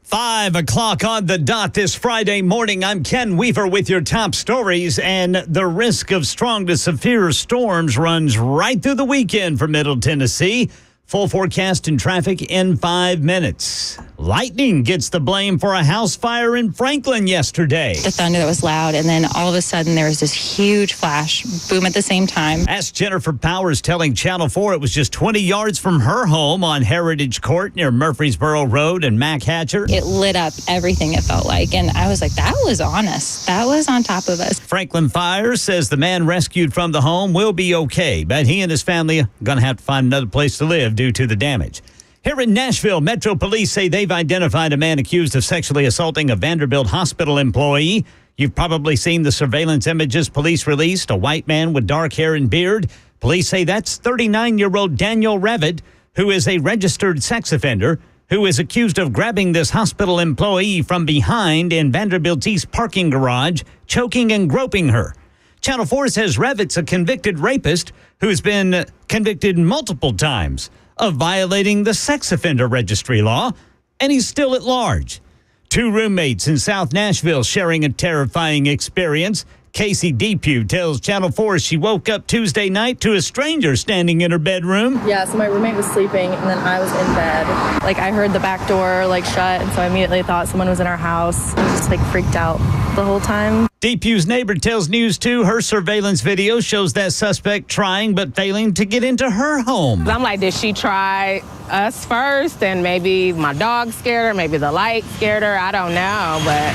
5 o'clock on the dot this Friday morning. I'm Ken Weaver with your top stories, and the risk of strong to severe storms runs right through the weekend for Middle Tennessee. Full forecast and traffic in 5 minutes. Lightning gets the blame for a house fire in Franklin yesterday. The thunder that was loud, and then all of a sudden there was this huge flash, boom at the same time. Ask Jennifer Powers telling Channel 4 it was just 20 yards from her home on Heritage Court near Murfreesboro Road and Mac Hatcher. It lit up everything, it felt like, and I was like, that was on us. That was on top of us. Franklin Fire says the man rescued from the home will be okay, but he and his family are going to have to find another place to live due to the damage. Here in Nashville, Metro Police say they've identified a man accused of sexually assaulting a Vanderbilt hospital employee. You've probably seen the surveillance images police released, a white man with dark hair and beard. Police say that's 39-year-old Daniel Revitt, who is a registered sex offender, who is accused of grabbing this hospital employee from behind in Vanderbilt's East parking garage, choking and groping her. Channel 4 says Revitt's a convicted rapist who's been convicted multiple times of violating the sex offender registry law, and he's still at large. 2 roommates in South Nashville sharing a terrifying experience. Casey Depew tells Channel 4 she woke up Tuesday night to a stranger standing in her bedroom. Yeah, so my roommate was sleeping, and then I was in bed. I heard the back door, shut, and so I immediately thought someone was in our house. I was just, freaked out the whole time. Depew's neighbor tells News 2 her surveillance video shows that suspect trying but failing to get into her home. I'm like, did she try us first? And maybe my dog scared her, maybe the light scared her. I don't know, but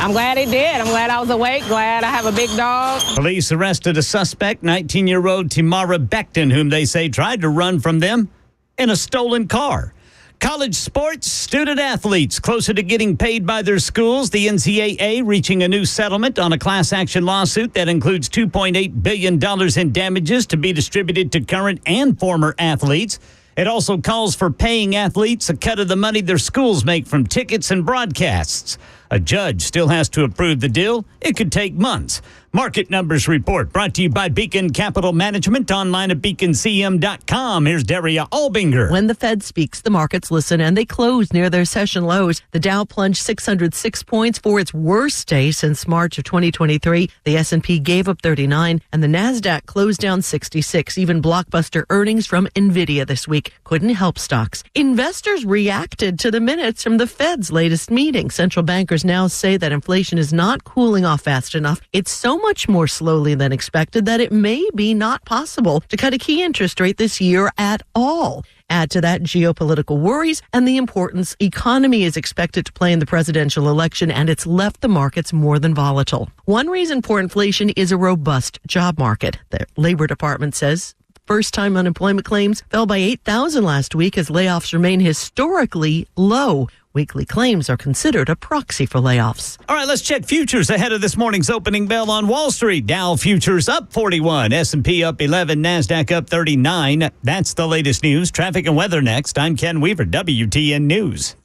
I'm glad it did. I'm glad I was awake, glad I have a big dog. Police arrested a suspect, 19-year-old Tamara Becton, whom they say tried to run from them in a stolen car. College sports, student athletes closer to getting paid by their schools. The NCAA reaching a new settlement on a class action lawsuit that includes $2.8 billion in damages to be distributed to current and former athletes. It also calls for paying athletes a cut of the money their schools make from tickets and broadcasts. A judge still has to approve the deal. It could take months. Market Numbers Report brought to you by Beacon Capital Management, online at beaconcm.com. Here's Daria Albinger. When the Fed speaks, the markets listen, and they close near their session lows. The Dow plunged 606 points for its worst day since March of 2023. The S&P gave up 39, and the Nasdaq closed down 66. Even blockbuster earnings from Nvidia this week couldn't help stocks. Investors reacted to the minutes from the Fed's latest meeting. Central bankers now say that inflation is not cooling off fast enough. It's so much more slowly than expected that it may be not possible to cut a key interest rate this year at all. Add to that geopolitical worries and the importance economy is expected to play in the presidential election, and it's left the markets more than volatile. One reason for inflation is a robust job market. The Labor Department says first-time unemployment claims fell by 8,000 last week as layoffs remain historically low. Weekly claims are considered a proxy for layoffs. All right, let's check futures ahead of this morning's opening bell on Wall Street. Dow futures up 41, S&P up 11, NASDAQ up 39. That's the latest news. Traffic and weather next. I'm Ken Weaver, WTN News.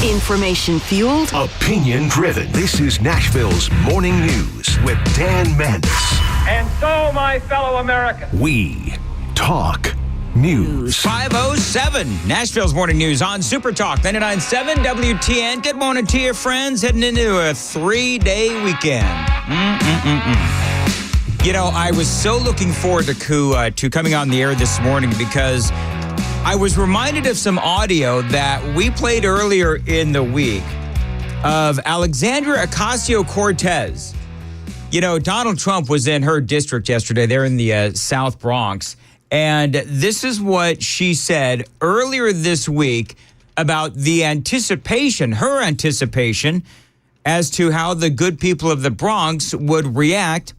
Information fueled. Opinion driven. This is Nashville's Morning News with Dan Mandis. And so, my fellow Americans, We talk news. 5:07, Nashville's Morning News on Super Talk 99.7 WTN. Good morning to you, friends. Heading into a 3-day weekend. You know, I was so looking forward to coming on the air this morning because I was reminded of some audio that we played earlier in the week of Alexandria Ocasio-Cortez. You know, Donald Trump was in her district yesterday. They're in the South Bronx. And this is what she said earlier this week about the anticipation, her anticipation, as to how the good people of the Bronx would react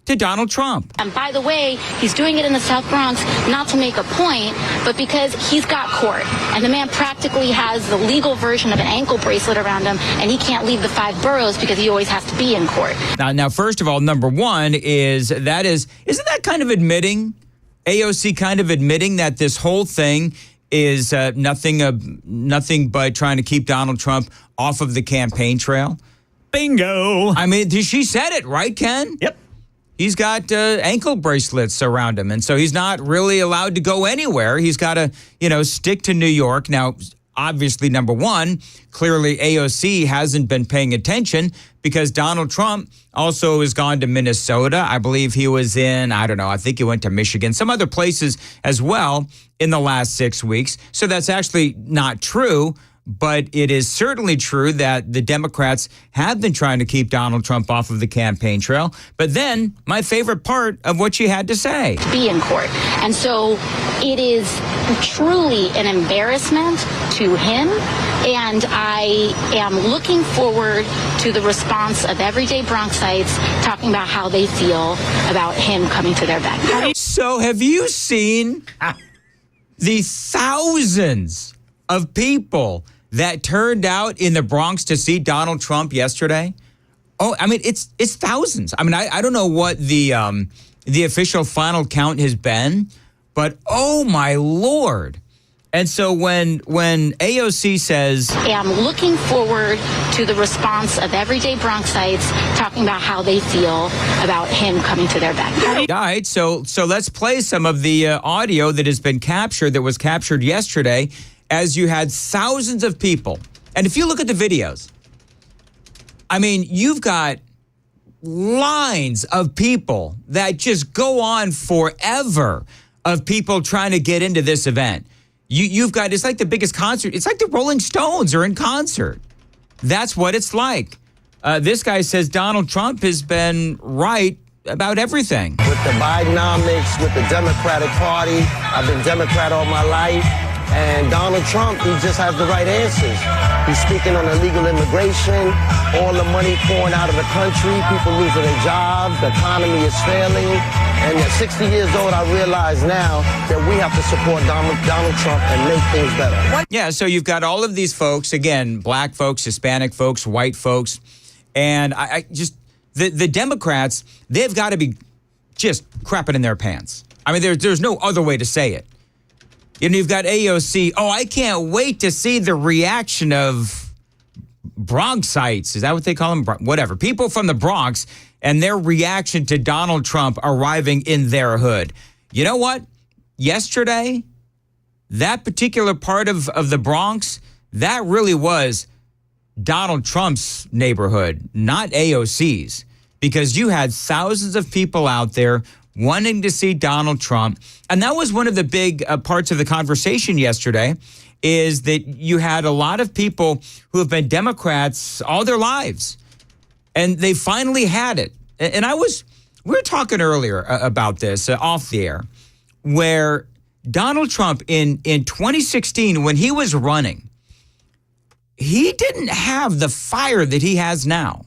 to Donald Trump. And by the way, he's doing it in the South Bronx not to make a point, but because he's got court. And the man practically has the legal version of an ankle bracelet around him, and he can't leave the 5 boroughs because he always has to be in court. Now, first of all, number one isn't that kind of admitting, AOC kind of admitting that this whole thing is nothing but trying to keep Donald Trump off of the campaign trail? Bingo. I mean, she said it, right, Ken? Yep. He's got ankle bracelets around him, and so he's not really allowed to go anywhere. He's got to, stick to New York. Now, obviously, number one, clearly AOC hasn't been paying attention because Donald Trump also has gone to Minnesota. I believe he was in, I think he went to Michigan, some other places as well in the last 6 weeks. So that's actually not true. But it is certainly true that the Democrats have been trying to keep Donald Trump off of the campaign trail. But then my favorite part of what she had to say. Be in court. And so it is truly an embarrassment to him. And I am looking forward to the response of everyday Bronxites talking about how they feel about him coming to their backyard. So have you seen the thousands of people that turned out in the Bronx to see Donald Trump yesterday? Oh, I mean, it's thousands. I mean, I don't know what the official final count has been, but oh my Lord. And so when AOC says, I'm looking forward to the response of everyday Bronxites talking about how they feel about him coming to their backyard. all right, so let's play some of the audio that has been captured, that was captured yesterday, as you had thousands of people. And if you look at the videos, I mean, you've got lines of people that just go on forever of people trying to get into this event. You've got, it's like the biggest concert. It's like the Rolling Stones are in concert. That's what it's like. This guy says Donald Trump has been right about everything. With the Bidenomics, with the Democratic Party, I've been Democrat all my life. And Donald Trump, he just has the right answers. He's speaking on illegal immigration, all the money pouring out of the country, people losing their jobs, the economy is failing. And at 60 years old, I realize now that we have to support Donald Trump and make things better. Yeah, so you've got all of these folks, again, black folks, Hispanic folks, white folks, and I just, the Democrats, they've got to be just crapping in their pants. I mean, there's no other way to say it. You know, you've got AOC. Oh, I can't wait to see the reaction of Bronxites. Is that what they call them? Whatever. People from the Bronx and their reaction to Donald Trump arriving in their hood. You know what? Yesterday, that particular part of the Bronx, that really was Donald Trump's neighborhood, not AOC's, because you had thousands of people out there wanting to see Donald Trump. And that was one of the big parts of the conversation yesterday, is that you had a lot of people who have been Democrats all their lives, and they finally had it. And we were talking earlier about this off the air, where Donald Trump in 2016, when he was running, he didn't have the fire that he has now.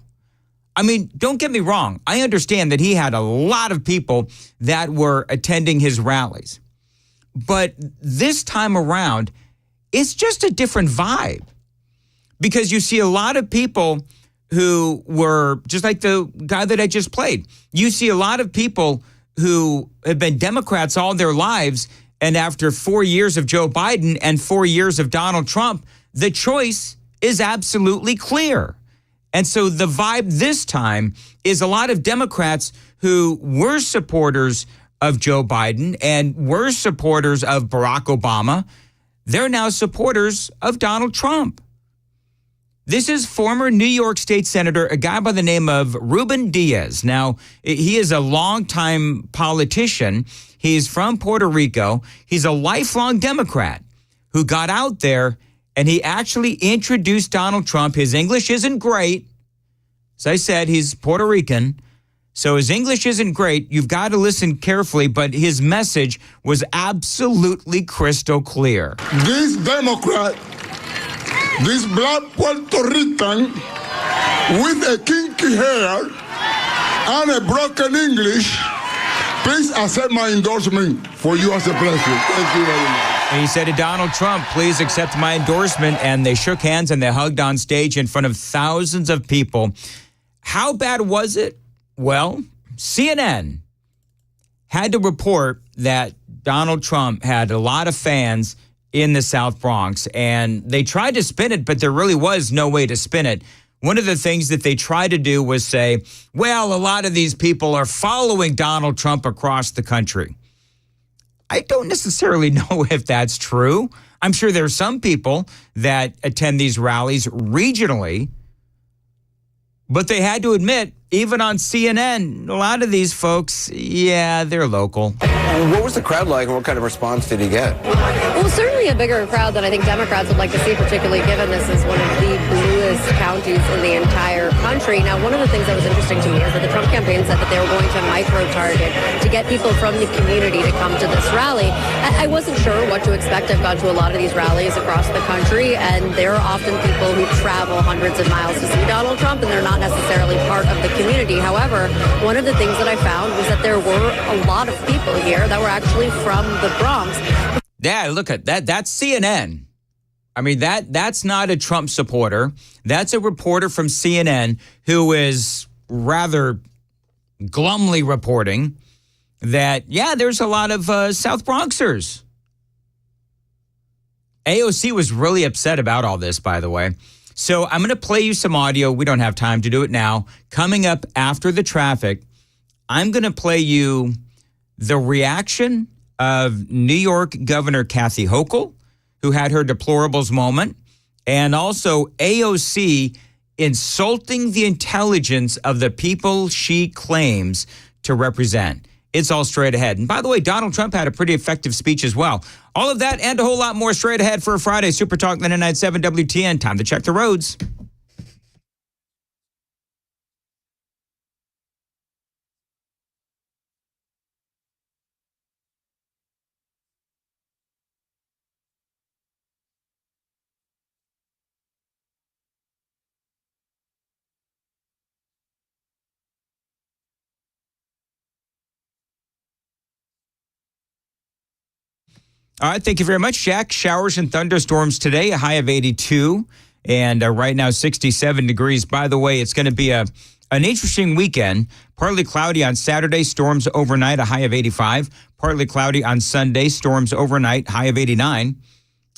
I mean, don't get me wrong. I understand that he had a lot of people that were attending his rallies. But this time around, it's just a different vibe. Because you see a lot of people who were, just like the guy that I just played, you see a lot of people who have been Democrats all their lives, and after 4 years of Joe Biden and 4 years of Donald Trump, the choice is absolutely clear. And so the vibe this time is a lot of Democrats who were supporters of Joe Biden and were supporters of Barack Obama. They're now supporters of Donald Trump. This is former New York State Senator, a guy by the name of Ruben Diaz. Now, he is a longtime politician. He's from Puerto Rico. He's a lifelong Democrat who got out there and he actually introduced Donald Trump. His English isn't great. As I said, he's Puerto Rican. So his English isn't great. You've got to listen carefully, but his message was absolutely crystal clear. This Democrat, this black Puerto Rican with a kinky hair and a broken English, please accept my endorsement for you as a president. Thank you very much. And he said to Donald Trump, please accept my endorsement. And they shook hands and they hugged on stage in front of thousands of people. How bad was it? Well, CNN had to report that Donald Trump had a lot of fans in the South Bronx, and they tried to spin it, but there really was no way to spin it. One of the things that they tried to do was say, well, a lot of these people are following Donald Trump across the country. I don't necessarily know if that's true. I'm sure there are some people that attend these rallies regionally, but they had to admit, even on CNN, a lot of these folks, yeah, they're local. What was the crowd like and what kind of response did he get? Well, certainly a bigger crowd than I think Democrats would like to see, particularly given this is one of the bluest counties in the entire country. Now, one of the things that was interesting to me is that the Trump campaign said that they were going to micro-target to get people from the community to come to this rally. I wasn't sure what to expect. I've gone to a lot of these rallies across the country, and there are often people who travel hundreds of miles to see Donald Trump, and they're not necessarily part of the community. However, one of the things that I found was that there were a lot of people here that were actually from the Bronx. Yeah, look at that. That's CNN. I mean, that's not a Trump supporter. That's a reporter from CNN who is rather glumly reporting that, yeah, there's a lot of South Bronxers. AOC was really upset about all this, by the way. So I'm going to play you some audio. We don't have time to do it now. Coming up after the traffic, I'm going to play you the reaction of New York Governor Kathy Hochul, who had her deplorables moment, and also AOC insulting the intelligence of the people she claims to represent. It's all straight ahead. And by the way, Donald Trump had a pretty effective speech as well. All of that and a whole lot more straight ahead for a Friday. Super Talk 99.7 WTN. Time to check the roads. All right, thank you very much, Jack. Showers and thunderstorms today, a high of 82, and right now 67 degrees. By the way, it's going to be an interesting weekend. Partly cloudy on Saturday, storms overnight, a high of 85. Partly cloudy on Sunday, storms overnight, high of 89.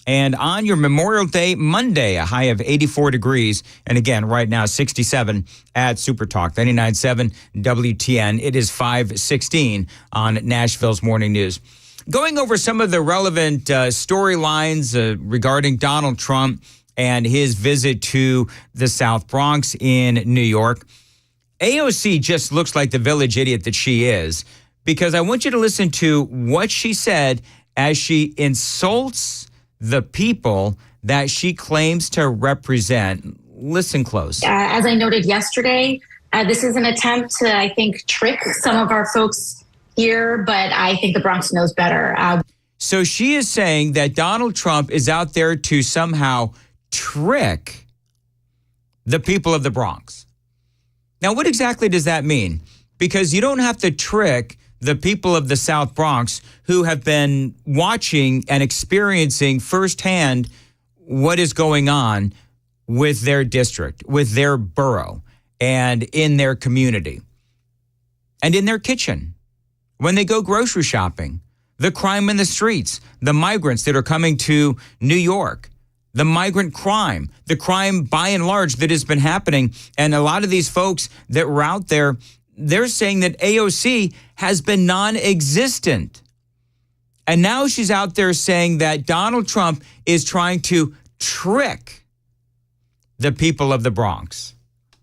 And on your Memorial Day, Monday, a high of 84 degrees. And again, right now, 67 at Super Talk 99.7 WTN. It is 5:16 on Nashville's Morning News. Going over some of the relevant storylines regarding Donald Trump and his visit to the South Bronx in New York. AOC just looks like the village idiot that she is, because I want you to listen to what she said as she insults the people that she claims to represent. Listen close. As I noted yesterday, this is an attempt to, I think, trick some of our folks here, but I think the Bronx knows better. So she is saying that Donald Trump is out there to somehow trick the people of the Bronx. Now, what exactly does that mean? Because you don't have to trick the people of the South Bronx who have been watching and experiencing firsthand what is going on with their district, with their borough, and in their community, and in their kitchen. When they go grocery shopping, the crime in the streets, the migrants that are coming to New York, the migrant crime, the crime by and large that has been happening. And a lot of these folks that were out there, they're saying that AOC has been non-existent. And now she's out there saying that Donald Trump is trying to trick the people of the Bronx.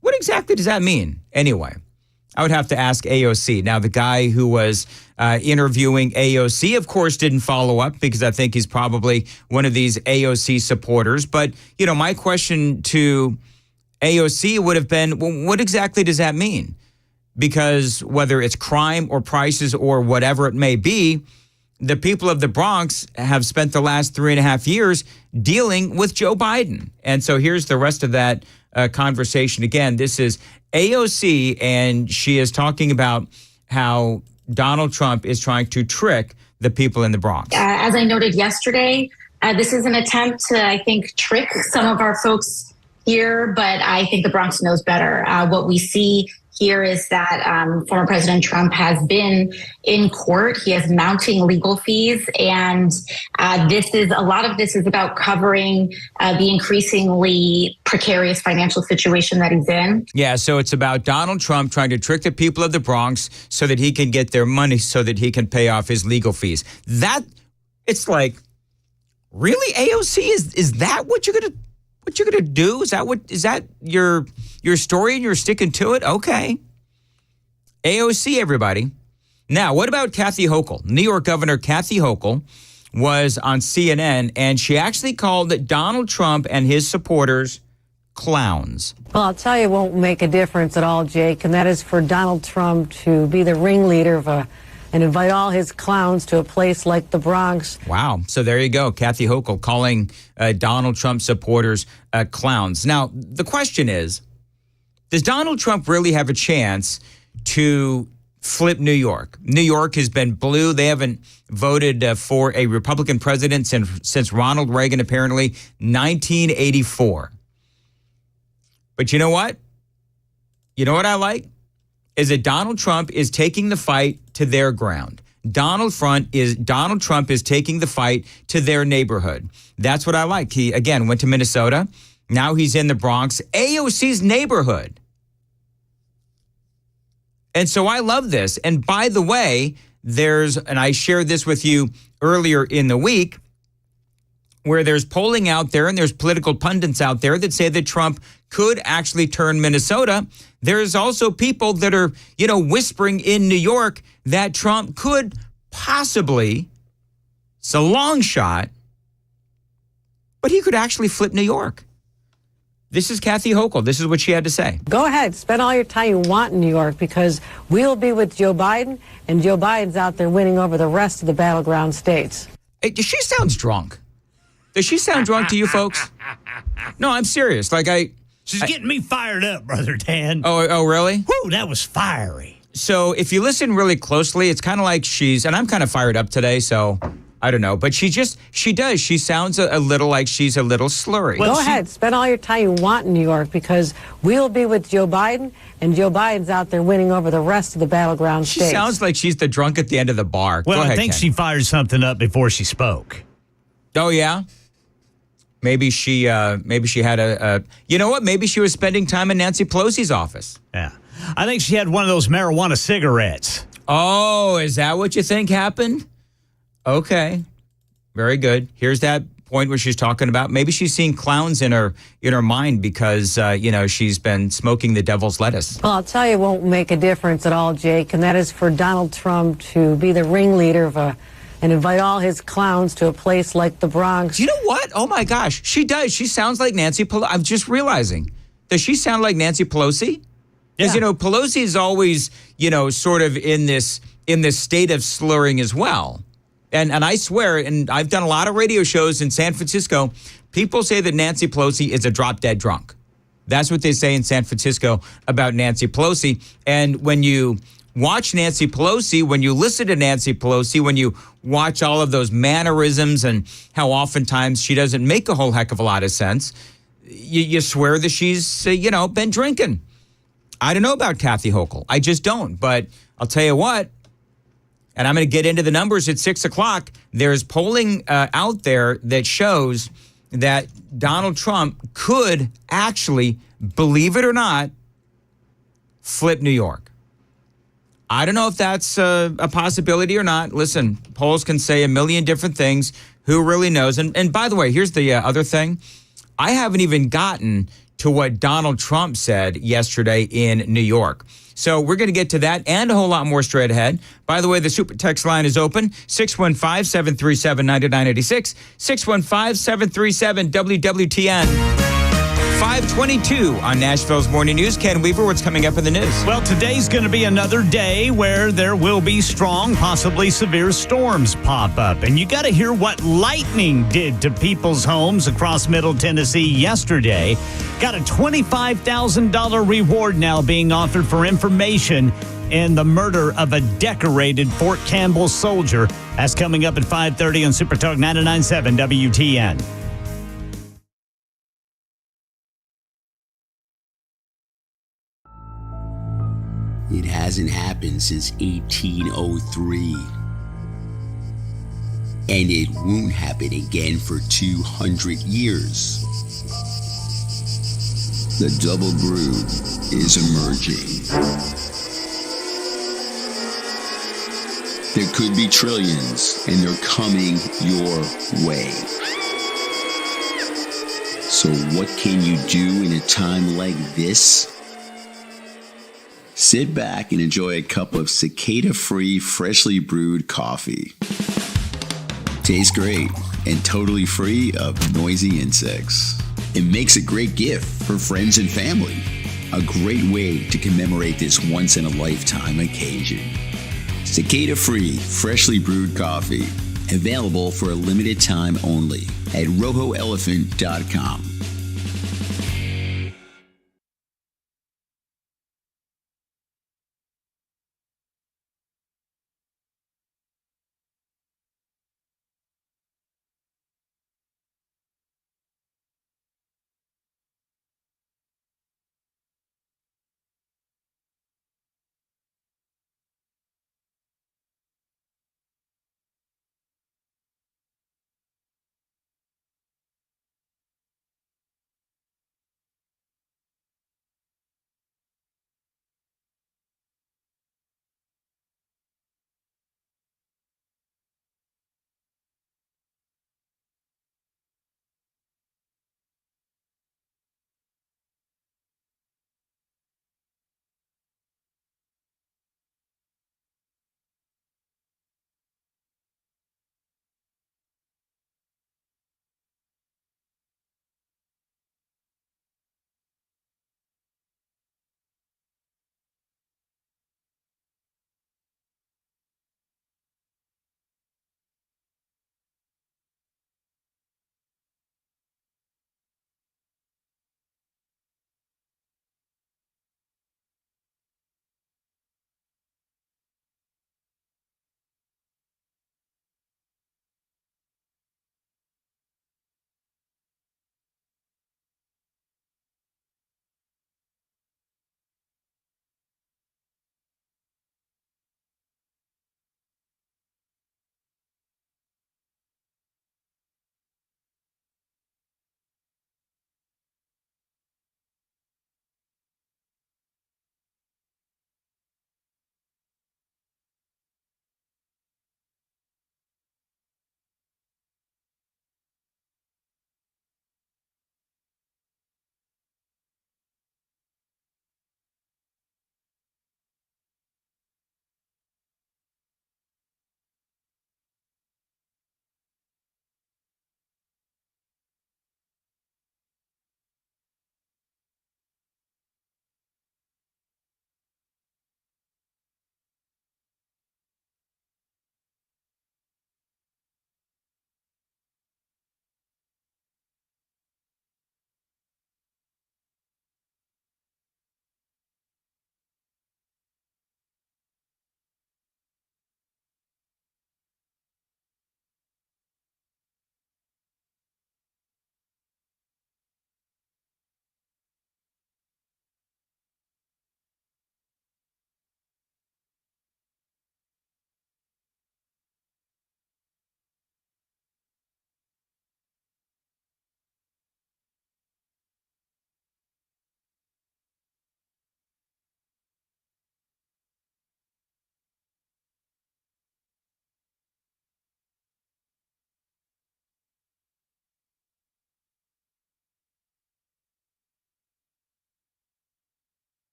What exactly does that mean? Anyway, I would have to ask AOC. Now, the guy who was interviewing AOC, of course, didn't follow up because I think he's probably one of these AOC supporters. But, you know, my question to AOC would have been, well, what exactly does that mean? Because whether it's crime or prices or whatever it may be, the people of the Bronx have spent the last 3.5 years dealing with Joe Biden. And so here's the rest of that conversation. Again, this is AOC, and she is talking about how Donald Trump is trying to trick the people in the Bronx. As I noted yesterday, this is an attempt to, I think, trick some of our folks here, but I think the Bronx knows better. What we see here is that former President Trump has been in court. He has mounting legal fees, and a lot of this is about covering the increasingly precarious financial situation that he's in. Yeah, so it's about Donald Trump trying to trick the people of the Bronx so that he can get their money, so that he can pay off his legal fees. It's like, really, AOC? Is that what you're gonna do? Is that your story and you're sticking to it? Okay. AOC, everybody. Now, what about Kathy Hochul? New York Governor Kathy Hochul was on CNN, and she actually called Donald Trump and his supporters clowns. Well, I'll tell you, it won't make a difference at all, Jake, and that is for Donald Trump to be the ringleader of and invite all his clowns to a place like the Bronx. Wow. So there you go. Kathy Hochul calling Donald Trump supporters clowns. Now, the question is, does Donald Trump really have a chance to flip New York? New York has been blue. They haven't voted for a Republican president since Ronald Reagan, apparently, 1984. But you know what? You know what I like? Is that Donald Trump is taking the fight to their ground. Donald Trump is taking the fight to their neighborhood. That's what I like. He, again, went to Minnesota. Now he's in the Bronx, AOC's neighborhood. And so I love this. And by the way, and I shared this with you earlier in the week, where there's polling out there and there's political pundits out there that say that Trump could actually turn Minnesota. There's also people that are, whispering in New York that Trump could possibly, it's a long shot, but he could actually flip New York. This is Kathy Hochul. This is what she had to say. Go ahead. Spend all your time you want in New York, because we'll be with Joe Biden, and Joe Biden's out there winning over the rest of the battleground states. Hey, she sounds drunk. Does she sound drunk to you folks? No, I'm serious. She's getting me fired up, Brother Dan. Oh, really? Whoo, that was fiery. So if you listen really closely, it's kind of like and I'm kind of fired up today, so I don't know. But she does. She sounds a little like she's a little slurry. Go ahead. Spend all your time you want in New York, because we'll be with Joe Biden, and Joe Biden's out there winning over the rest of the battleground states. She sounds like she's the drunk at the end of the bar. Well, Go ahead, I think Ken. she fired something up before she spoke. Oh, yeah? Maybe she had you know what? Maybe she was spending time in Nancy Pelosi's office. Yeah. I think she had one of those marijuana cigarettes. Oh, is that what you think happened? Okay. Very good. Here's that point where she's talking about maybe she's seeing clowns in her mind because, she's been smoking the devil's lettuce. Well, I'll tell you, it won't make a difference at all, Jake, and that is for Donald Trump to be the ringleader of and invite all his clowns to a place like the Bronx. You know what? Oh, my gosh. She does. She sounds like Nancy Pelosi. I'm just realizing. Does she sound like Nancy Pelosi? Because, Pelosi is always, sort of in this state of slurring as well. And I swear, and I've done a lot of radio shows in San Francisco, people say that Nancy Pelosi is a drop-dead drunk. That's what they say in San Francisco about Nancy Pelosi. And when you watch Nancy Pelosi, when you listen to Nancy Pelosi, when you watch all of those mannerisms and how oftentimes she doesn't make a whole heck of a lot of sense, you swear that she's, been drinking. I don't know about Kathy Hochul. I just don't. But I'll tell you what, and I'm going to get into the numbers at 6 o'clock. There's polling out there that shows that Donald Trump could actually, believe it or not, flip New York. I don't know if that's a possibility or not. Listen, polls can say a million different things. Who really knows? And by the way, here's the other thing. I haven't even gotten to what Donald Trump said yesterday in New York. So we're going to get to that and a whole lot more straight ahead. By the way, the super text line is open, 615-737-9986, 615-737-WWTN. 522 on Nashville's Morning News. Ken Weaver, what's coming up in the news? Well, today's going to be another day where there will be strong, possibly severe storms pop up. And you got to hear what lightning did to people's homes across Middle Tennessee yesterday. Got a $25,000 reward now being offered for information in the murder of a decorated Fort Campbell soldier. That's coming up at 5:30 on Super Talk 99.7 WTN. It hasn't happened since 1803. And it won't happen again for 200 years. The double brew is emerging. There could be trillions, and they're coming your way. So what can you do in a time like this? Sit back and enjoy a cup of cicada-free, freshly brewed coffee. Tastes great and totally free of noisy insects. It makes a great gift for friends and family. A great way to commemorate this once-in-a-lifetime occasion. Cicada-free, freshly brewed coffee. Available for a limited time only at rohoelephant.com.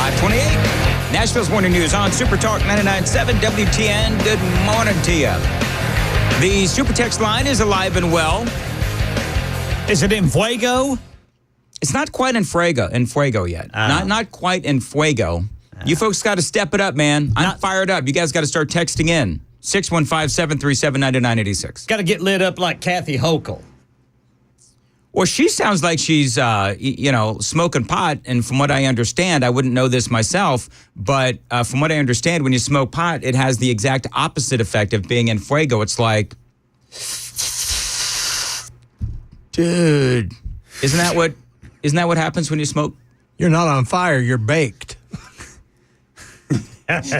528. Nashville's Morning News on Super Talk 99.7 WTN. Good morning to you. The Super Text line is alive and well. Is it in Fuego? It's not quite in Fuego yet. Not quite in Fuego. You folks got to step it up, man. I'm fired up. You guys got to start texting in. 615-737-9986. Got to get lit up like Kathy Hochul. Well, she sounds like she's, smoking pot. And from what I understand, I wouldn't know this myself, but from what I understand, when you smoke pot, it has the exact opposite effect of being in fuego. It's like, dude, isn't that what happens when you smoke? You're not on fire, you're baked. That's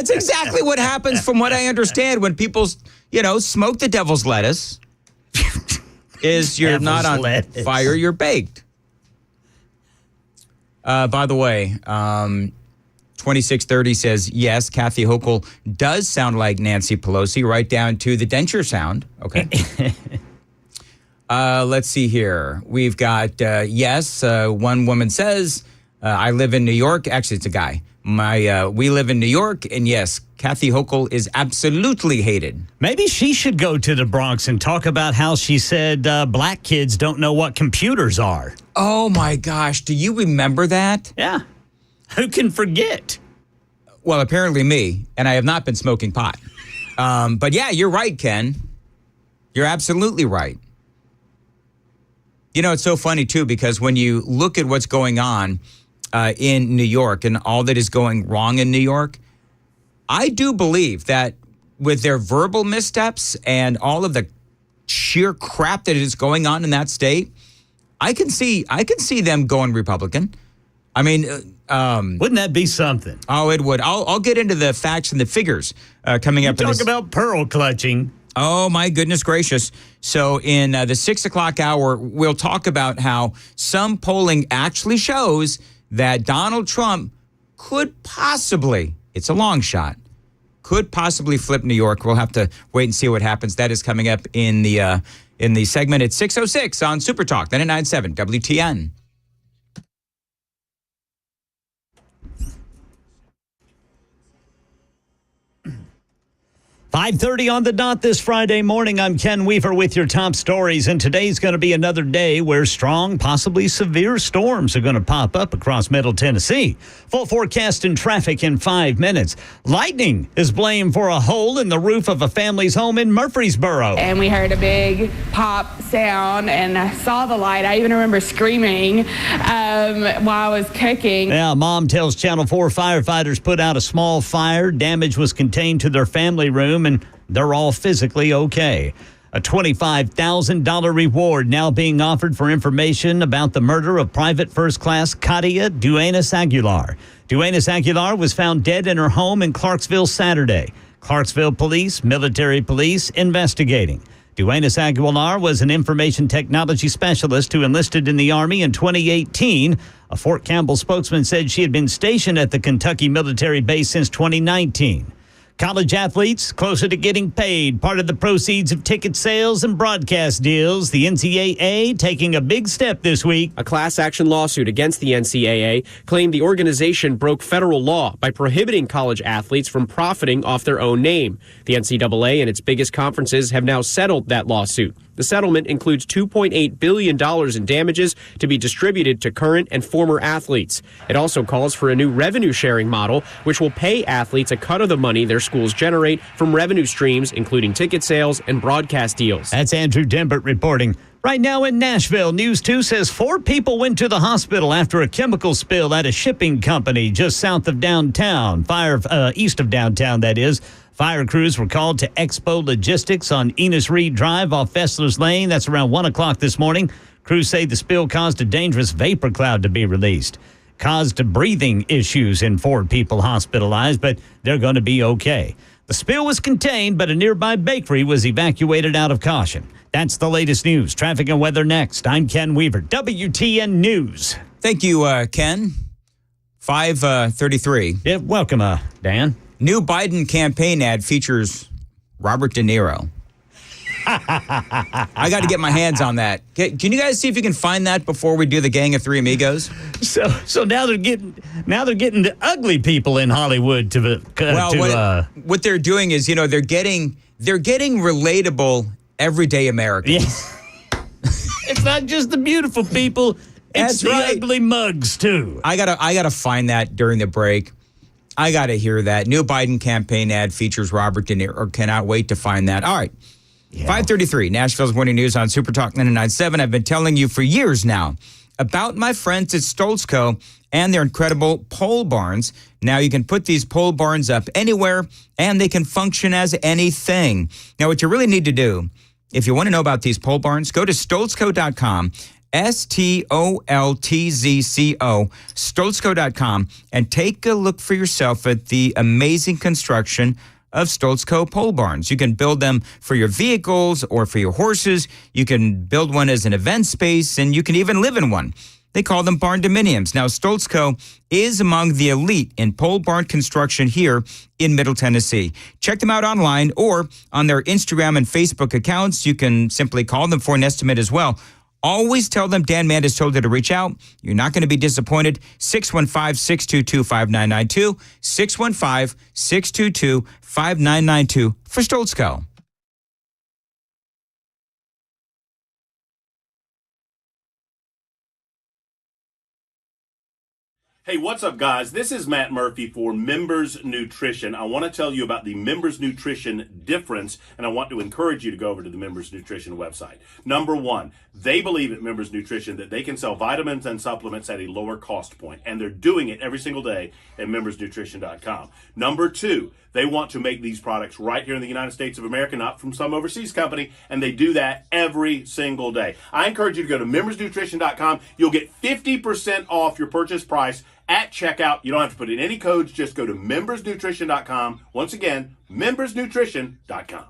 exactly what happens from what I understand when people, smoke the devil's lettuce. Is you're not on fire, you're baked. By the way, 2630 says, yes, Kathy Hochul does sound like Nancy Pelosi, right down to the denture sound. Okay. Let's see here. We've got, one woman says, I live in New York. Actually, it's a guy. We live in New York, and yes, Kathy Hochul is absolutely hated. Maybe she should go to the Bronx and talk about how she said black kids don't know what computers are. Oh, my gosh. Do you remember that? Yeah. Who can forget? Well, apparently me, and I have not been smoking pot. But yeah, you're right, Ken. You're absolutely right. It's so funny, too, because when you look at what's going on in New York and all that is going wrong in New York, I do believe that with their verbal missteps and all of the sheer crap that is going on in that state, I can see them going Republican. I mean, wouldn't that be something? Oh, it would. I'll get into the facts and the figures coming up. Talk about pearl clutching. Oh, my goodness gracious. So in the 6 o'clock hour, we'll talk about how some polling actually shows that Donald Trump could possibly, it's a long shot, could possibly flip New York. We'll have to wait and see what happens. That is coming up in the segment at 6:06 on Super Talk 99.7 WTN. 5:30 on the dot this Friday morning. I'm Ken Weaver with your top stories, and today's going to be another day where strong, possibly severe storms are going to pop up across Middle Tennessee. Full forecast and traffic in 5 minutes. Lightning is blamed for a hole in the roof of a family's home in Murfreesboro. And we heard a big pop sound, and I saw the light. I even remember screaming while I was cooking. Yeah, mom tells Channel 4 firefighters put out a small fire. Damage was contained to their family room, and they're all physically okay. A $25,000 reward now being offered for information about the murder of Private First Class Katia Duenas Aguilar. Duenas Aguilar was found dead in her home in Clarksville Saturday. Clarksville police, military police investigating. Duenas Aguilar was an information technology specialist who enlisted in the Army in 2018. A Fort Campbell spokesman said she had been stationed at the Kentucky military base since 2019. College athletes closer to getting paid. Part of the proceeds of ticket sales and broadcast deals. The NCAA taking a big step this week. A class action lawsuit against the NCAA claimed the organization broke federal law by prohibiting college athletes from profiting off their own name. The NCAA and its biggest conferences have now settled that lawsuit. The settlement includes $2.8 billion in damages to be distributed to current and former athletes. It also calls for a new revenue-sharing model, which will pay athletes a cut of the money their schools generate from revenue streams, including ticket sales and broadcast deals. That's Andrew Dembert reporting. Right now in Nashville, News 2 says 4 people went to the hospital after a chemical spill at a shipping company just south of downtown. East of downtown, that is. Fire crews were called to Expo Logistics on Enos Reed Drive off Fessler's Lane. That's around 1 o'clock this morning. Crews say the spill caused a dangerous vapor cloud to be released. Caused breathing issues in 4 people hospitalized, but they're going to be okay. The spill was contained, but a nearby bakery was evacuated out of caution. That's the latest news. Traffic and weather next. I'm Ken Weaver, WTN News. Thank you, Ken. 5:33. Yeah, welcome, Dan. New Biden campaign ad features Robert De Niro. I got to get my hands on that. Can you guys see if you can find that before we do the Gang of Three Amigos? So now they're getting the ugly people in Hollywood to what they're doing is, they're getting relatable everyday Americans. Yes. It's not just the beautiful people; it's the ugly mugs too. I gotta find that during the break. I gotta hear that. New Biden campaign ad features Robert De Niro. Cannot wait to find that. All right. 5:33, Nashville's Morning News on Super Talk 99.7. I've been telling you for years now about my friends at Stoltz Co. and their incredible pole barns. Now you can put these pole barns up anywhere, and they can function as anything. Now, what you really need to do, if you want to know about these pole barns, go to stoltzco.com, STOLTZCO, stoltzco.com, and take a look for yourself at the amazing construction of Stoltz Co. pole barns. You can build them for your vehicles or for your horses. You can build one as an event space, and you can even live in one. They call them barn dominiums. Now, Stoltz Co. is among the elite in pole barn construction here in Middle Tennessee. Check them out online or on their Instagram and Facebook accounts. You can simply call them for an estimate as well. Always tell them Dan Mandis told you to reach out. You're not going to be disappointed. 615-622-5992. 615-622-5992 for Stoltz Co. Hey, what's up, guys? This is Matt Murphy for Members Nutrition. I want to tell you about the Members Nutrition difference, and I want to encourage you to go over to the Members Nutrition website. Number one, they believe at Members Nutrition that they can sell vitamins and supplements at a lower cost point, and they're doing it every single day at membersnutrition.com. Number two, they want to make these products right here in the United States of America, not from some overseas company, and they do that every single day. I encourage you to go to membersnutrition.com. You'll get 50% off your purchase price at checkout. You don't have to put in any codes. Just go to membersnutrition.com. Once again, membersnutrition.com.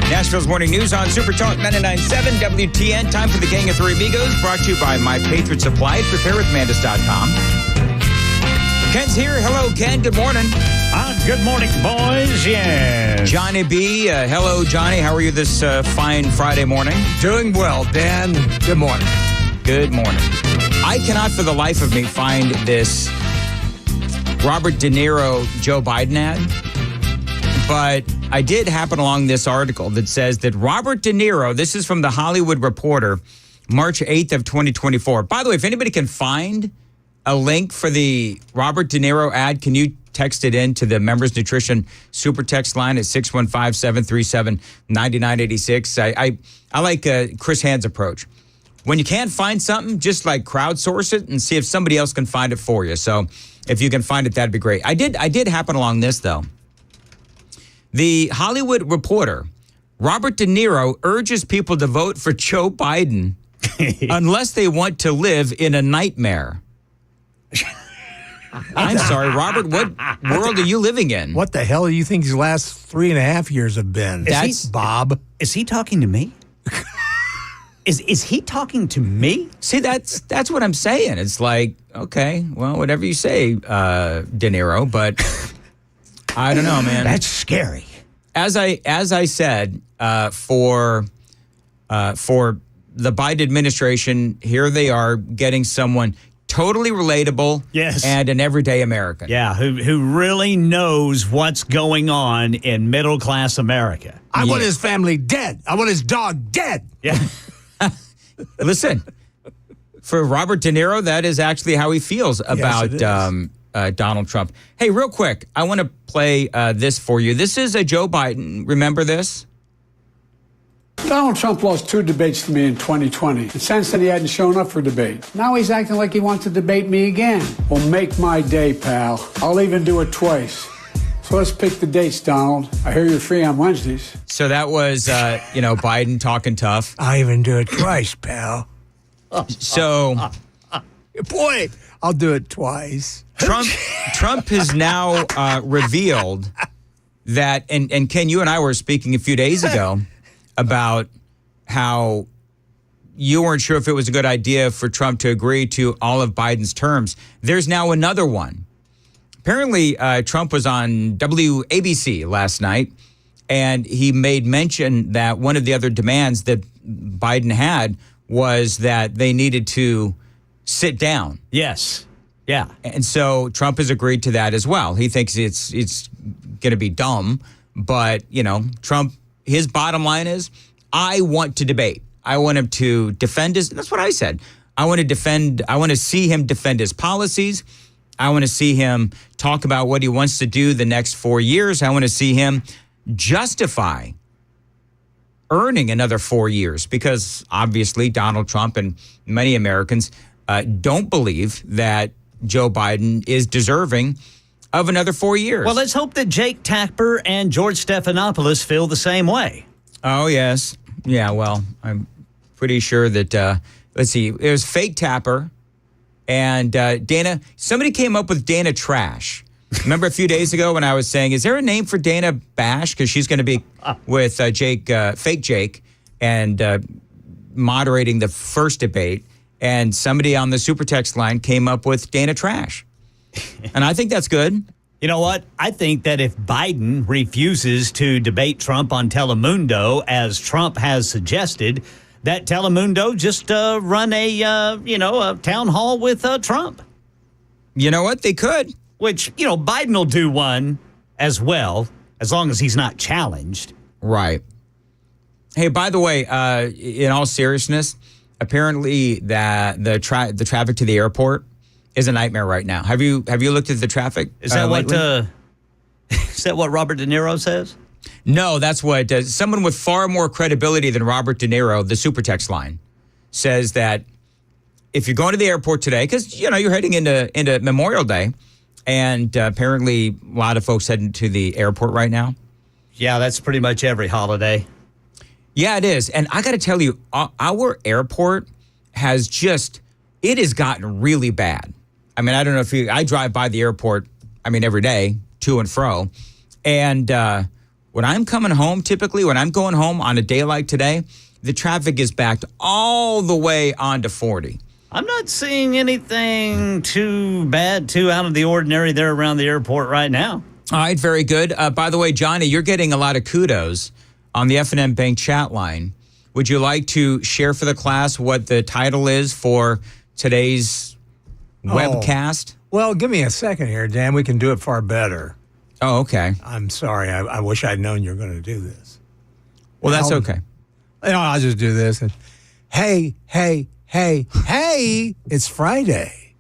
Nashville's Morning News on Super Talk 99.7 WTN. Time for the Gang of Three Amigos, brought to you by My Patriot Supply at preparewithmandis.com. Ken's here. Hello, Ken. Good morning. Good morning, boys. Yes. Johnny B. Hello, Johnny. How are you this fine Friday morning? Doing well, Dan. Good morning. Good morning. I cannot for the life of me find this Robert De Niro, Joe Biden ad, but I did happen along this article that says that Robert De Niro, this is from the Hollywood Reporter, March 8th of 2024. By the way, if anybody can find a link for the Robert De Niro ad, can you text it in to the Members Nutrition Super Text line at 615-737-9986? I like Chris Hand's approach. When you can't find something, just like crowdsource it and see if somebody else can find it for you. So if you can find it, that'd be great. I did happen along this, though. The Hollywood Reporter, Robert De Niro urges people to vote for Joe Biden unless they want to live in a nightmare. I'm sorry, Robert, what world are you living in? What the hell do you think these last 3.5 years have been? Bob. Is he talking to me? Is he talking to me? See, that's what I'm saying. It's like, okay, well, whatever you say, De Niro, but I don't know, man. That's scary. As I said, for the Biden administration, here they are getting someone totally relatable, yes, and an everyday American. Yeah, who really knows what's going on in middle class America. I want his family dead. I want his dog dead. Yeah. Listen, for Robert De Niro, that is actually how he feels about Donald Trump. Hey, real quick, I want to play this for you. This is a Joe Biden. Remember this? Donald Trump lost 2 debates to me in 2020. And since then, he hadn't shown up for debate. Now he's acting like he wants to debate me again. Well, make my day, pal. I'll even do it twice. So let's pick the dates, Donald. I hear you're free on Wednesdays. So that was, Biden talking tough. I even do it twice, pal. So, boy, I'll do it twice. Trump has now revealed that, and Ken, you and I were speaking a few days ago about how you weren't sure if it was a good idea for Trump to agree to all of Biden's terms. There's now another one. Apparently, Trump was on WABC last night, and he made mention that one of the other demands that Biden had was that they needed to sit down. Yes. Yeah. And so Trump has agreed to that as well. He thinks it's going to be dumb, but, Trump, his bottom line is, I want to debate. I want him to defend his, that's what I said. I want to see him defend his policies. I want to see him talk about what he wants to do the next 4 years. I want to see him justify earning another 4 years, because obviously Donald Trump and many Americans don't believe that Joe Biden is deserving of another 4 years. Well, let's hope that Jake Tapper and George Stephanopoulos feel the same way. Oh, yes. Yeah, well, I'm pretty sure that, let's see, it was fake Tapper. And Dana, somebody came up with Dana Trash. Remember a few days ago when I was saying, is there a name for Dana Bash? Because she's going to be with fake Jake, and moderating the first debate. And somebody on the super text line came up with Dana Trash. And I think that's good. You know what? I think that if Biden refuses to debate Trump on Telemundo, as Trump has suggested, that Telemundo just run a town hall with Trump. You know what? They could. Which, Biden will do one as well, as long as he's not challenged. Right. Hey, by the way, in all seriousness, apparently that the traffic to the airport is a nightmare right now. Have you looked at the traffic? Is that is that what Robert De Niro says? No, that's what someone with far more credibility than Robert De Niro, the super text line, says that if you're going to the airport today, because you're heading into Memorial Day, and apparently a lot of folks heading to the airport right now. Yeah, that's pretty much every holiday. Yeah, it is. And I got to tell you, our airport has it has gotten really bad. I mean, I don't know if I drive by the airport, every day, to and fro. And when I'm coming home, typically when I'm going home on a day like today, the traffic is backed all the way onto 40. I'm not seeing anything too bad, too out of the ordinary there around the airport right now. All right, very good. By the way, Johnny, you're getting a lot of kudos on the F&M Bank chat line. Would you like to share for the class what the title is for today's webcast? Well, give me a second here, Dan. We can do it far better. Oh, okay. I'm sorry. I wish I'd known you were going to do this. Well, that's okay. I'll just do this. And, hey, it's Friday.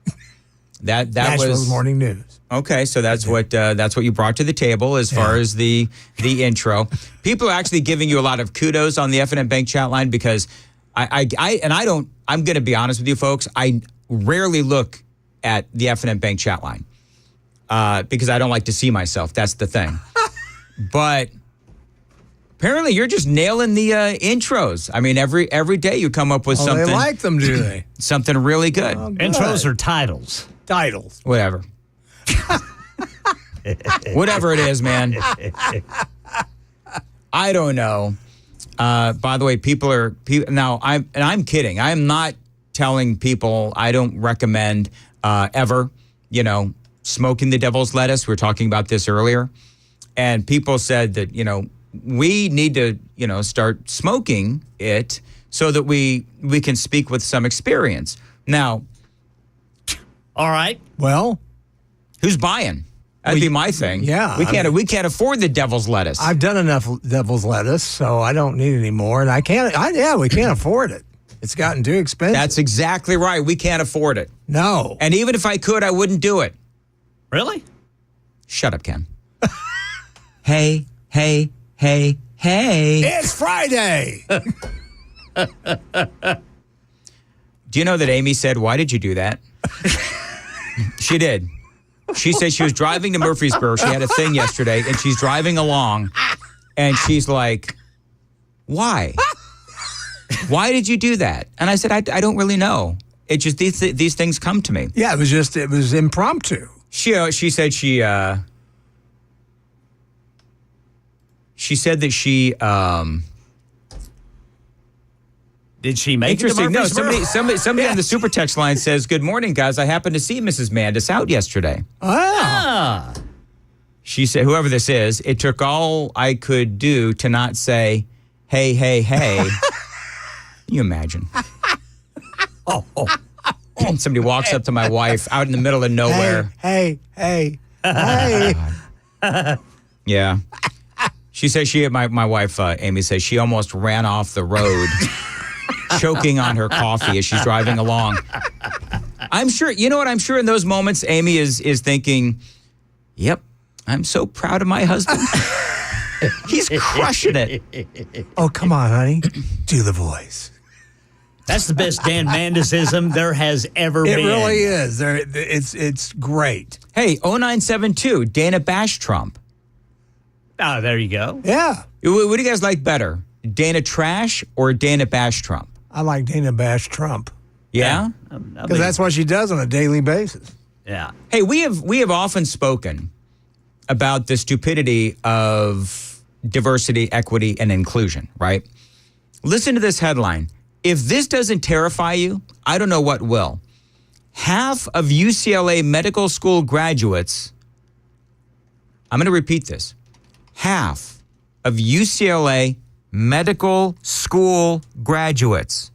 That Nashville's was morning news. Okay, so that's what you brought to the table as far as the intro. People are actually giving you a lot of kudos on the F&M Bank chat line because I'm going to be honest with you folks, I rarely look at the F&M Bank chat line because I don't like to see myself. That's the thing. But apparently you're just nailing the intros. I mean, every day you come up with something. They like them, do they? Something really good. Oh, good. Intros or titles? Titles. Whatever. Whatever it is, man. I don't know. By the way, I'm kidding. I'm not telling people, I don't recommend ever, smoking the devil's lettuce. We were talking about this earlier. And people said that, we need to, start smoking it so that we can speak with some experience. Now, all right. Well, who's buying? That'd be my thing. Yeah. We can't afford the devil's lettuce. I've done enough devil's lettuce, so I don't need any more. And we can't afford it. It's gotten too expensive. That's exactly right. We can't afford it. No. And even if I could, I wouldn't do it. Really? Shut up, Ken. Hey. It's Friday. Do you know that Amy said, why did you do that? She did. She said she was driving to Murfreesboro. She had a thing yesterday, and she's driving along, and she's like, why? Why did you do that? And I said, I don't really know. It just, these things come to me. Yeah, it was impromptu. She said she said that she, did she make it to interesting. No, Murfreesboro? somebody on the super text line says, good morning, guys. I happened to see Mrs. Mandis out yesterday. Ah. She said, whoever this is, it took all I could do to not say, hey. Can you imagine? Somebody walks up to my wife out in the middle of nowhere. Hey. Yeah. She says my wife, Amy, says she almost ran off the road choking on her coffee as she's driving along. I'm sure, I'm sure in those moments, Amy is thinking, yep, I'm so proud of my husband. He's crushing it. Oh, come on, honey. Do the voice. That's the best Dan Mandisism there has ever been. It really is. It's great. Hey, 0972, Dana Bash Trump. Oh, there you go. Yeah. What do you guys like better? Dana Trash or Dana Bash Trump? I like Dana Bash Trump. Yeah? Because that's what she does on a daily basis. Yeah. Hey, we have often spoken about the stupidity of diversity, equity, and inclusion, right? Listen to this headline. If this doesn't terrify you, I don't know what will. Half of UCLA medical school graduates, I'm going to repeat this. Half of UCLA medical school graduates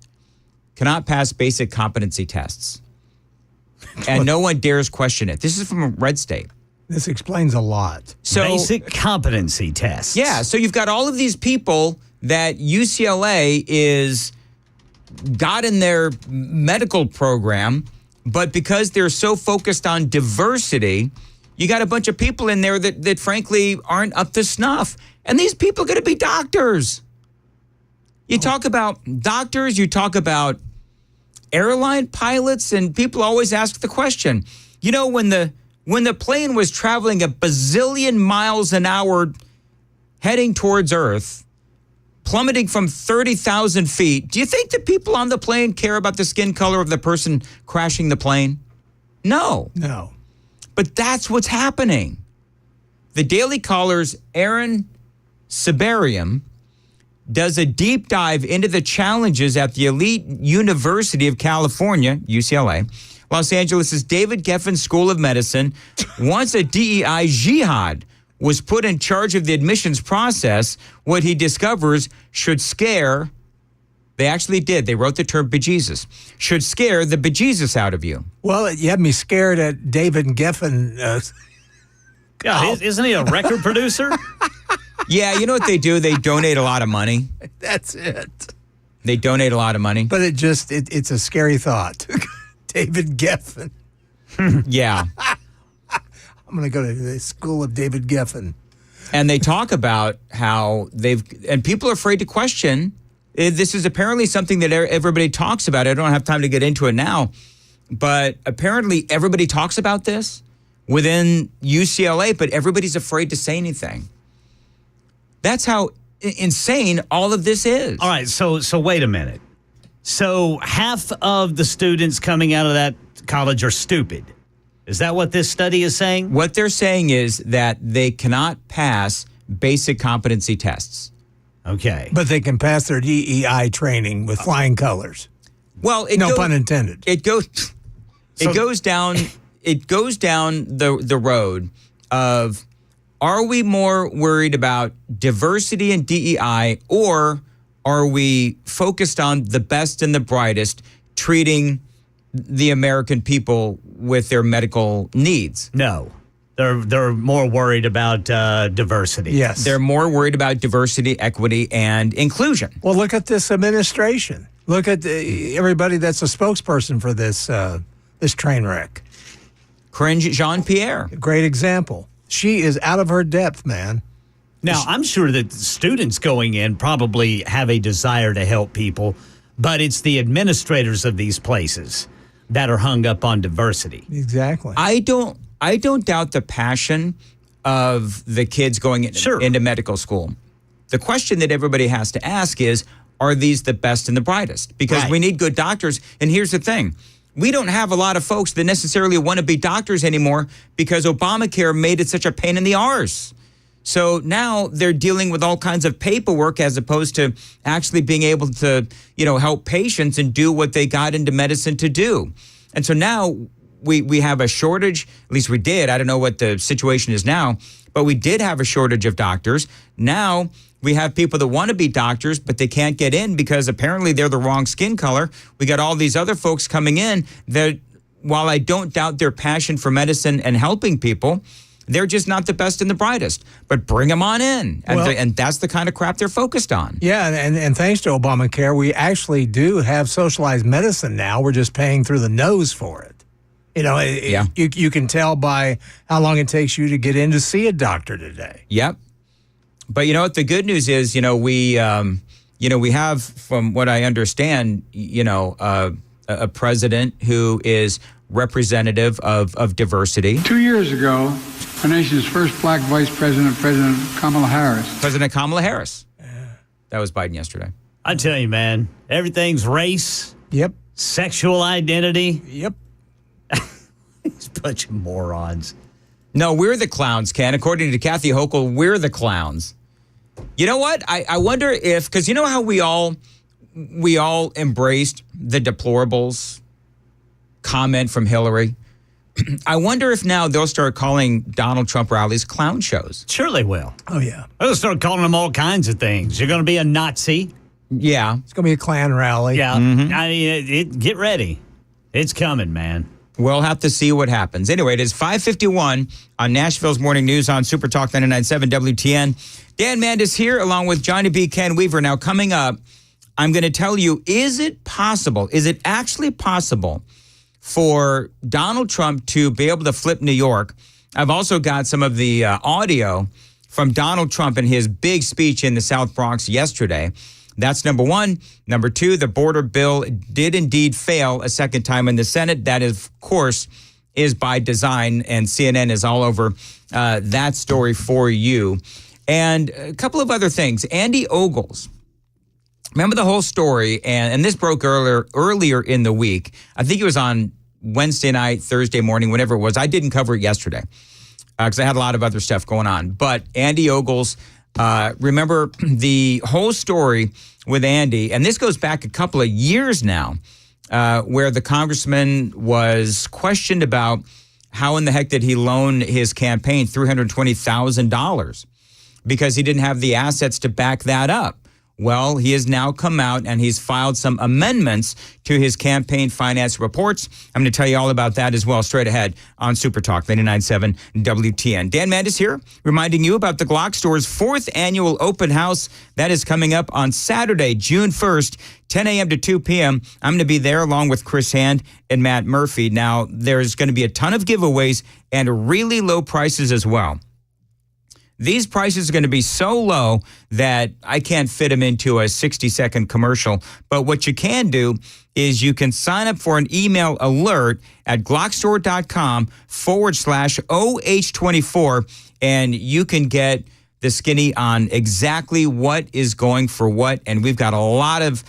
cannot pass basic competency tests. And no one dares question it. This is from a red state. This explains a lot. So, basic competency tests. Yeah, so you've got all of these people that UCLA got in their medical program, but because they're so focused on diversity, you got a bunch of people in there that frankly aren't up to snuff. And these people are going to be doctors. You talk about doctors, you talk about airline pilots, and people always ask the question, when the plane was traveling a bazillion miles an hour heading towards Earth, plummeting from 30,000 feet, do you think the people on the plane care about the skin color of the person crashing the plane? No. No. But that's what's happening. The Daily Caller's Aaron Sibarium does a deep dive into the challenges at the elite University of California, UCLA. Los Angeles' David Geffen School of Medicine. Once a DEI jihad was put in charge of the admissions process, what he discovers should scare, they actually did, they wrote the term bejesus, should scare the bejesus out of you. Well, you had me scared at David Geffen. God, isn't he a record producer? Yeah, you know what they do? They donate a lot of money. That's it. They donate a lot of money. But it's a scary thought. David Geffen. Yeah. I'm going to go to the school of David Geffen. And they talk about how and people are afraid to question. This is apparently something that everybody talks about. I don't have time to get into it now. But apparently everybody talks about this within UCLA, but everybody's afraid to say anything. That's how insane all of this is. All right, so wait a minute. So half of the students coming out of that college are stupid. Is that what this study is saying? What they're saying is that they cannot pass basic competency tests. Okay. But they can pass their DEI training with flying colors. Well, no pun intended. It goes down the road of, are we more worried about diversity and DEI, or are we focused on the best and the brightest treating the American people with their medical needs? No. They're more worried about diversity. Yes. They're more worried about diversity, equity, and inclusion. Well, look at this administration. Look at everybody that's a spokesperson for this train wreck. Cringe Jean-Pierre. Great example. She is out of her depth, man. Now, I'm sure that students going in probably have a desire to help people, but it's the administrators of these places that are hung up on diversity. Exactly. I don't doubt the passion of the kids going into medical school. The question that everybody has to ask is, are these the best and the brightest? Because we need good doctors. And here's the thing. We don't have a lot of folks that necessarily want to be doctors anymore because Obamacare made it such a pain in the arse. So now they're dealing with all kinds of paperwork as opposed to actually being able to, help patients and do what they got into medicine to do. And so now we have a shortage, at least we did. I don't know what the situation is now, but we did have a shortage of doctors. Now we have people that want to be doctors, but they can't get in because apparently they're the wrong skin color. We got all these other folks coming in that, while I don't doubt their passion for medicine and helping people, they're just not the best and the brightest. But bring them on in. And that's the kind of crap they're focused on. Yeah, and thanks to Obamacare, we actually do have socialized medicine now. We're just paying through the nose for it. You can tell by how long it takes you to get in to see a doctor today. Yep. But you know what? The good news is, we have, from what I understand, a president who is representative of diversity. 2 years ago, our nation's first black vice president, President Kamala Harris. President Kamala Harris. That was Biden yesterday. I tell you, man, everything's race. Yep. Sexual identity. Yep. These bunch of morons. No, we're the clowns, Ken. According to Kathy Hochul, we're the clowns. You know what? I wonder if, because you know how we all embraced the deplorables comment from Hillary? I wonder if now they'll start calling Donald Trump rallies clown shows. Sure they will. Oh, yeah. They'll start calling them all kinds of things. You're going to be a Nazi. Yeah. It's going to be a Klan rally. Yeah. Mm-hmm. I mean, get ready. It's coming, man. We'll have to see what happens. Anyway, it is 5:51 on Nashville's Morning News on Super Talk 99.7 WTN. Dan Mandis here along with Johnny B. Ken Weaver. Now, coming up, I'm going to tell you, is it actually possible for Donald Trump to be able to flip New York? I've also got some of the audio from Donald Trump in his big speech in the South Bronx yesterday. That's number one. Number two, the border bill did indeed fail a second time in the Senate. That, of course, is by design, and CNN is all over that story for you. And a couple of other things. Andy Ogles, remember the whole story, and this broke earlier in the week. I think it was on Wednesday night, Thursday morning, whenever it was. I didn't cover it yesterday because I had a lot of other stuff going on. But Andy Ogles Remember the whole story with Andy, and this goes back a couple of years now, where the congressman was questioned about how in the heck did he loan his campaign $320,000 because he didn't have the assets to back that up. Well, he has now come out and he's filed some amendments to his campaign finance reports. I'm going to tell you all about that as well straight ahead on Super Talk 99.7 WTN. Dan Mandis here, reminding you about the Glock Store's 4th annual open house. That is coming up on Saturday, June 1st, 10 a.m. to 2 p.m. I'm going to be there along with Chris Hand and Matt Murphy. Now, there's going to be a ton of giveaways and really low prices as well. These prices are going to be so low that I can't fit them into a 60-second commercial. But what you can do is you can sign up for an email alert at glockstore.com/OH24, and you can get the skinny on exactly what is going for what. And we've got a lot of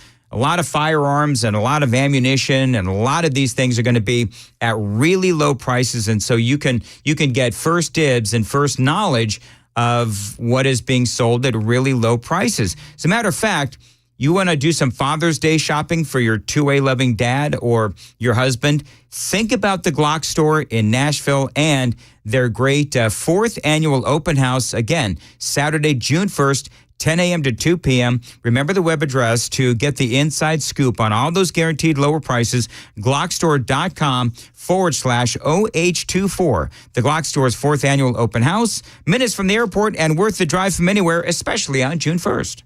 firearms and a lot of ammunition, and a lot of these things are going to be at really low prices. And so you can get first dibs and first knowledge of what is being sold at really low prices. As a matter of fact, you want to do some Father's Day shopping for your 2A loving dad or your husband, think about the Glock Store in Nashville and their great 4th annual open house. Again, Saturday, June 1st, 10 a.m. to 2 p.m. Remember the web address to get the inside scoop on all those guaranteed lower prices, glockstore.com/OH24. The Glock Store's 4th annual open house, minutes from the airport and worth the drive from anywhere, especially on June 1st.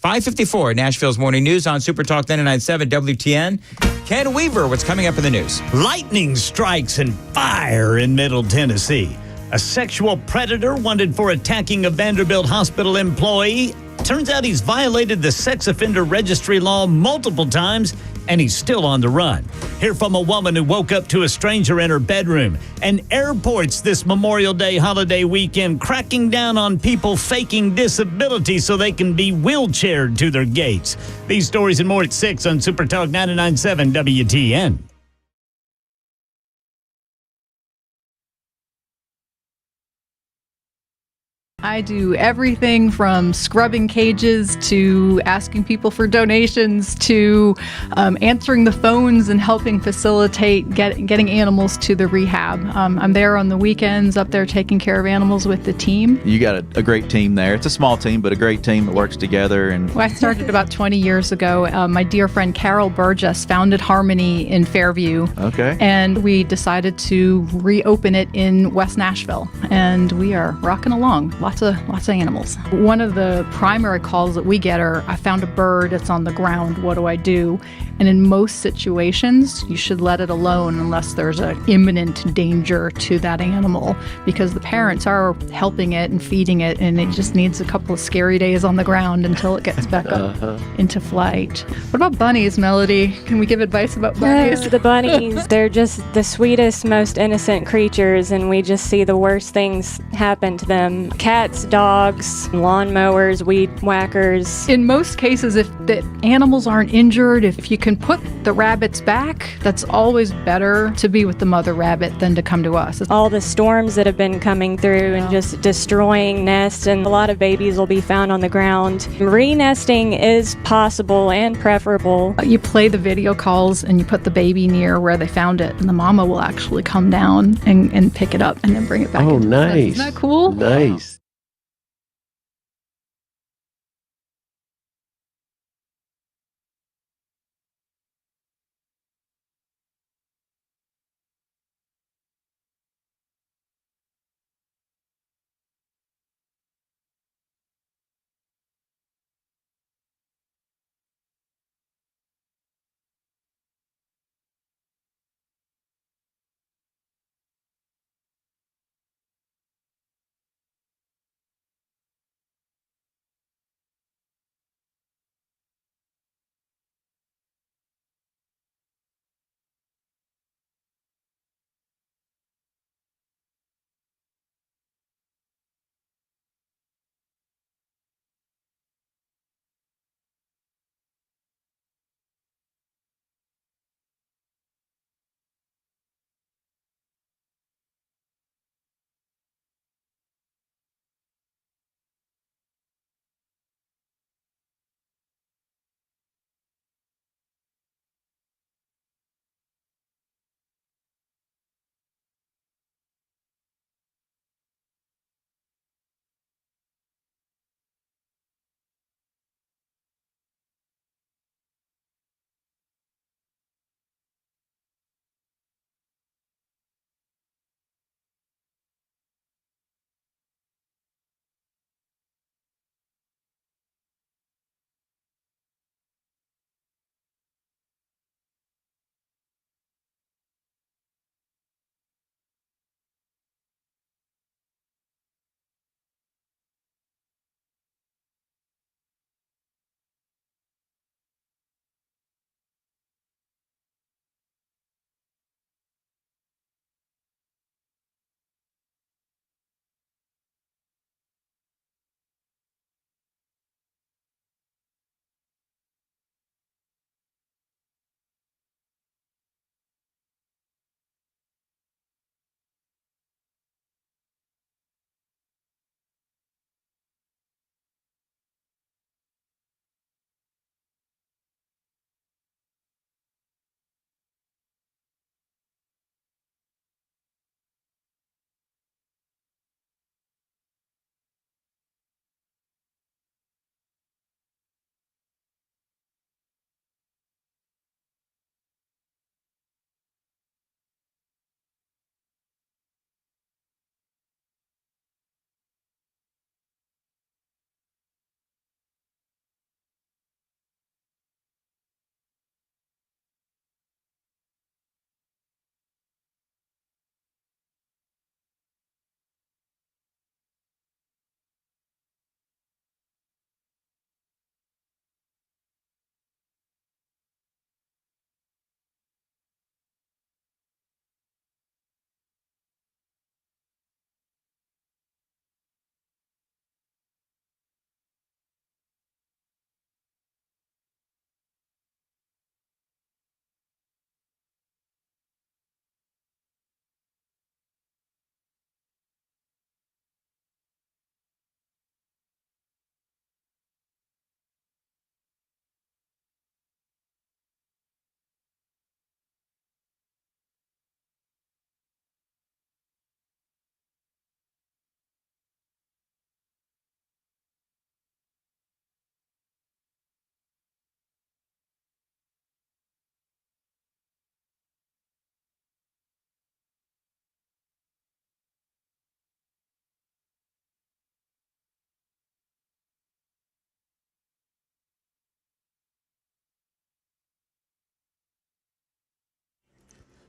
5:54, Nashville's Morning News on Super Talk 99.7 WTN. Ken Weaver, what's coming up in the news? Lightning strikes and fire in Middle Tennessee. A sexual predator wanted for attacking a Vanderbilt hospital employee. Turns out he's violated the sex offender registry law multiple times, and he's still on the run. Hear from a woman who woke up to a stranger in her bedroom. And airports this Memorial Day holiday weekend cracking down on people faking disability so they can be wheelchaired to their gates. These stories and more at 6 on Super Talk 99.7 WTN. I do everything from scrubbing cages to asking people for donations to answering the phones and helping facilitate getting animals to the rehab. I'm there on the weekends, up there taking care of animals with the team. You got a great team there. It's a small team, but a great team that works together. And I started about 20 years ago. My dear friend Carol Burgess founded Harmony in Fairview. Okay. And we decided to reopen it in West Nashville. And we are rocking along. Lots of animals. One of the primary calls that we get are, I found a bird, it's on the ground, what do I do? And in most situations, you should let it alone unless there's an imminent danger to that animal, because the parents are helping it and feeding it, and it just needs a couple of scary days on the ground until it gets back up into flight. What about bunnies, Melody? Can we give advice about bunnies? The bunnies, they're just the sweetest, most innocent creatures, and we just see the worst things happen to them. Cats, dogs, lawnmowers, weed whackers. In most cases, if the animals aren't injured, if you can put the rabbits back, that's always better to be with the mother rabbit than to come to us. All the storms that have been coming through and just destroying nests, and a lot of babies will be found on the ground. Re-nesting is possible and preferable. You play the video calls and you put the baby near where they found it, and the mama will actually come down and pick it up and then bring it back. Oh, nice. Isn't that cool? Nice.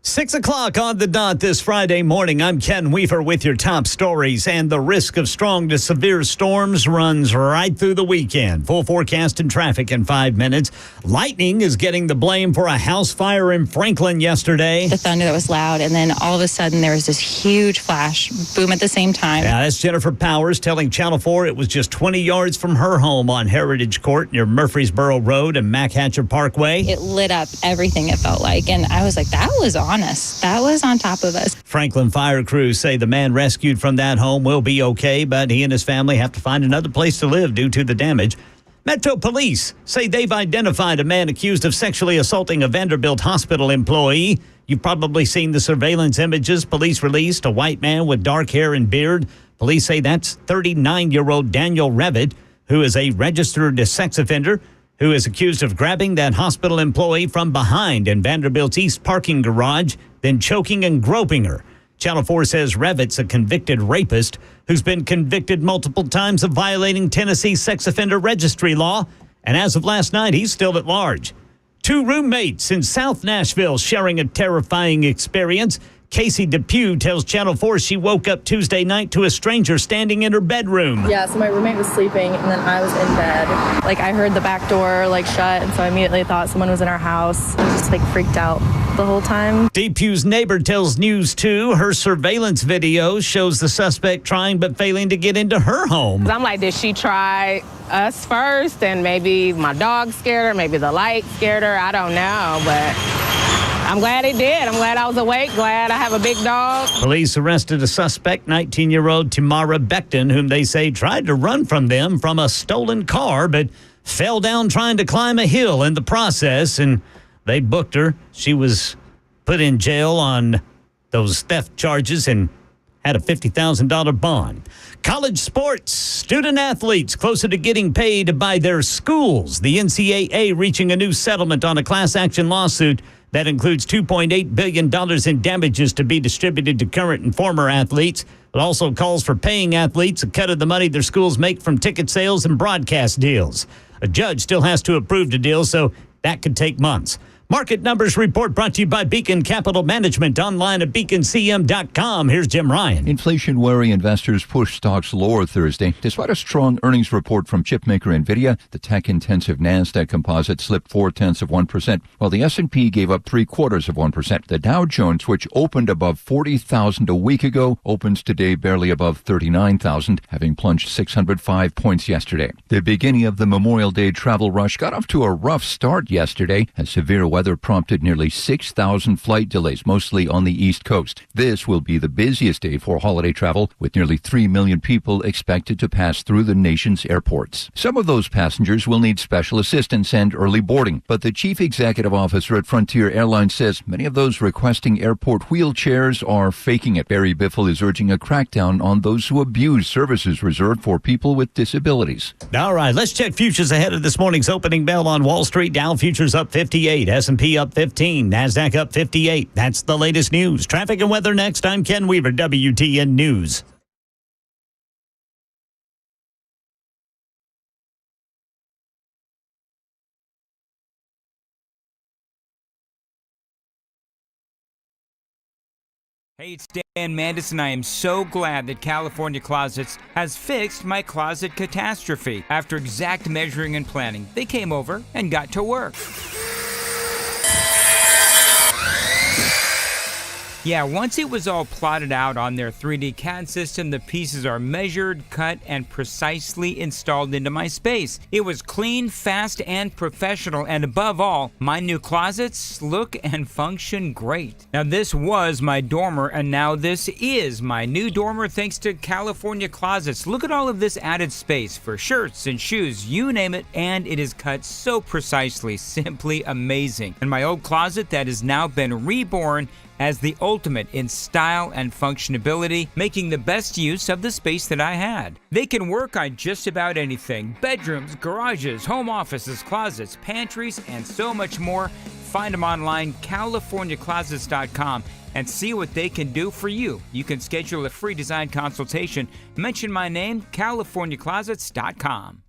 6 o'clock on the dot this Friday morning. I'm Ken Weaver with your top stories, and the risk of strong to severe storms runs right through the weekend. Full forecast and traffic in 5 minutes. Lightning is getting the blame for a house fire in Franklin yesterday. The thunder that was loud, and then all of a sudden there was this huge flash, boom at the same time. Yeah, that's Jennifer Powers telling Channel 4 it was just 20 yards from her home on Heritage Court near Murfreesboro Road and Mac Hatcher Parkway. It lit up everything, it felt like, and I was like, that was on us. That was on top of us. Franklin fire crews say the man rescued from that home will be okay, but he and his family have to find another place to live due to the damage. Metro Police say they've identified a man accused of sexually assaulting a Vanderbilt hospital employee. You've probably seen the surveillance images police released, a white man with dark hair and beard. Police say that's 39-year-old Daniel Revitt, who is a registered sex offender, who is accused of grabbing that hospital employee from behind in Vanderbilt's East parking garage, then choking and groping her. Channel 4 says Revitt's a convicted rapist who's been convicted multiple times of violating Tennessee sex offender registry law, and as of last night, he's still at large. 2 roommates in South Nashville sharing a terrifying experience. Casey Depew tells Channel 4 she woke up Tuesday night to a stranger standing in her bedroom. Yeah, so my roommate was sleeping, and then I was in bed. Like, I heard the back door, shut, and so I immediately thought someone was in our house. I was just, freaked out the whole time. Depew's neighbor tells News 2 her surveillance video shows the suspect trying but failing to get into her home. I'm like, did she try us first, and maybe my dog scared her, maybe the light scared her? I don't know, but I'm glad it did. I'm glad I was awake, glad I have a big dog. Police arrested a suspect, 19-year-old Tamara Becton, whom they say tried to run from them from a stolen car, but fell down trying to climb a hill in the process, and they booked her. She was put in jail on those theft charges and had a $50,000 bond. College sports, student athletes closer to getting paid by their schools. The NCAA reaching a new settlement on a class action lawsuit that includes $2.8 billion in damages to be distributed to current and former athletes. It also calls for paying athletes a cut of the money their schools make from ticket sales and broadcast deals. A judge still has to approve the deal, so that could take months. Market Numbers Report brought to you by Beacon Capital Management, online at beaconcm.com. Here's Jim Ryan. Inflation worry investors pushed stocks lower Thursday. Despite a strong earnings report from chipmaker NVIDIA, the tech-intensive NASDAQ composite slipped 0.4%, while the S&P gave up 0.75%. The Dow Jones, which opened above 40,000 a week ago, opens today barely above 39,000, having plunged 605 points yesterday. The beginning of the Memorial Day travel rush got off to a rough start yesterday as severe weather prompted nearly 6,000 flight delays, mostly on the East Coast. This will be the busiest day for holiday travel, with nearly 3 million people expected to pass through the nation's airports. Some of those passengers will need special assistance and early boarding, but the chief executive officer at Frontier Airlines says many of those requesting airport wheelchairs are faking it. Barry Biffle is urging a crackdown on those who abuse services reserved for people with disabilities. All right, let's check futures ahead of this morning's opening bell on Wall Street. Dow futures up 58. S&P up 15, NASDAQ up 58. That's the latest news. Traffic and weather next. I'm Ken Weaver, WTN News. Hey, it's Dan Mandis, and I am so glad that California Closets has fixed my closet catastrophe. After exact measuring and planning, they came over and got to work. Yeah, once it was all plotted out on their 3D CAD system, the pieces are measured, cut, and precisely installed into my space. It was clean, fast, and professional, and above all, my new closets look and function great. Now, this was my dormer, and now this is my new dormer thanks to California Closets. Look at all of this added space for shirts and shoes, you name it, and it is cut so precisely, simply amazing. And my old closet that has now been reborn as the ultimate in style and functionability, making the best use of the space that I had. They can work on just about anything: bedrooms, garages, home offices, closets, pantries, and so much more. Find them online, CaliforniaClosets.com, and see what they can do for you. You can schedule a free design consultation. Mention my name, CaliforniaClosets.com.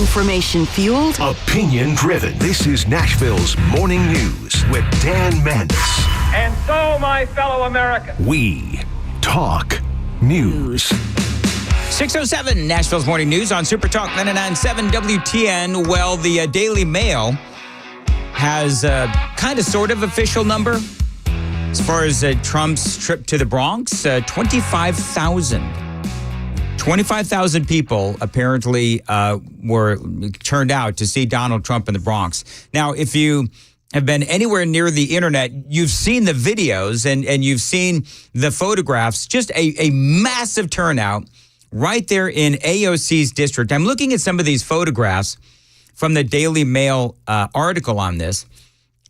Information fueled, opinion driven. This is Nashville's Morning News with Dan Mandis. And so, my fellow Americans, we talk news. 6:07, Nashville's Morning News on Super Talk 99.7 WTN. Well, the Daily Mail has a kind of sort of official number as far as Trump's trip to the Bronx. 25,000 people apparently were turned out to see Donald Trump in the Bronx. Now, if you have been anywhere near the internet, you've seen the videos and you've seen the photographs, just a massive turnout right there in AOC's district. I'm looking at some of these photographs from the Daily Mail article on this,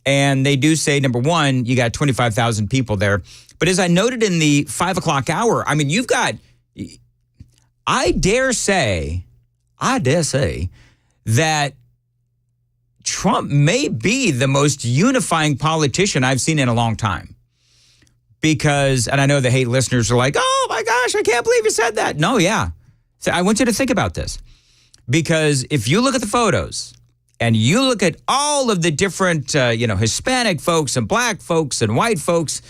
and they do say, number one, you got 25,000 people there. But as I noted in the 5 o'clock hour, I mean, you've got... I dare say that Trump may be the most unifying politician I've seen in a long time. Because, and I know the hate listeners are like, oh my gosh, I can't believe you said that. No, yeah. So I want you to think about this. Because if you look at the photos and you look at all of the different, Hispanic folks and black folks and white folks,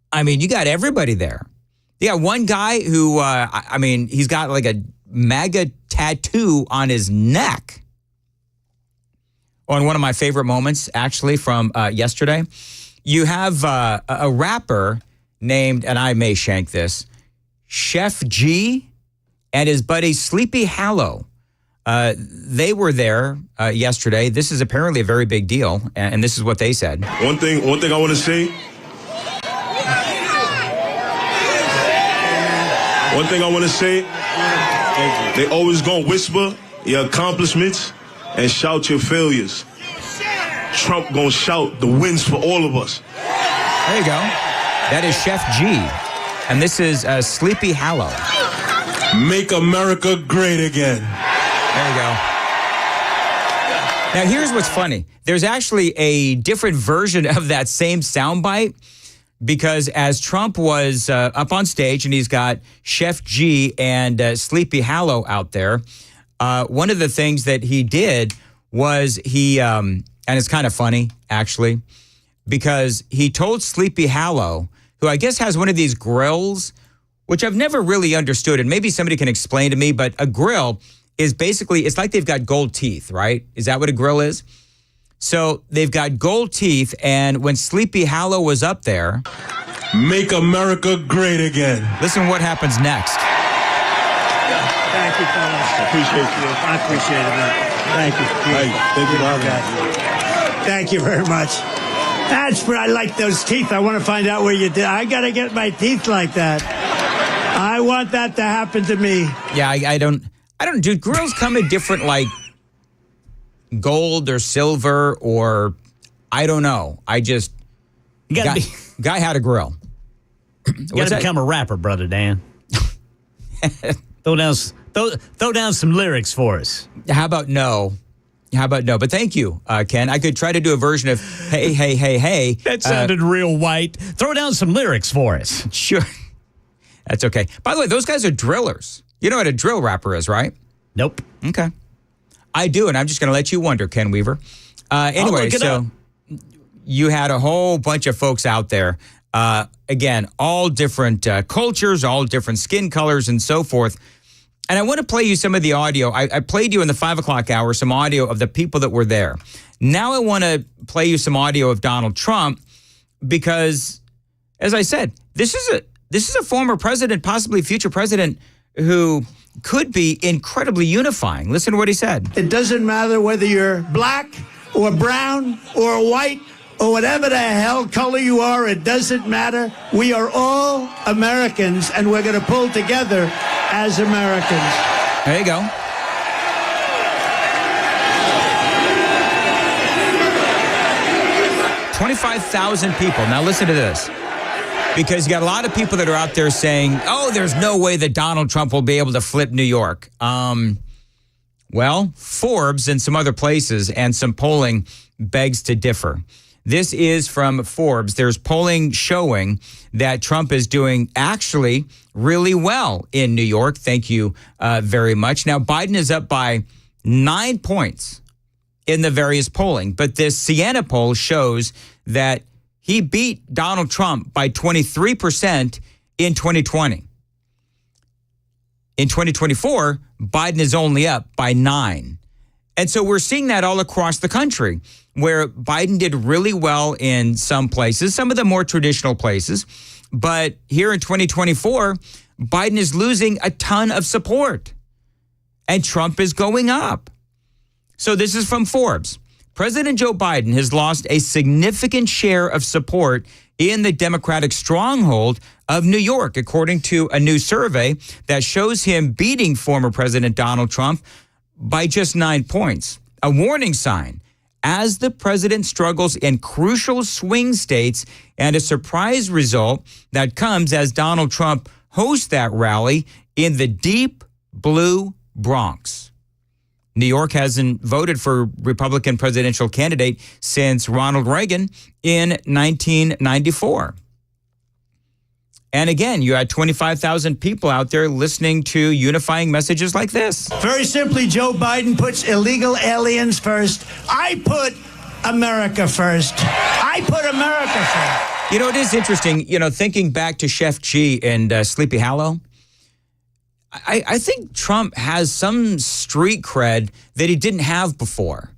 I mean, you got everybody there. Yeah, one guy who, he's got like a MAGA tattoo on his neck. On one of my favorite moments, actually, from yesterday, you have a rapper named, and I may shank this, Chef G and his buddy Sleepy Hallow. They were there yesterday. This is apparently a very big deal, and this is what they said. One thing I want to say. One thing I want to say, they always gonna whisper your accomplishments and shout your failures. Trump gonna shout the wins for all of us. There you go. That is Chef G. And this is Sleepy Hallow. Make America great again. There you go. Now, here's what's funny. There's actually a different version of that same soundbite. Because as Trump was up on stage and he's got Chef G and Sleepy Hallow out there, one of the things that he did was and it's kind of funny, actually, because he told Sleepy Hallow, who I guess has one of these grills, which I've never really understood, and maybe somebody can explain to me, but a grill is basically, it's like they've got gold teeth, right? Is that what a grill is? So they've got gold teeth, and when Sleepy Hallow was up there... Make America great again. Listen what happens next. Thank you, fellas. Appreciate you. I appreciate it, man. Thank you. Thank you, Bobby. Thank you very much. That's where I like those teeth. I want to find out where you did. I got to get my teeth like that. I want that to happen to me. Yeah, I don't... Do grills come in different, like... gold or silver or I don't know. Guy had a grill. You got to become a rapper, brother Dan. throw down some lyrics for us. How about no? But thank you, Ken. I could try to do a version of hey, hey, hey, hey. That sounded real white. Throw down some lyrics for us. Sure. That's okay. By the way, those guys are drillers. You know what a drill rapper is, right? Nope. Okay. I do, and I'm just going to let you wonder, Ken Weaver. Anyway, so you had a whole bunch of folks out there. Again, all different cultures, all different skin colors, and so forth. And I want to play you some of the audio. I played you in the 5 o'clock hour some audio of the people that were there. Now I want to play you some audio of Donald Trump because, as I said, this is a former president, possibly future president, who could be incredibly unifying. Listen to what he said. It doesn't matter whether you're black or brown or white or whatever the hell color you are. It doesn't matter. We are all Americans, and we're going to pull together as Americans. There you go. $25,000 people. Now listen to this. Because you got a lot of people that are out there saying, oh, there's no way that Donald Trump will be able to flip New York. Well, Forbes and some other places and some polling begs to differ. This is from Forbes. There's polling showing that Trump is doing actually really well in New York. Thank you very much. Now, Biden is up by 9 points in the various polling. But this Siena poll shows that he beat Donald Trump by 23% in 2020. In 2024, Biden is only up by 9. And so we're seeing that all across the country, where Biden did really well in some places, some of the more traditional places. But here in 2024, Biden is losing a ton of support and Trump is going up. So this is from Forbes. President Joe Biden has lost a significant share of support in the Democratic stronghold of New York, according to a new survey that shows him beating former President Donald Trump by just 9 points. A warning sign as the president struggles in crucial swing states, and a surprise result that comes as Donald Trump hosts that rally in the deep blue Bronx. New York hasn't voted for Republican presidential candidate since Ronald Reagan in 1994. And again, you had 25,000 people out there listening to unifying messages like this. Very simply, Joe Biden puts illegal aliens first. I put America first. I put America first. You know, it is interesting, thinking back to Chef G and Sleepy Hollow. I think Trump has some street cred that he didn't have before.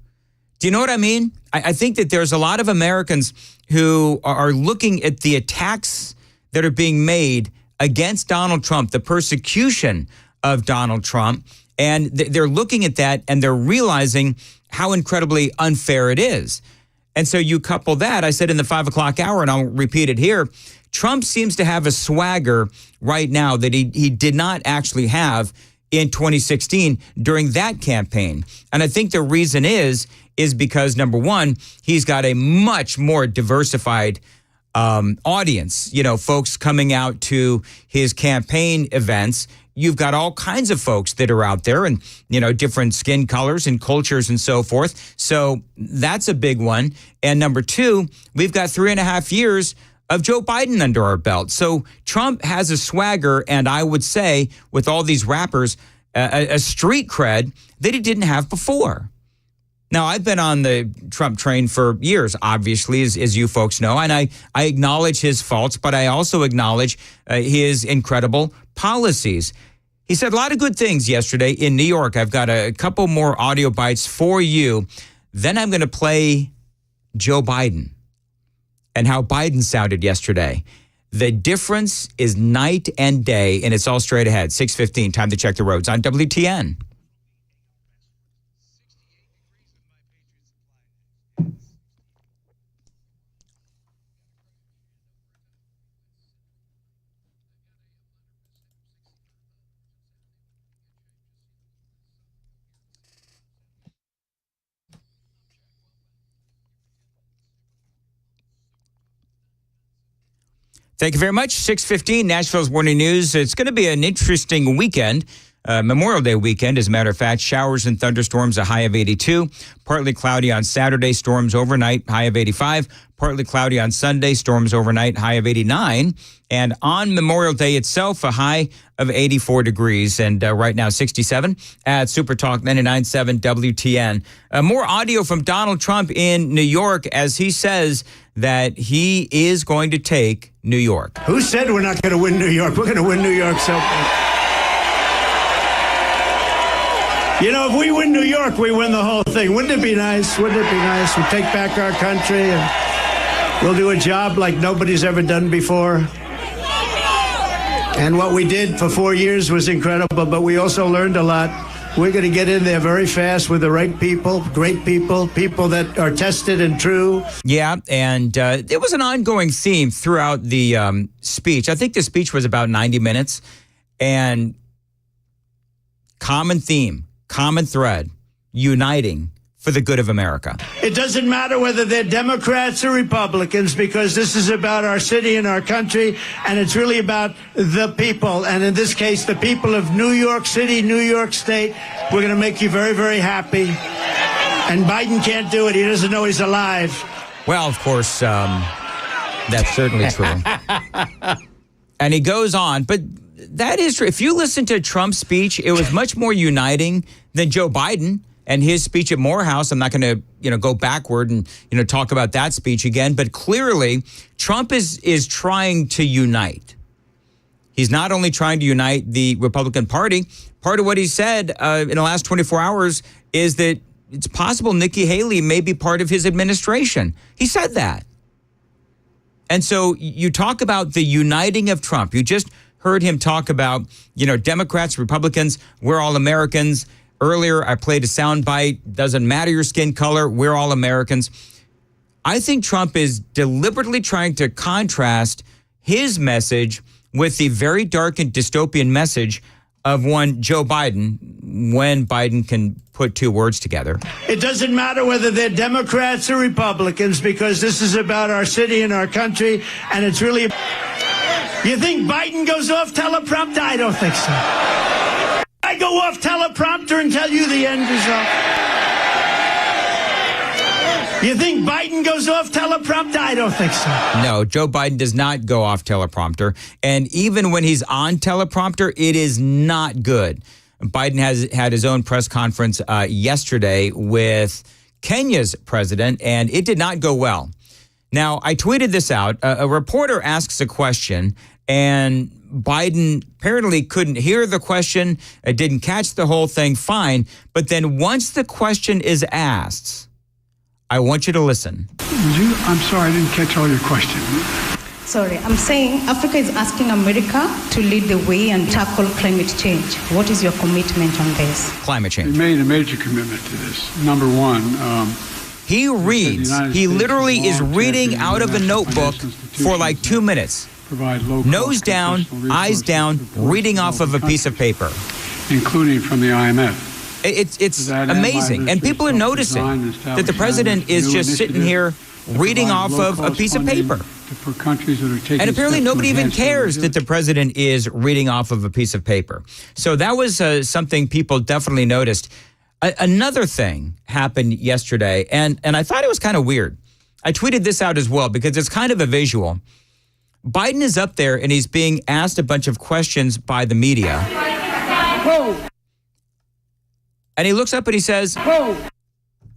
Do you know what I mean? I think that there's a lot of Americans who are looking at the attacks that are being made against Donald Trump, the persecution of Donald Trump, and they're looking at that and they're realizing how incredibly unfair it is. And so you couple that, I said in the 5 o'clock hour, and I'll repeat it here, Trump seems to have a swagger right now that he did not actually have in 2016 during that campaign. And I think the reason is because, number one, he's got a much more diversified audience, folks coming out to his campaign events. You've got all kinds of folks that are out there and, different skin colors and cultures and so forth. So that's a big one. And number two, we've got 3.5 years of Joe Biden under our belt. So Trump has a swagger, and I would say with all these rappers, a street cred that he didn't have before. Now, I've been on the Trump train for years, obviously, as you folks know, and I acknowledge his faults, but I also acknowledge his incredible policies. He said a lot of good things yesterday in New York. I've got a couple more audio bites for you. Then I'm going to play Joe Biden and how Biden sounded yesterday. The difference is night and day, and it's all straight ahead. 6:15, time to check the roads on WTN. Thank you very much. 6:15, Nashville's Morning News. It's going to be an interesting weekend, Memorial Day weekend, as a matter of fact. Showers and thunderstorms, a high of 82. Partly cloudy on Saturday, storms overnight, high of 85. Partly cloudy on Sunday, storms overnight, high of 89. And on Memorial Day itself, a high of 84 degrees. And right now, 67 at Super Talk 99.7 WTN. More audio from Donald Trump in New York as he says that he is going to take New York. Who said we're not going to win New York? We're going to win New York so if we win New York, we win the whole thing. Wouldn't it be nice? Wouldn't it be nice? We take back our country and we'll do a job like nobody's ever done before. And what we did for 4 years was incredible, but we also learned a lot. We're going to get in there very fast with the right people, great people that are tested and true. Yeah, and it was an ongoing theme throughout the speech. I think the speech was about 90 minutes. And common theme, common thread, uniting for the good of America. It doesn't matter whether they're Democrats or Republicans, because this is about our city and our country, and it's really about the people. And in this case, the people of New York City, New York State. We're going to make you very, very happy. And Biden can't do it. He doesn't know he's alive. Well, of course, that's certainly true. And he goes on, but that is true. If you listen to Trump's speech, it was much more uniting than Joe Biden. and his speech at Morehouse. I'm not going to, go backward and, talk about that speech again. But clearly, Trump is trying to unite. He's not only trying to unite the Republican Party. Part of what he said in the last 24 hours is that it's possible Nikki Haley may be part of his administration. He said that. And so you talk about the uniting of Trump. You just heard him talk about, Democrats, Republicans, we're all Americans. Earlier, I played a soundbite. Doesn't matter your skin color. We're all Americans. I think Trump is deliberately trying to contrast his message with the very dark and dystopian message of one Joe Biden, when Biden can put two words together. It doesn't matter whether they're Democrats or Republicans, because this is about our city and our country, and it's really... You think Biden goes off teleprompter? I don't think so. I go off teleprompter and tell you the end result. You think Biden goes off teleprompter? I don't think so. No, Joe Biden does not go off teleprompter. And even when he's on teleprompter, it is not good. Biden has had his own press conference yesterday with Kenya's president, and it did not go well. Now, I tweeted this out. A reporter asks a question, and Biden apparently couldn't hear the question, didn't catch the whole thing, fine. But then once the question is asked, I want you to listen. I'm sorry, I didn't catch all your question. Sorry, I'm saying Africa is asking America to lead the way and tackle climate change. What is your commitment on this? Climate change. We made a major commitment to this. Number one, he reads. He literally is reading out of a notebook for like 2 minutes. Nose down, eyes down, reading off of a piece of paper. Including from the IMF. It's amazing. And people are noticing that the president is just sitting here reading off of a piece of paper. And apparently nobody even cares that the president is reading off of a piece of paper. So that was something people definitely noticed. Another thing happened yesterday, and I thought it was kind of weird. I tweeted this out as well because it's kind of a visual. Biden is up there and he's being asked a bunch of questions by the media. Whoa. And he looks up and he says, whoa,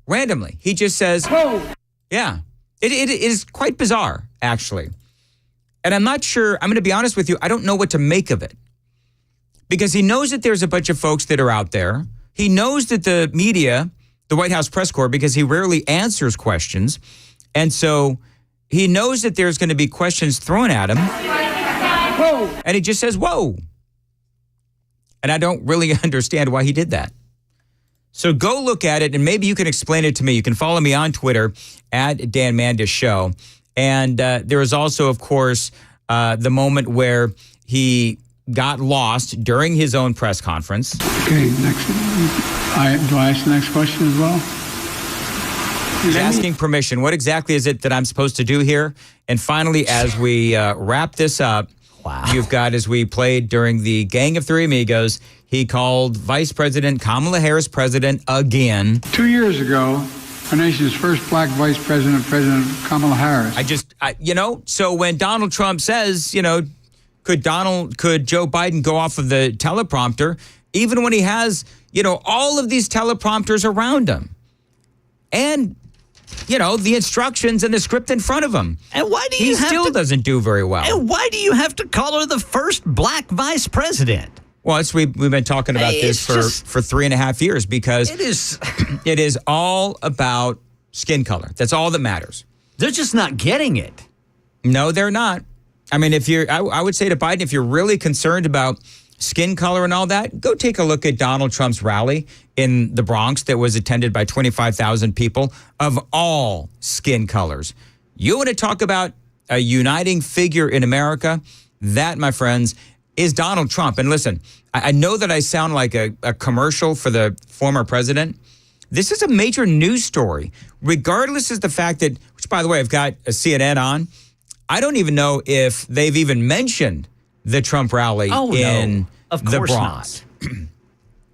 randomly. He just says, whoa. Yeah, it is quite bizarre, actually. And I'm not sure, I'm going to be honest with you, I don't know what to make of it. Because he knows that there's a bunch of folks that are out there. He knows that the media, the White House press corps, because he rarely answers questions. And so he knows that there's going to be questions thrown at him. Whoa. And he just says, whoa. And I don't really understand why he did that. So go look at it, and maybe you can explain it to me. You can follow me on Twitter at Dan Mandis Show. And there is also, of course, the moment where he got lost during his own press conference. Okay, next. Do I ask the next question as well? He's asking permission. What exactly is it that I'm supposed to do here? And finally, as we wrap this up, you've got, as we played during the Gang of Three Amigos, he called Vice President Kamala Harris president again. 2 years ago, our nation's first black vice president, President Kamala Harris. So when Donald Trump says, could Joe Biden go off of the teleprompter, even when he has, all of these teleprompters around him and, the instructions and the script in front of him. And why do he still doesn't do very well. And why do you have to call her the first black vice president? Well, we've been talking about this for 3.5 years because it is all about skin color. That's all that matters. They're just not getting it. No, they're not. I mean, I would say to Biden, if you're really concerned about skin color and all that, go take a look at Donald Trump's rally in the Bronx that was attended by 25,000 people of all skin colors. You want to talk about a uniting figure in America? That, my friends, is Donald Trump. And listen, I know that I sound like a commercial for the former president. This is a major news story, regardless of the fact that, which, by the way, I've got a CNN on. I don't even know if they've even mentioned the Trump rally in the Bronx.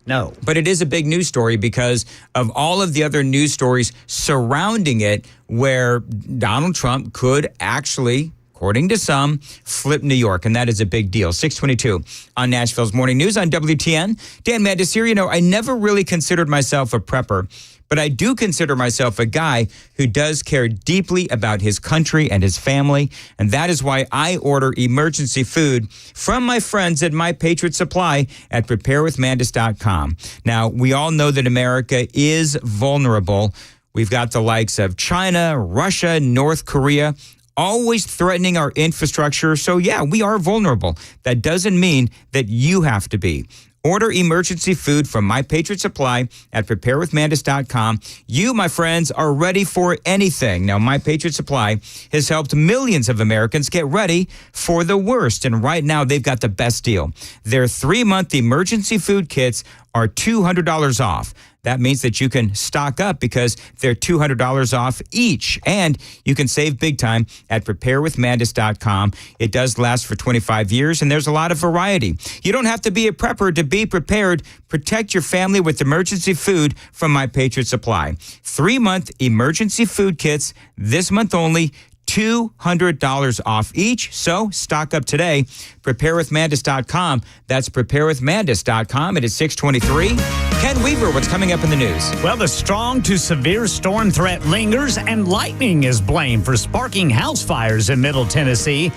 No. But it is a big news story because of all of the other news stories surrounding it where Donald Trump could actually, according to some, flip New York, and that is a big deal. 622 on Nashville's Morning News on WTN. Dan Mandis here. I never really considered myself a prepper, but I do consider myself a guy who does care deeply about his country and his family, and that is why I order emergency food from my friends at My Patriot Supply at preparewithmandis.com. Now, we all know that America is vulnerable. We've got the likes of China, Russia, North Korea, always threatening our infrastructure. So, yeah, we are vulnerable. That doesn't mean that you have to be. Order emergency food from My Patriot Supply at preparewithmandis.com. You, my friends, are ready for anything. Now, My Patriot Supply has helped millions of Americans get ready for the worst. And right now, they've got the best deal. Their 3-month emergency food kits are $200 off. That means that you can stock up because they're $200 off each. And you can save big time at preparewithmandis.com. It does last for 25 years, and there's a lot of variety. You don't have to be a prepper to be prepared. Protect your family with emergency food from My Patriot Supply. 3-month emergency food kits, this month only, $200 off each. So stock up today. Preparewithmandis.com. That's preparewithmandis.com. It is 623. Ken Weaver, what's coming up in the news? Well, the strong to severe storm threat lingers, and lightning is blamed for sparking house fires in Middle Tennessee.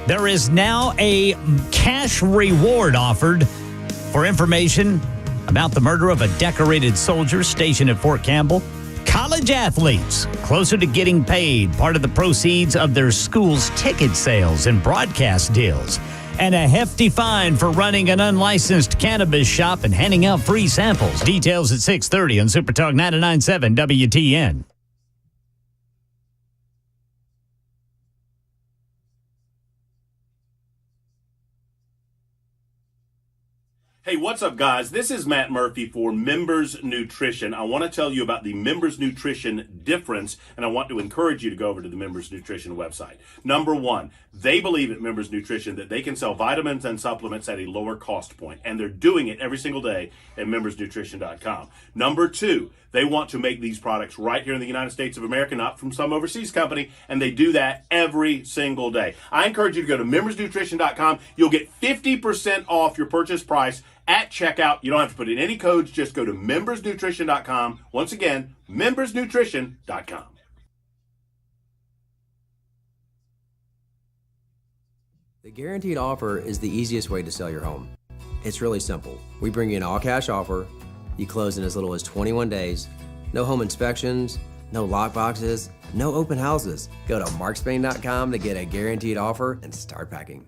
There is now a cash reward offered for information about the murder of a decorated soldier stationed at Fort Campbell. College athletes closer to getting paid, part of the proceeds of their school's ticket sales and broadcast deals. And a hefty fine for running an unlicensed cannabis shop and handing out free samples. Details at 6:30 on Super Talk 99.7 WTN. Hey, what's up, guys? This is Matt Murphy for Members Nutrition. I want to tell you about the Members Nutrition difference, and I want to encourage you to go over to the Members Nutrition website. Number one, they believe at Members Nutrition that they can sell vitamins and supplements at a lower cost point, and they're doing it every single day at membersnutrition.com. Number two, they want to make these products right here in the United States of America, not from some overseas company, and they do that every single day. I encourage you to go to membersnutrition.com. You'll get 50% off your purchase price at checkout. You don't have to put in any codes. Just go to membersnutrition.com. Once again, membersnutrition.com. The guaranteed offer is the easiest way to sell your home. It's really simple. We bring you an all-cash offer. You close in as little as 21 days. No home inspections, no lock boxes, no open houses. Go to markspain.com to get a guaranteed offer and start packing.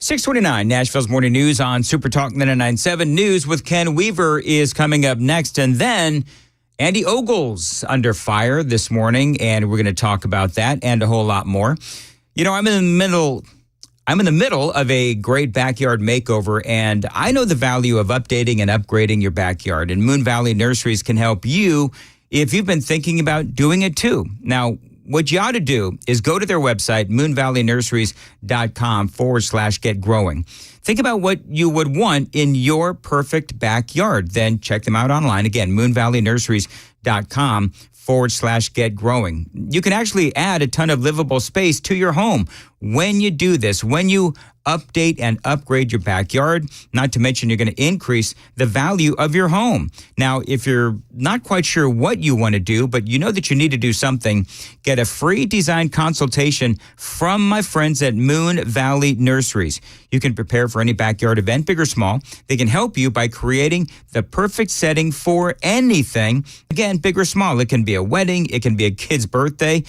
629, Nashville's Morning News on Super Talk 99.7. News with Ken Weaver is coming up next. And then Andy Ogles under fire this morning, and we're going to talk about that and a whole lot more. You know, I'm in the middle of a great backyard makeover, and I know the value of updating and upgrading your backyard. And Moon Valley Nurseries can help you if you've been thinking about doing it too. Now, what you ought to do is go to their website, moonvalleynurseries.com/getgrowing. Think about what you would want in your perfect backyard. Then check them out online. Again, moonvalleynurseries.com/getgrowing. You can actually add a ton of livable space to your home when you do this, when you update and upgrade your backyard, not to mention you're going to increase the value of your home. Now, if you're not quite sure what you want to do, but you know that you need to do something, get a free design consultation from my friends at Moon Valley Nurseries. You can prepare for any backyard event, big or small. They can help you by creating the perfect setting for anything. Again, big or small. It can be a wedding. It can be a kid's birthday.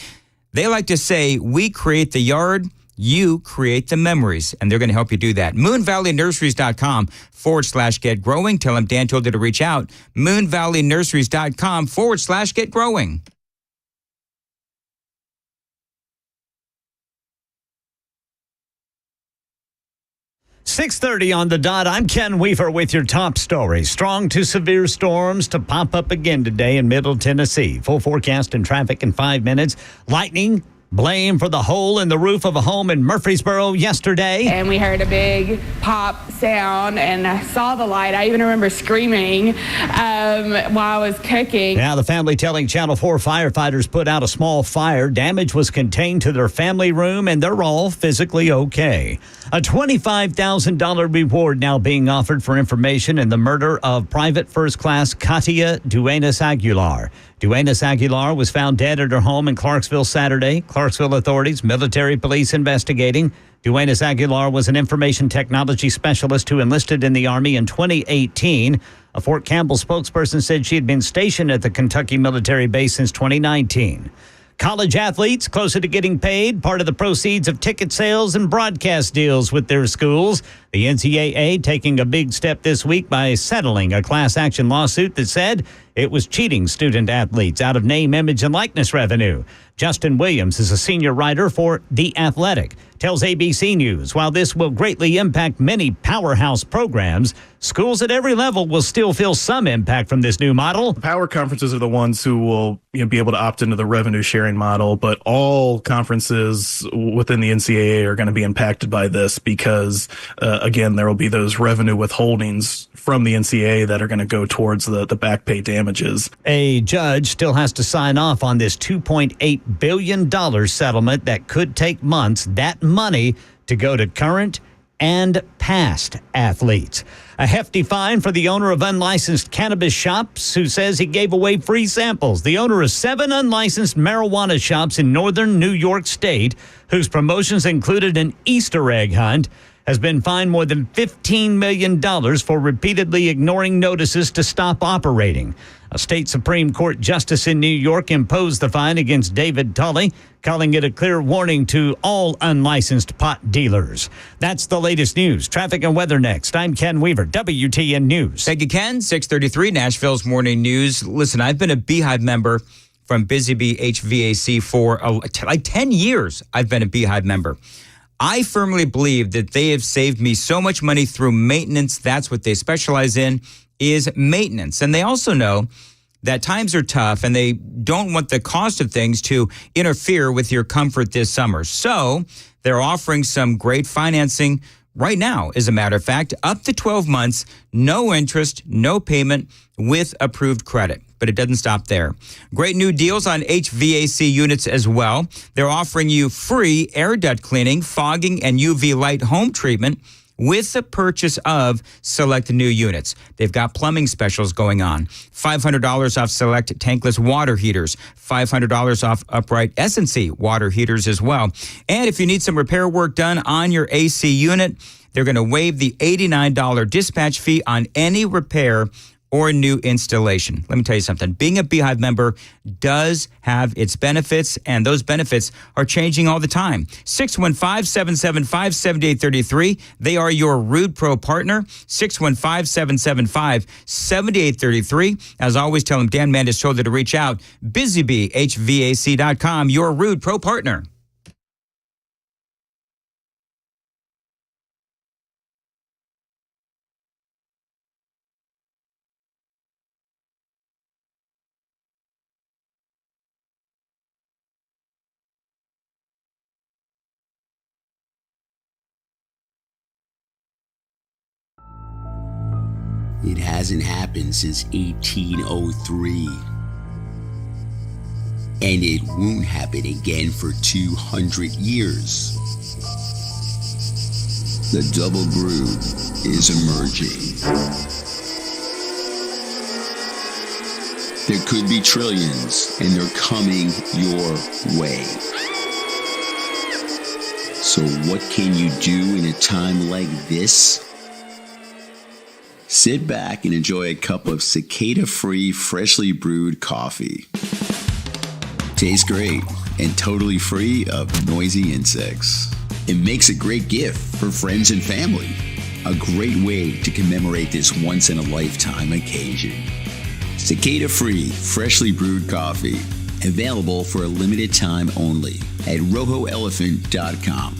They like to say, we create the yard, you create the memories, and they're going to help you do that. moonvalleynurseries.com/getgrowing. Tell them Dan told you to reach out. moonvalleynurseries.com/getgrowing. .30 on the dot. I'm Ken Weaver with your top stories. Strong to severe storms to pop up again today in Middle Tennessee. Full forecast and traffic in 5 minutes. Lightning. Blame for the hole in the roof of a home in Murfreesboro yesterday. And we heard a big pop sound and I saw the light. I even remember screaming while I was cooking. Now the family telling Channel 4 firefighters put out a small fire. Damage was contained to their family room and they're all physically okay. A $25,000 reward now being offered for information in the murder of Private First Class Katia Duenas Aguilar. Duenas Aguilar was found dead at her home in Clarksville Saturday. Clarksville authorities, military police investigating. Duenas Aguilar was an information technology specialist who enlisted in the Army in 2018. A Fort Campbell spokesperson said she had been stationed at the Kentucky military base since 2019. College athletes closer to getting paid, part of the proceeds of ticket sales and broadcast deals with their schools. The NCAA taking a big step this week by settling a class action lawsuit that said it was cheating student athletes out of name, image, and likeness revenue. Justin Williams is a senior writer for The Athletic. Tells ABC News, while this will greatly impact many powerhouse programs, schools at every level will still feel some impact from this new model. Power conferences are the ones who will be able to opt into the revenue sharing model, but all conferences within the NCAA are going to be impacted by this because, again, there will be those revenue withholdings from the NCAA that are going to go towards the back pay damages. A judge still has to sign off on this $2.8 billion settlement that could take months. That money to go to current and past athletes. A hefty fine for the owner of unlicensed cannabis shops who says he gave away free samples. The owner of 7 unlicensed marijuana shops in northern New York State, whose promotions included an Easter egg hunt, has been fined more than $15 million for repeatedly ignoring notices to stop operating. A state Supreme Court justice in New York imposed the fine against David Tully, calling it a clear warning to all unlicensed pot dealers. That's the latest news. Traffic and weather next. I'm Ken Weaver, WTN News. Thank you, Ken. 6:33, Nashville's Morning News. Listen, I've been a Beehive member from Busy Bee HVAC for like 10 years. I've been a Beehive member. I firmly believe that they have saved me so much money through maintenance. That's what they specialize in, is maintenance. And they also know that times are tough and they don't want the cost of things to interfere with your comfort this summer. So they're offering some great financing right now, as a matter of fact, up to 12 months, no interest, no payment with approved credit. But it doesn't stop there. Great new deals on HVAC units as well. They're offering you free air duct cleaning, fogging, and UV light home treatment with the purchase of select new units. They've got plumbing specials going on. $500 off select tankless water heaters. $500 off upright S&C water heaters as well. And if you need some repair work done on your AC unit, they're going to waive the $89 dispatch fee on any repair or new installation. Let me tell you something. Being a Beehive member does have its benefits, and those benefits are changing all the time. 615-775-7833. They are your Rude Pro partner. 615-775-7833. As always, tell them Dan Mandis told you to reach out. BusyBeeHVAC.com, your Rude Pro partner. It hasn't happened since 1803. And it won't happen again for 200 years. The double brew is emerging. There could be trillions, and they're coming your way. So what can you do in a time like this? Sit back and enjoy a cup of cicada-free, freshly brewed coffee. Tastes great and totally free of noisy insects. It makes a great gift for friends and family. A great way to commemorate this once-in-a-lifetime occasion. Cicada-free, freshly brewed coffee. Available for a limited time only at rohoelephant.com.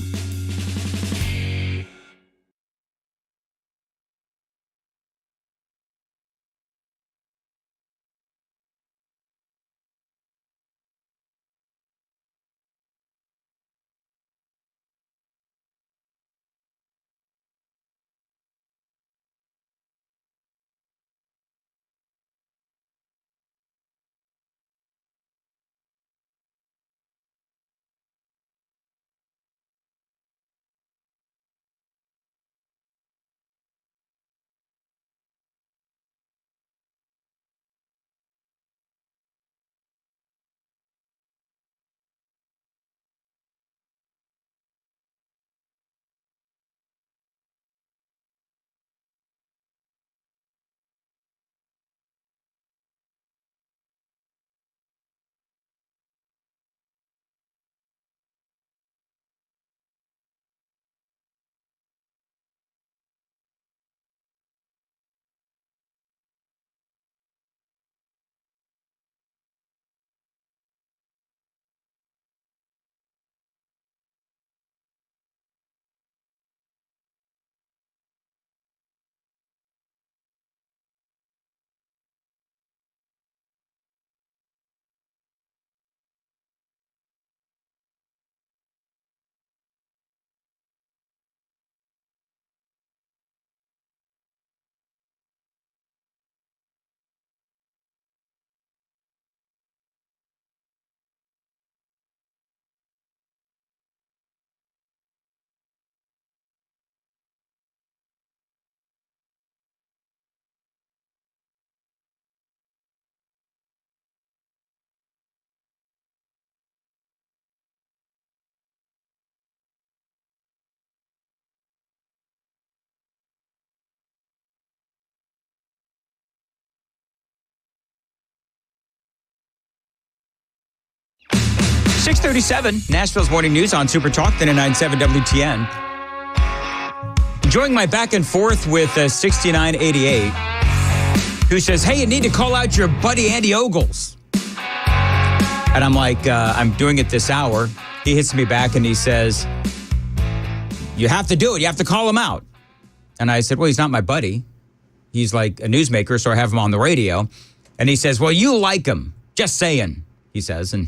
.637, Nashville's Morning News on Super Talk, 99.7 WTN. Enjoying my back and forth with 6988, who says, hey, you need to call out your buddy Andy Ogles. And I'm like, I'm doing it this hour. He hits me back and he says, you have to do it. You have to call him out. And I said, well, he's not my buddy. He's like a newsmaker, so I have him on the radio. And he says, well, you like him. Just saying, he says. And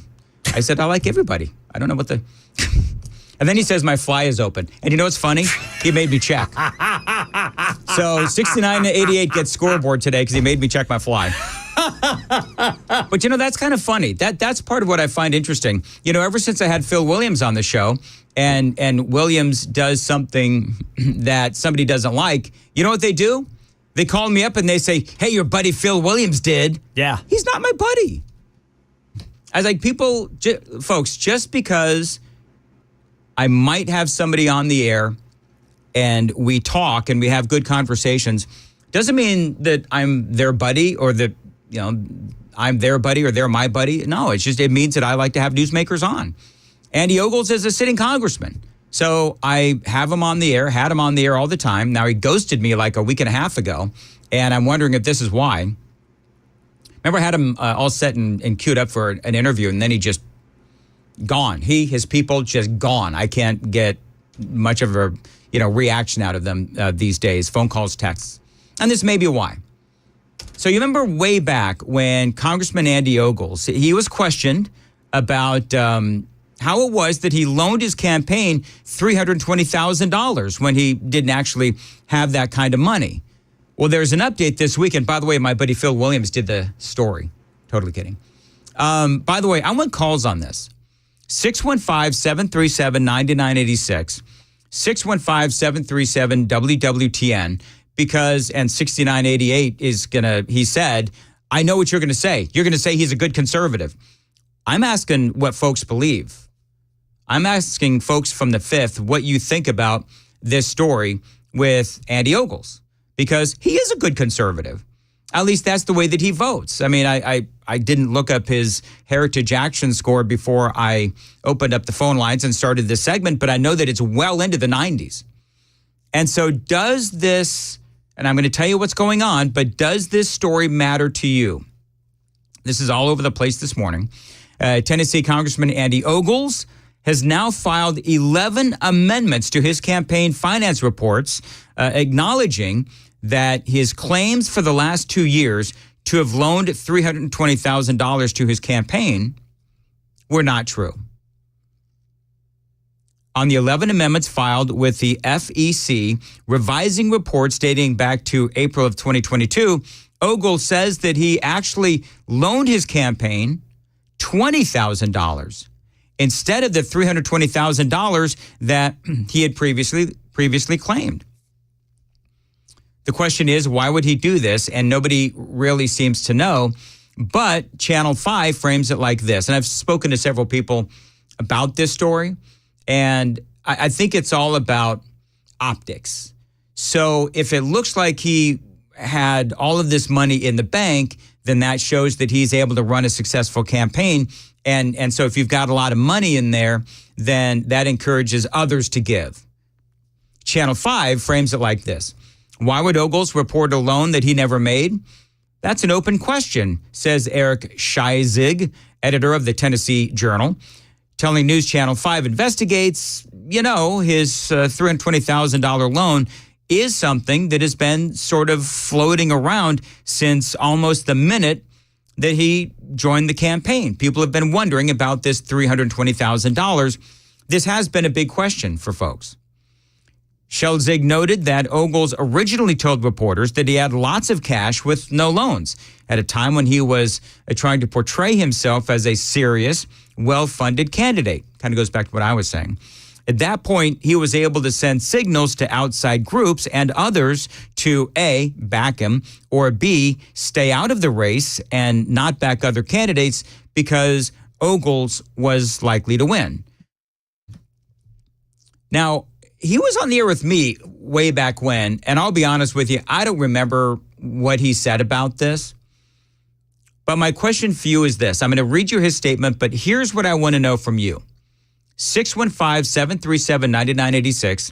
I said, I like everybody. I don't know what the... And then he says, my fly is open. And you know what's funny? He made me check. So 69-88 gets scoreboard today because he made me check my fly. But, you know, that's kind of funny. That's part of what I find interesting. You know, ever since I had Phil Williams on the show, and Williams does something that somebody doesn't like, you know what they do? They call me up and they say, hey, your buddy Phil Williams did. Yeah. He's not my buddy. I was like, folks, just because I might have somebody on the air and we talk and we have good conversations Doesn't mean that I'm their buddy or that, I'm their buddy or they're my buddy. No, it means that I like to have newsmakers on. Andy Ogles is a sitting congressman. So I have him on the air, had him on the air all the time. Now he ghosted me like a week and a half ago, and I'm wondering if this is why. Remember, I had him all set and queued up for an interview, and then he just gone. His people just gone. I can't get much of a reaction out of them these days, phone calls, texts. And this may be why. So you remember way back when Congressman Andy Ogles, he was questioned about how it was that he loaned his campaign $320,000 when he didn't actually have that kind of money. Well, there's an update this week. And by the way, my buddy Phil Williams did the story. Totally kidding. By the way, I want calls on this. 615-737-9986. 615-737-WWTN. And 6988 is he said, I know what you're going to say. You're going to say he's a good conservative. I'm asking what folks believe. I'm asking folks from the Fifth what you think about this story with Andy Ogles, because he is a good conservative. At least that's the way that he votes. I mean, I didn't look up his Heritage Action score before I opened up the phone lines and started this segment, but I know that it's well into the 90s. And so does this, and I'm going to tell you what's going on, but does this story matter to you? This is all over the place this morning. Tennessee Congressman Andy Ogles has now filed 11 amendments to his campaign finance reports, acknowledging that his claims for the last 2 years to have loaned $320,000 to his campaign were not true. On the 11 amendments filed with the FEC, revising reports dating back to April of 2022, Ogles says that he actually loaned his campaign $20,000 instead of the $320,000 that he had previously claimed. The question is, why would he do this? And nobody really seems to know. But Channel 5 frames it like this. And I've spoken to several people about this story. And I think it's all about optics. So if it looks like he had all of this money in the bank, then that shows that he's able to run a successful campaign. And so if you've got a lot of money in there, then that encourages others to give. Channel 5 frames it like this. Why would Ogles report a loan that he never made? That's an open question, says Eric Scheizig, editor of the Tennessee Journal. Telling News Channel 5 investigates, his $320,000 loan is something that has been sort of floating around since almost the minute that he joined the campaign. People have been wondering about this $320,000. This has been a big question for folks. Scheizig noted that Ogles originally told reporters that he had lots of cash with no loans at a time when he was trying to portray himself as a serious, well-funded candidate. Kind of goes back to what I was saying. At that point, he was able to send signals to outside groups and others to A, back him, or B, stay out of the race and not back other candidates because Ogles was likely to win. Now, he was on the air with me way back when, and I'll be honest with you, I don't remember what he said about this. But my question for you is this. I'm going to read you his statement, but here's what I want to know from you. 615-737-9986.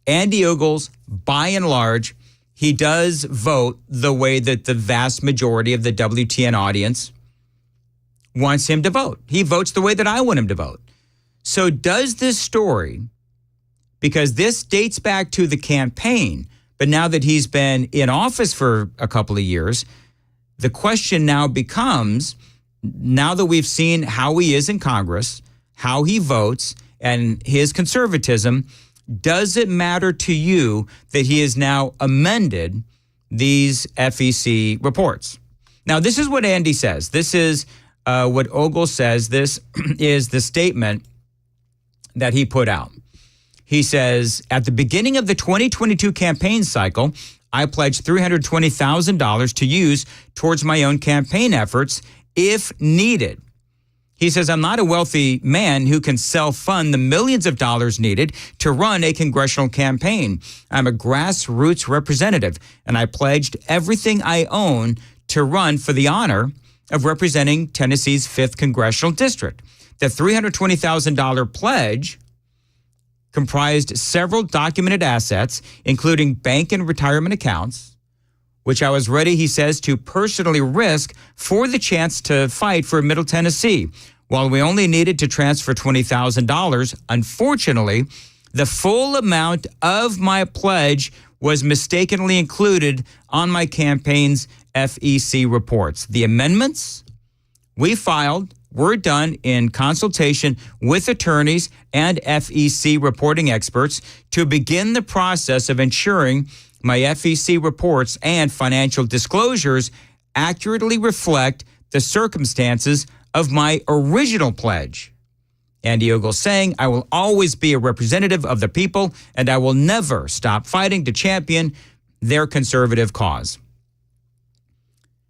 Andy Ogles, by and large, he does vote the way that the vast majority of the WTN audience wants him to vote. He votes the way that I want him to vote. So does this story, because this dates back to the campaign, but now that he's been in office for a couple of years, the question now becomes, now that we've seen how he is in Congress, how he votes, and his conservatism, does it matter to you that he has now amended these FEC reports? Now, this is what Andy says. This is what Ogles says. This is the statement that he put out. He says, at the beginning of the 2022 campaign cycle, I pledged $320,000 to use towards my own campaign efforts if needed. He says, I'm not a wealthy man who can self-fund the millions of dollars needed to run a congressional campaign. I'm a grassroots representative, and I pledged everything I own to run for the honor of representing Tennessee's 5th Congressional District. The $320,000 pledge comprised several documented assets, including bank and retirement accounts, which I was ready, he says, to personally risk for the chance to fight for Middle Tennessee. While we only needed to transfer $20,000, unfortunately, the full amount of my pledge was mistakenly included on my campaign's FEC reports. The amendments we filed were done in consultation with attorneys and FEC reporting experts to begin the process of ensuring my FEC reports and financial disclosures accurately reflect the circumstances of my original pledge. Andy Ogles saying, I will always be a representative of the people, and I will never stop fighting to champion their conservative cause.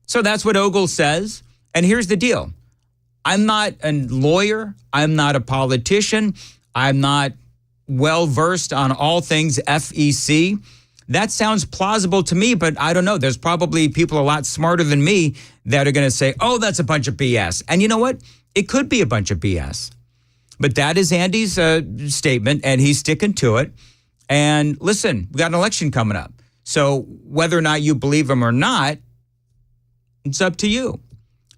So that's what Ogles says. And here's the deal. I'm not a lawyer. I'm not a politician. I'm not well-versed on all things FEC. That sounds plausible to me, but I don't know. There's probably people a lot smarter than me that are going to say, oh, that's a bunch of BS. And you know what? It could be a bunch of BS. But that is Andy's statement, and he's sticking to it. And listen, we got an election coming up. So whether or not you believe him or not, it's up to you.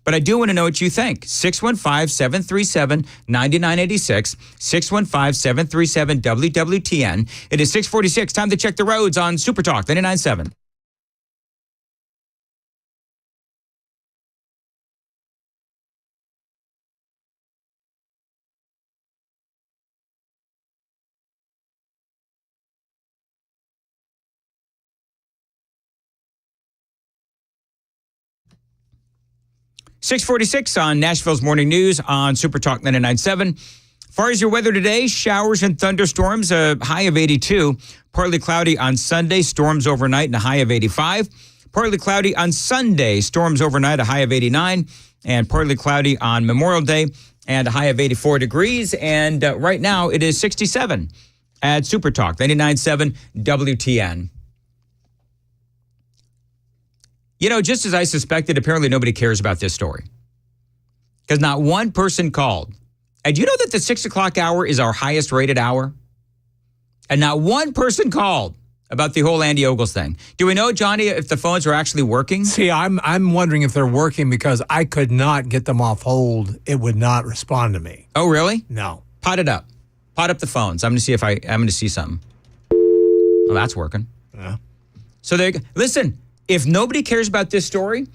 But I do want to know what you think. 615-737-9986, 615-737-WWTN. It is 6:46. Time to check the roads on Super Talk 99.7. .46 on Nashville's Morning News on Super Talk 99.7. As far as your weather today, showers and thunderstorms, a high of 82. Partly cloudy on Sunday, storms overnight and a high of 85. Partly cloudy on Sunday, storms overnight, a high of 89. And partly cloudy on Memorial Day and a high of 84 degrees. And right now it is 67 at Super Talk 99.7 WTN. You know, just as I suspected, apparently nobody cares about this story. Because not one person called. And you know that the 6 o'clock hour is our highest rated hour? And not one person called about the whole Andy Ogles thing. Do we know, Johnny, if the phones are actually working? See, I'm wondering if they're working because I could not get them off hold. It would not respond to me. Oh, really? No. Pot it up. Pot up the phones. I'm going to see if I'm going to see something. Oh, that's working. Yeah. So listen. If nobody cares about this story,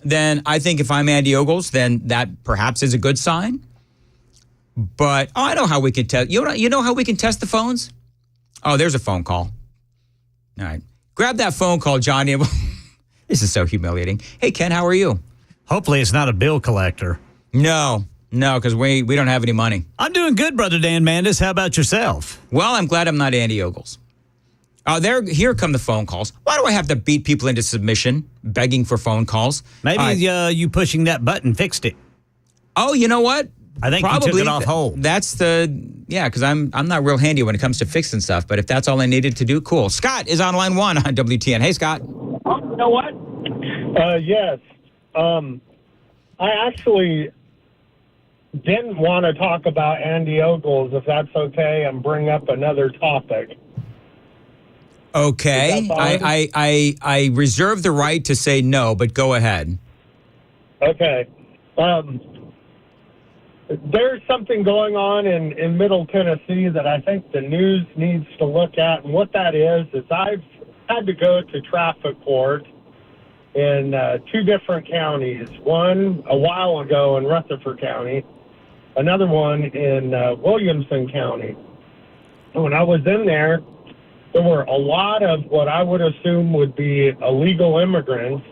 then I think if I'm Andy Ogles, then that perhaps is a good sign. But I know how we can test. You know how we can test the phones? Oh, there's a phone call. All right. Grab that phone call, Johnny. This is so humiliating. Hey, Ken, how are you? Hopefully it's not a bill collector. No, because we don't have any money. I'm doing good, Brother Dan Mandis. How about yourself? Well, I'm glad I'm not Andy Ogles. Here come the phone calls. Why do I have to beat people into submission, begging for phone calls? Maybe you pushing that button fixed it. Oh, you know what? I think you took it off hold. That's because I'm not real handy when it comes to fixing stuff. But if that's all I needed to do, cool. Scott is on line 1 on WTN. Hey, Scott. You know what? Yes. I actually didn't want to talk about Andy Ogles, if that's okay, and bring up another topic. Okay. I reserve the right to say no, but go ahead. Okay. There's something going on in Middle Tennessee that I think the news needs to look at. And what that is I've had to go to traffic court in 2 different counties. One a while ago in Rutherford County, another one in Williamson County. When I was in there were a lot of what I would assume would be illegal immigrants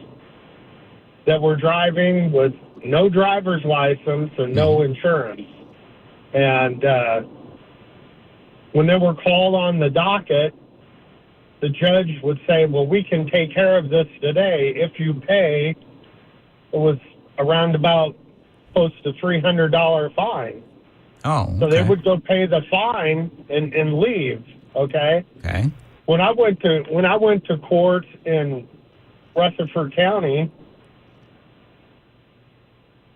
that were driving with no driver's license and no insurance. And when they were called on the docket, the judge would say, well, we can take care of this today if you pay. It was around about close to $300 fine. Oh, So they would go pay the fine and leave. Okay. Okay. When I went to court in Rutherford County,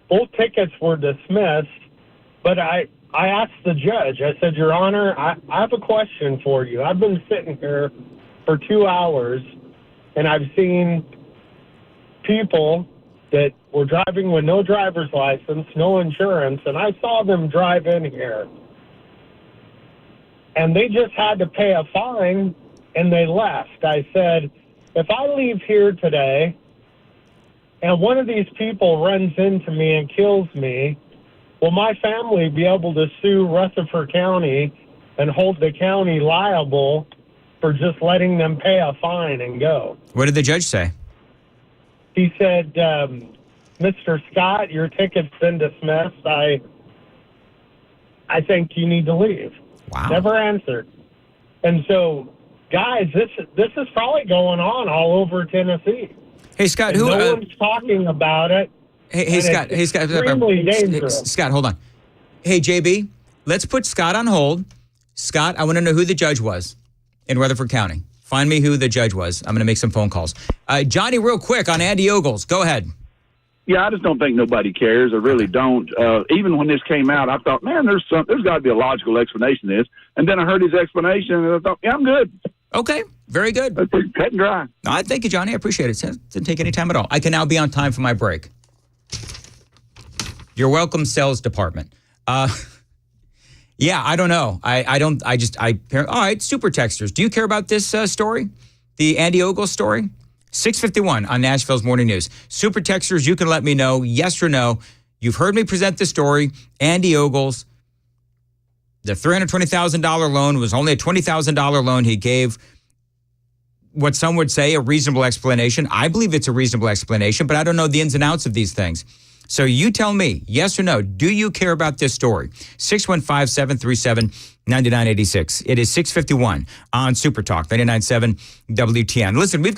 both tickets were dismissed, but I asked the judge, I said, Your Honor, I have a question for you. I've been sitting here for 2 hours, and I've seen people that were driving with no driver's license, no insurance, and I saw them drive in here. And they just had to pay a fine, and they left. I said, if I leave here today and one of these people runs into me and kills me, will my family be able to sue Rutherford County and hold the county liable for just letting them pay a fine and go? What did the judge say? He said, Mr. Scott, your ticket's been dismissed. I think you need to leave. Wow. Never answered. And so, guys, this is probably going on all over Tennessee. Hey, Scott, and no one's talking about it. Hey, Scott. Hey, Scott. Extremely dangerous. Scott, hold on. Hey, JB, let's put Scott on hold. Scott, I want to know who the judge was in Rutherford County. Find me who the judge was. I'm going to make some phone calls. Johnny, real quick on Andy Ogles. Go ahead. Yeah, I just don't think nobody cares. I really don't. Even when this came out, I thought, man, there's got to be a logical explanation to this. And then I heard his explanation, and I thought, yeah, I'm good. Okay, very good. That's pretty cut and dry. Thank you, Johnny. I appreciate it. It didn't take any time at all. I can now be on time for my break. You're welcome, sales department. Yeah, I don't know. All right, super texters. Do you care about this story? The Andy Ogles story? 6:51 on Nashville's Morning News. Super texters, you can let me know, yes or no. You've heard me present the story. Andy Ogles, the $320,000 loan was only a $20,000 loan. He gave what some would say a reasonable explanation. I believe it's a reasonable explanation, but I don't know the ins and outs of these things. So you tell me, yes or no, do you care about this story? 615-737-9986. It is 6:51 on Super Talk, 99.7 WTN. Listen, we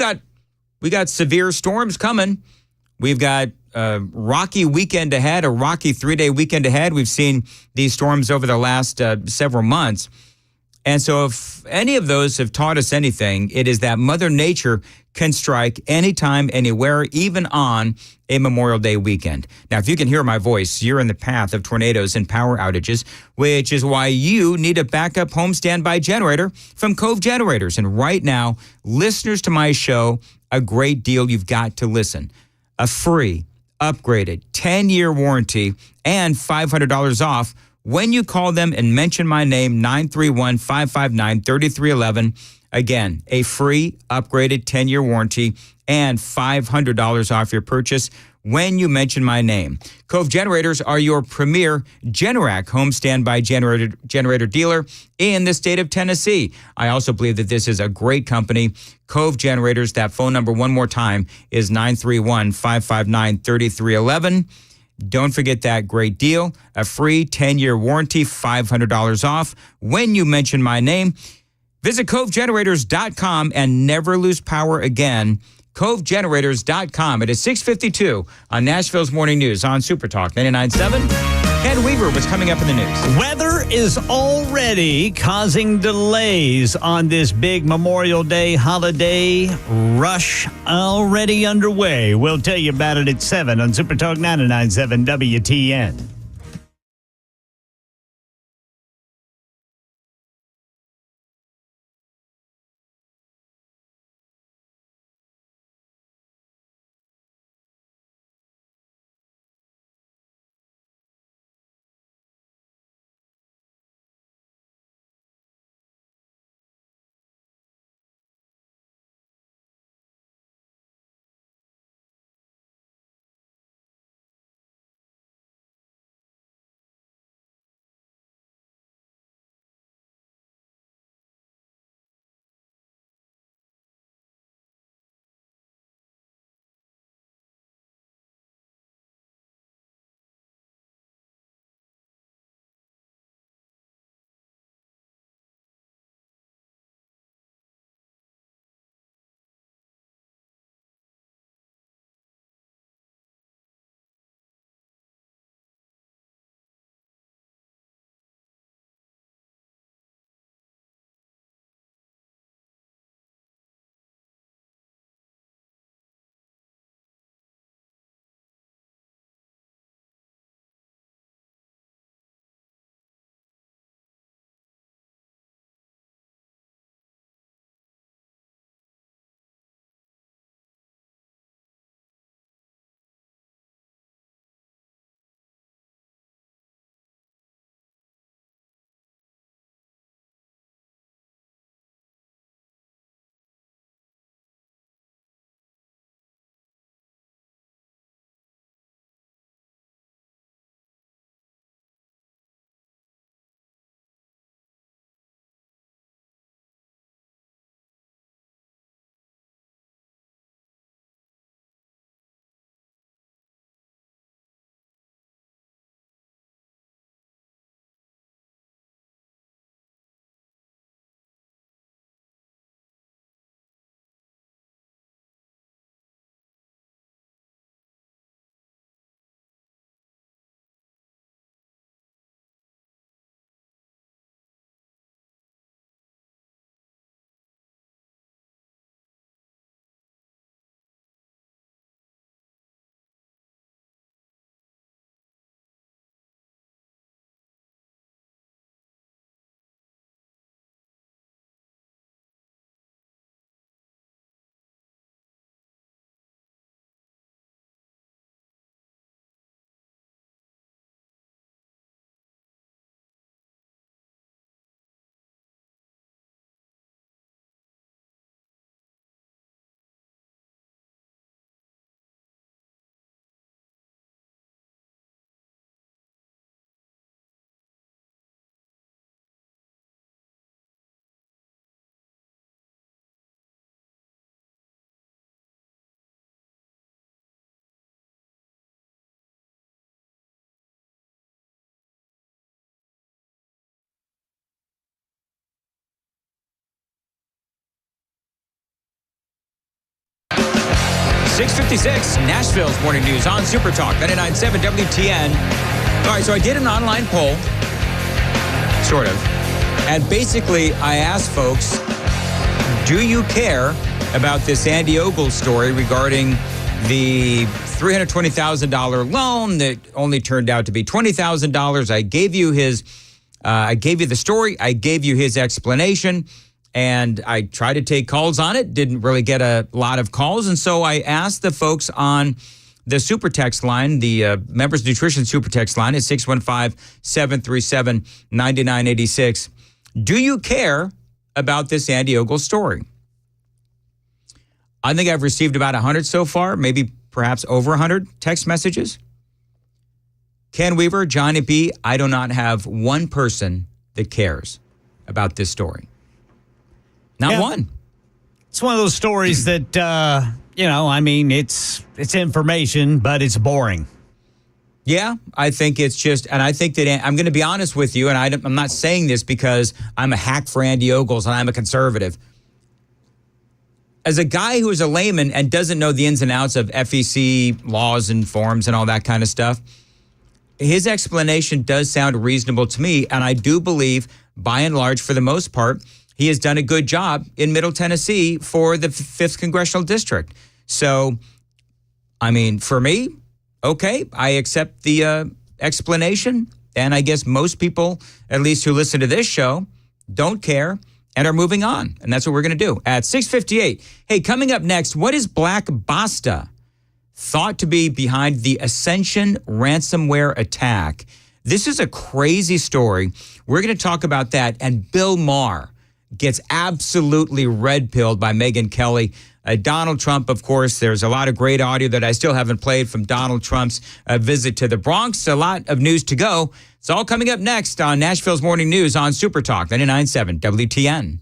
got severe storms coming. We've got a rocky weekend ahead, a rocky 3-day weekend ahead. We've seen these storms over the last several months. And so if any of those have taught us anything, it is that Mother Nature can strike anytime, anywhere, even on a Memorial Day weekend. Now, if you can hear my voice, you're in the path of tornadoes and power outages, which is why you need a backup home standby generator from Cove Generators. And right now, listeners to my show, a great deal. You've got to listen. A free, upgraded 10-year warranty and $500 off when you call them and mention my name, 931-559-3311. Again, a free, upgraded 10-year warranty and $500 off your purchase when you mention my name. Cove Generators are your premier Generac home standby generator dealer in the state of Tennessee. I also believe that this is a great company. Cove Generators, that phone number one more time is 931-559-3311. Don't forget that great deal, a free 10-year warranty, $500 off when you mention my name. Visit CoveGenerators.com and never lose power again. CoveGenerators.com. It is 6:52 on Nashville's Morning News on Super Talk 99.7. Ken Weaver was coming up in the news. Weather is already causing delays on this big Memorial Day holiday rush already underway. We'll tell you about it at 7 on Super Talk 99.7 WTN. 6:56, Nashville's Morning News on Super Talk 99.7 WTN. All right, so I did an online poll, sort of, and basically I asked folks, do you care about this Andy Ogles story regarding the $320,000 loan that only turned out to be $20,000? I gave you the story, I gave you his explanation, and I tried to take calls on it. Didn't really get a lot of calls, and so I asked the folks on the super text line, the Members Nutrition super text line is 615-737-9986. Do you care about this Andy Ogles story? I think I've received about 100 so far, maybe perhaps over 100 text messages. Ken Weaver, Johnny B., I do not have one person that cares about this story. Not one. It's one of those stories that, it's information, but it's boring. Yeah, I think it's just, and I think that I'm going to be honest with you, and I'm not saying this because I'm a hack for Andy Ogles and I'm a conservative. As a guy who is a layman and doesn't know the ins and outs of FEC laws and forms and all that kind of stuff, his explanation does sound reasonable to me, and I do believe, by and large, for the most part, he has done a good job in Middle Tennessee for the 5th Congressional District. So, I mean, for me, okay, I accept the explanation, and I guess most people, at least who listen to this show, don't care and are moving on, and that's what we're going to do. At 6:58, hey, coming up next, what is Black Basta thought to be behind the Ascension ransomware attack? This is a crazy story. We're going to talk about that, and Bill Maher gets absolutely red-pilled by Megyn Kelly. Donald Trump, of course, there's a lot of great audio that I still haven't played from Donald Trump's visit to the Bronx. A lot of news to go. It's all coming up next on Nashville's Morning News on Super Talk 99.7 WTN.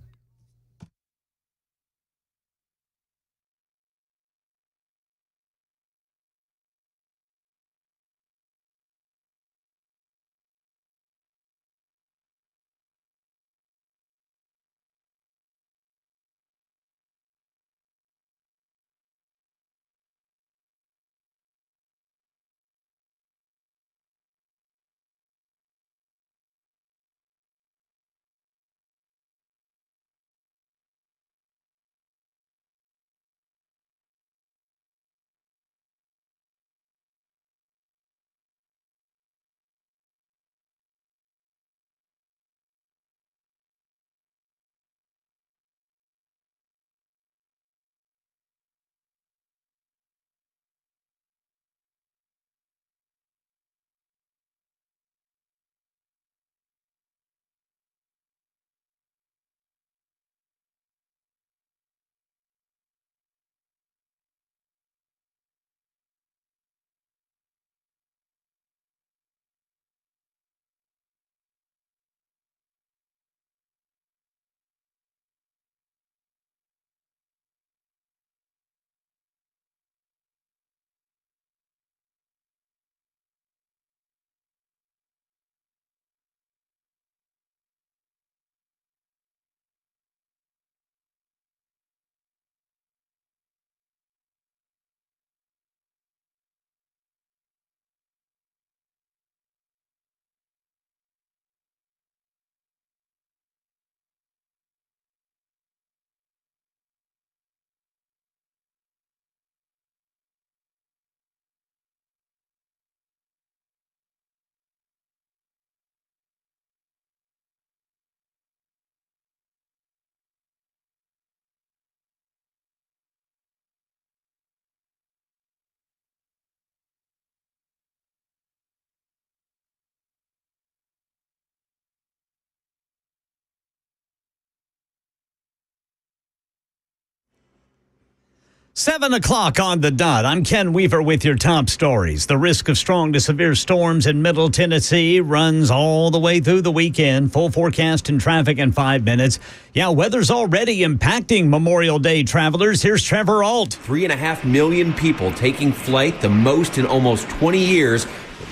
Seven o'clock on the dot. I'm Ken Weaver with your top stories. The risk of strong to severe storms in Middle Tennessee runs all the way through the weekend. Full forecast and traffic in 5 minutes. Yeah, weather's already impacting Memorial Day travelers. Here's Trevor Alt. 3.5 million people taking flight, the most in almost 20 years.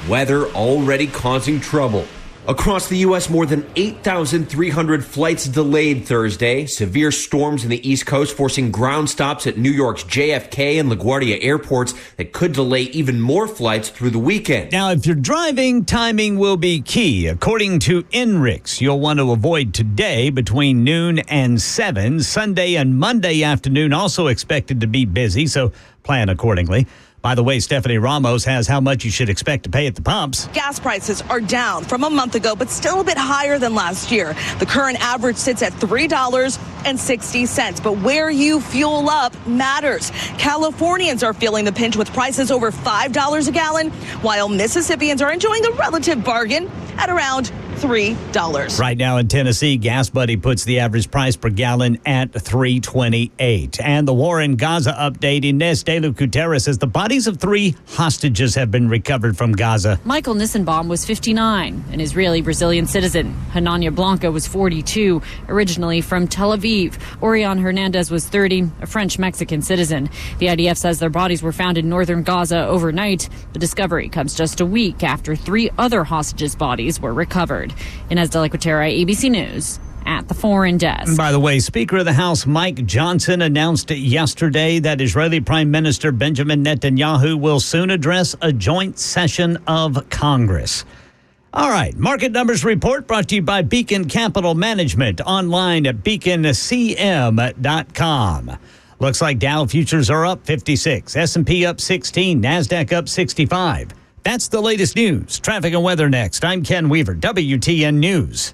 Weather already causing trouble. Across the U.S., more than 8,300 flights delayed Thursday. Severe storms in the East Coast forcing ground stops at New York's JFK and LaGuardia airports that could delay even more flights through the weekend. Now, if you're driving, timing will be key. According to INRIX, you'll want to avoid today between noon and 7. Sunday and Monday afternoon also expected to be busy, so plan accordingly. By the way, Stephanie Ramos has how much you should expect to pay at the pumps. Gas prices are down from a month ago, but still a bit higher than last year. The current average sits at $3.60. But where you fuel up matters. Californians are feeling the pinch with prices over $5 a gallon, while Mississippians are enjoying the relative bargain at around $3. Right now in Tennessee, Gas Buddy puts the average price per gallon at $3.28. And the war in Gaza updating this. Delu Guterres says the bodies of 3 hostages have been recovered from Gaza. Michael Nissenbaum was 59, an Israeli-Brazilian citizen. Hanania Blanca was 42, originally from Tel Aviv. Orion Hernandez was 30, a French-Mexican citizen. The IDF says their bodies were found in northern Gaza overnight. The discovery comes just a week after 3 other hostages' bodies were recovered. Inez de la Cuetara, ABC News, at the Foreign Desk. By the way, Speaker of the House Mike Johnson announced yesterday that Israeli Prime Minister Benjamin Netanyahu will soon address a joint session of Congress. All right, Market Numbers Report brought to you by Beacon Capital Management, online at beaconcm.com. Looks like Dow futures are up 56, S&P up 16, NASDAQ up 65. That's the latest news. Traffic and weather next. I'm Ken Weaver, WTN News.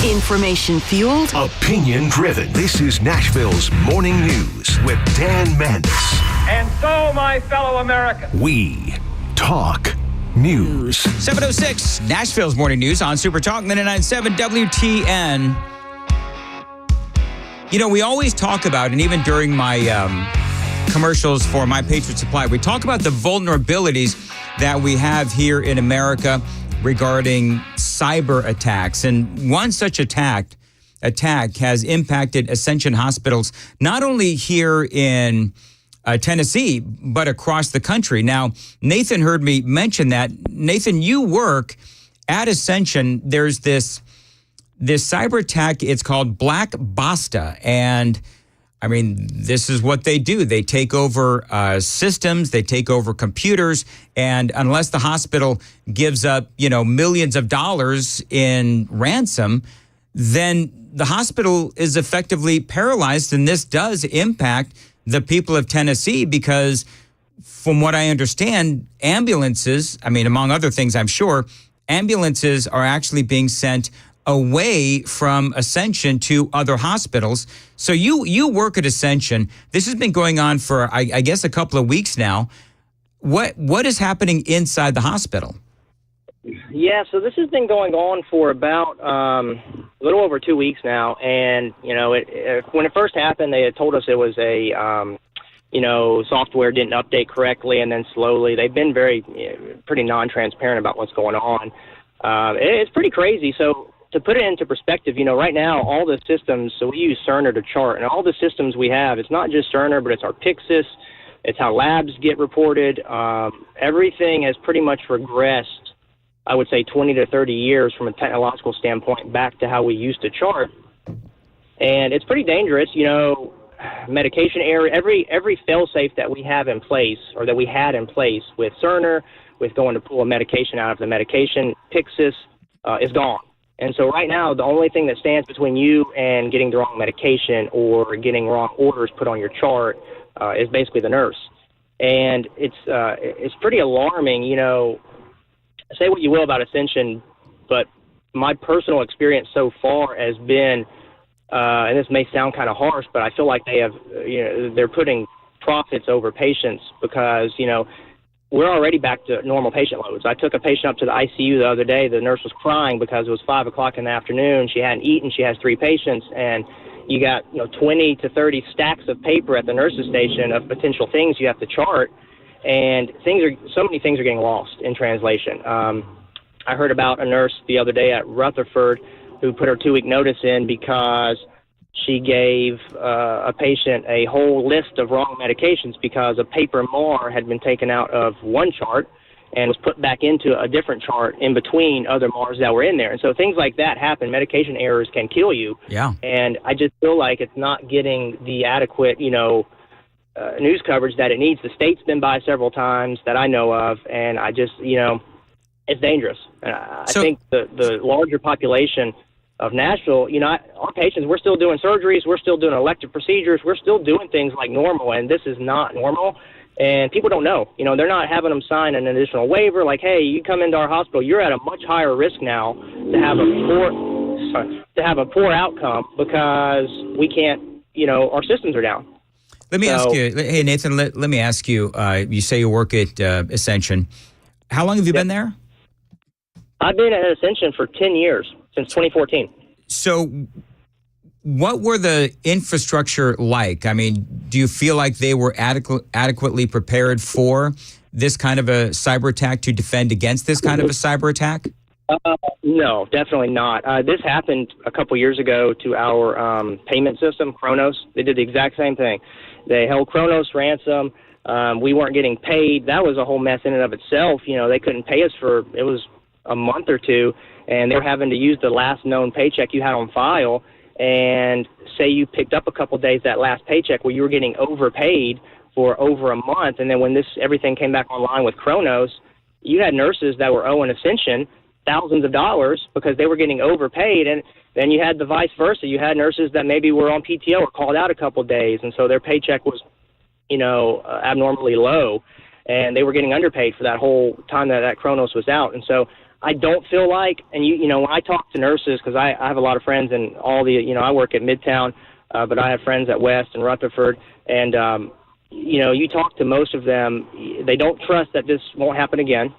Information fueled. Opinion driven. This is Nashville's Morning News with Dan Mandis. And so, my fellow Americans, we talk news. 7:06, Nashville's Morning News on Super Talk 99.7 WTN. You know, we always talk about, and even during my commercials for My Patriot Supply, we talk about the vulnerabilities that we have here in America regarding cyber attacks. And one such attack has impacted Ascension hospitals, not only here in Tennessee, but across the country. Now, Nathan heard me mention that. Nathan, you work at Ascension. There's this cyber attack. It's called Black Basta. And I mean, this is what they do. They take over systems, they take over computers, and unless the hospital gives up, millions of dollars in ransom, then the hospital is effectively paralyzed. And this does impact the people of Tennessee because, from what I understand, ambulances, among other things, I'm sure, ambulances are actually being sent away from Ascension to other hospitals. So you work at Ascension. This has been going on for, I guess, a couple of weeks now. What is happening inside the hospital? Yeah, so this has been going on for about a little over 2 weeks now. And, when it first happened, they had told us it was a, software didn't update correctly. And then slowly, they've been pretty non-transparent about what's going on. It's pretty crazy. So to put it into perspective, right now, all the systems, so we use Cerner to chart, and all the systems we have, it's not just Cerner, but it's our Pyxis, it's how labs get reported. Everything has pretty much regressed, I would say 20 to 30 years from a technological standpoint back to how we used to chart. And it's pretty dangerous, medication error, every fail-safe that we have in place, or that we had in place with Cerner, with going to pull a medication out of the medication, Pyxis, is gone. And so right now, the only thing that stands between you and getting the wrong medication or getting wrong orders put on your chart is basically the nurse. And it's pretty alarming, say what you will about Ascension, but my personal experience so far has been, and this may sound kind of harsh, but I feel like they have, they're putting profits over patients because, we're already back to normal patient loads. I took a patient up to the ICU the other day. The nurse was crying because it was 5 o'clock in the afternoon. She hadn't eaten. She has 3 patients, and you got 20 to 30 stacks of paper at the nurse's station of potential things you have to chart, and so many things are getting lost in translation. I heard about a nurse the other day at Rutherford who put her 2-week notice in because she gave a patient a whole list of wrong medications because a paper MAR had been taken out of one chart and was put back into a different chart in between other MARs that were in there. And so things like that happen. Medication errors can kill you. Yeah. And I just feel like it's not getting the adequate, news coverage that it needs. The state's been by several times that I know of, and I just, it's dangerous. And I think the larger population of Nashville, our patients, we're still doing surgeries, we're still doing elective procedures, we're still doing things like normal, and this is not normal. And people don't know. They're not having them sign an additional waiver like, hey, you come into our hospital, you're at a much higher risk now to have a poor outcome because we can't, our systems are down. Let me ask you, hey, Nathan, let me ask you, you say you work at Ascension. How long have you been there? I've been at Ascension for 10 years, since 2014. So what were the infrastructure like? Do you feel like they were adequately prepared for this kind of a cyber attack, to defend against this kind of a cyber attack? No, definitely not. This happened a couple years ago to our payment system, Kronos. They did the exact same thing. They held Kronos ransom. We weren't getting paid. That was a whole mess in and of itself. They couldn't pay us it was a month or two, and they were having to use the last known paycheck you had on file. And say you picked up a couple days that last paycheck where you were getting overpaid for over a month, and then when everything came back online with Kronos, you had nurses that were owing Ascension thousands of dollars because they were getting overpaid, and then you had the vice versa. You had nurses that maybe were on PTO or called out a couple days, and so their paycheck was, abnormally low. and they were getting underpaid for that whole time that Kronos was out. And so I don't feel like, and when I talk to nurses, because I have a lot of friends in all the, I work at Midtown, but I have friends at West and Rutherford, and, you talk to most of them, they don't trust that this won't happen again.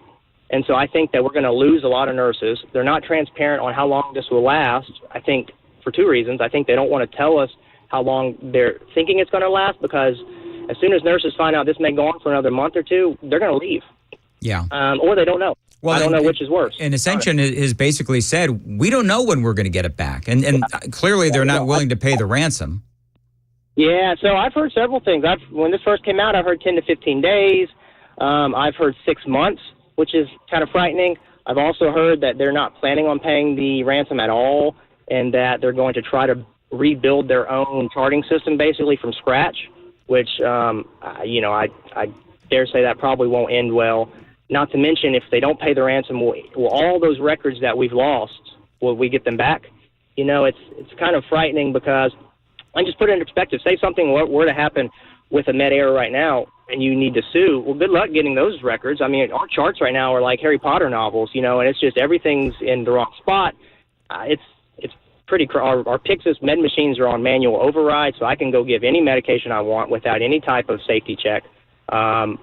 And so I think that we're going to lose a lot of nurses. They're not transparent on how long this will last, I think, for two reasons. I think they don't want to tell us how long they're thinking it's going to last, because as soon as nurses find out this may go on for another month or two, they're going to leave. Yeah. Or they don't know. Well, I don't know which is worse. And Ascension has basically said, we don't know when we're going to get it back. And clearly they're not willing to pay the ransom. Yeah, so I've heard several things. When this first came out, I've heard 10 to 15 days. I've heard 6 months, which is kind of frightening. I've also heard that they're not planning on paying the ransom at all, and that they're going to try to rebuild their own charting system basically from scratch, which, I dare say that probably won't end well. Not to mention, if they don't pay the ransom, will all those records that we've lost, will we get them back? It's kind of frightening, because I just put it into perspective. Say something were to happen with a med error right now, and you need to sue. Well, good luck getting those records. I mean, our charts right now are like Harry Potter novels, and it's just everything's in the wrong spot. It's pretty. Our Pyxis med machines are on manual override, so I can go give any medication I want without any type of safety check. Well,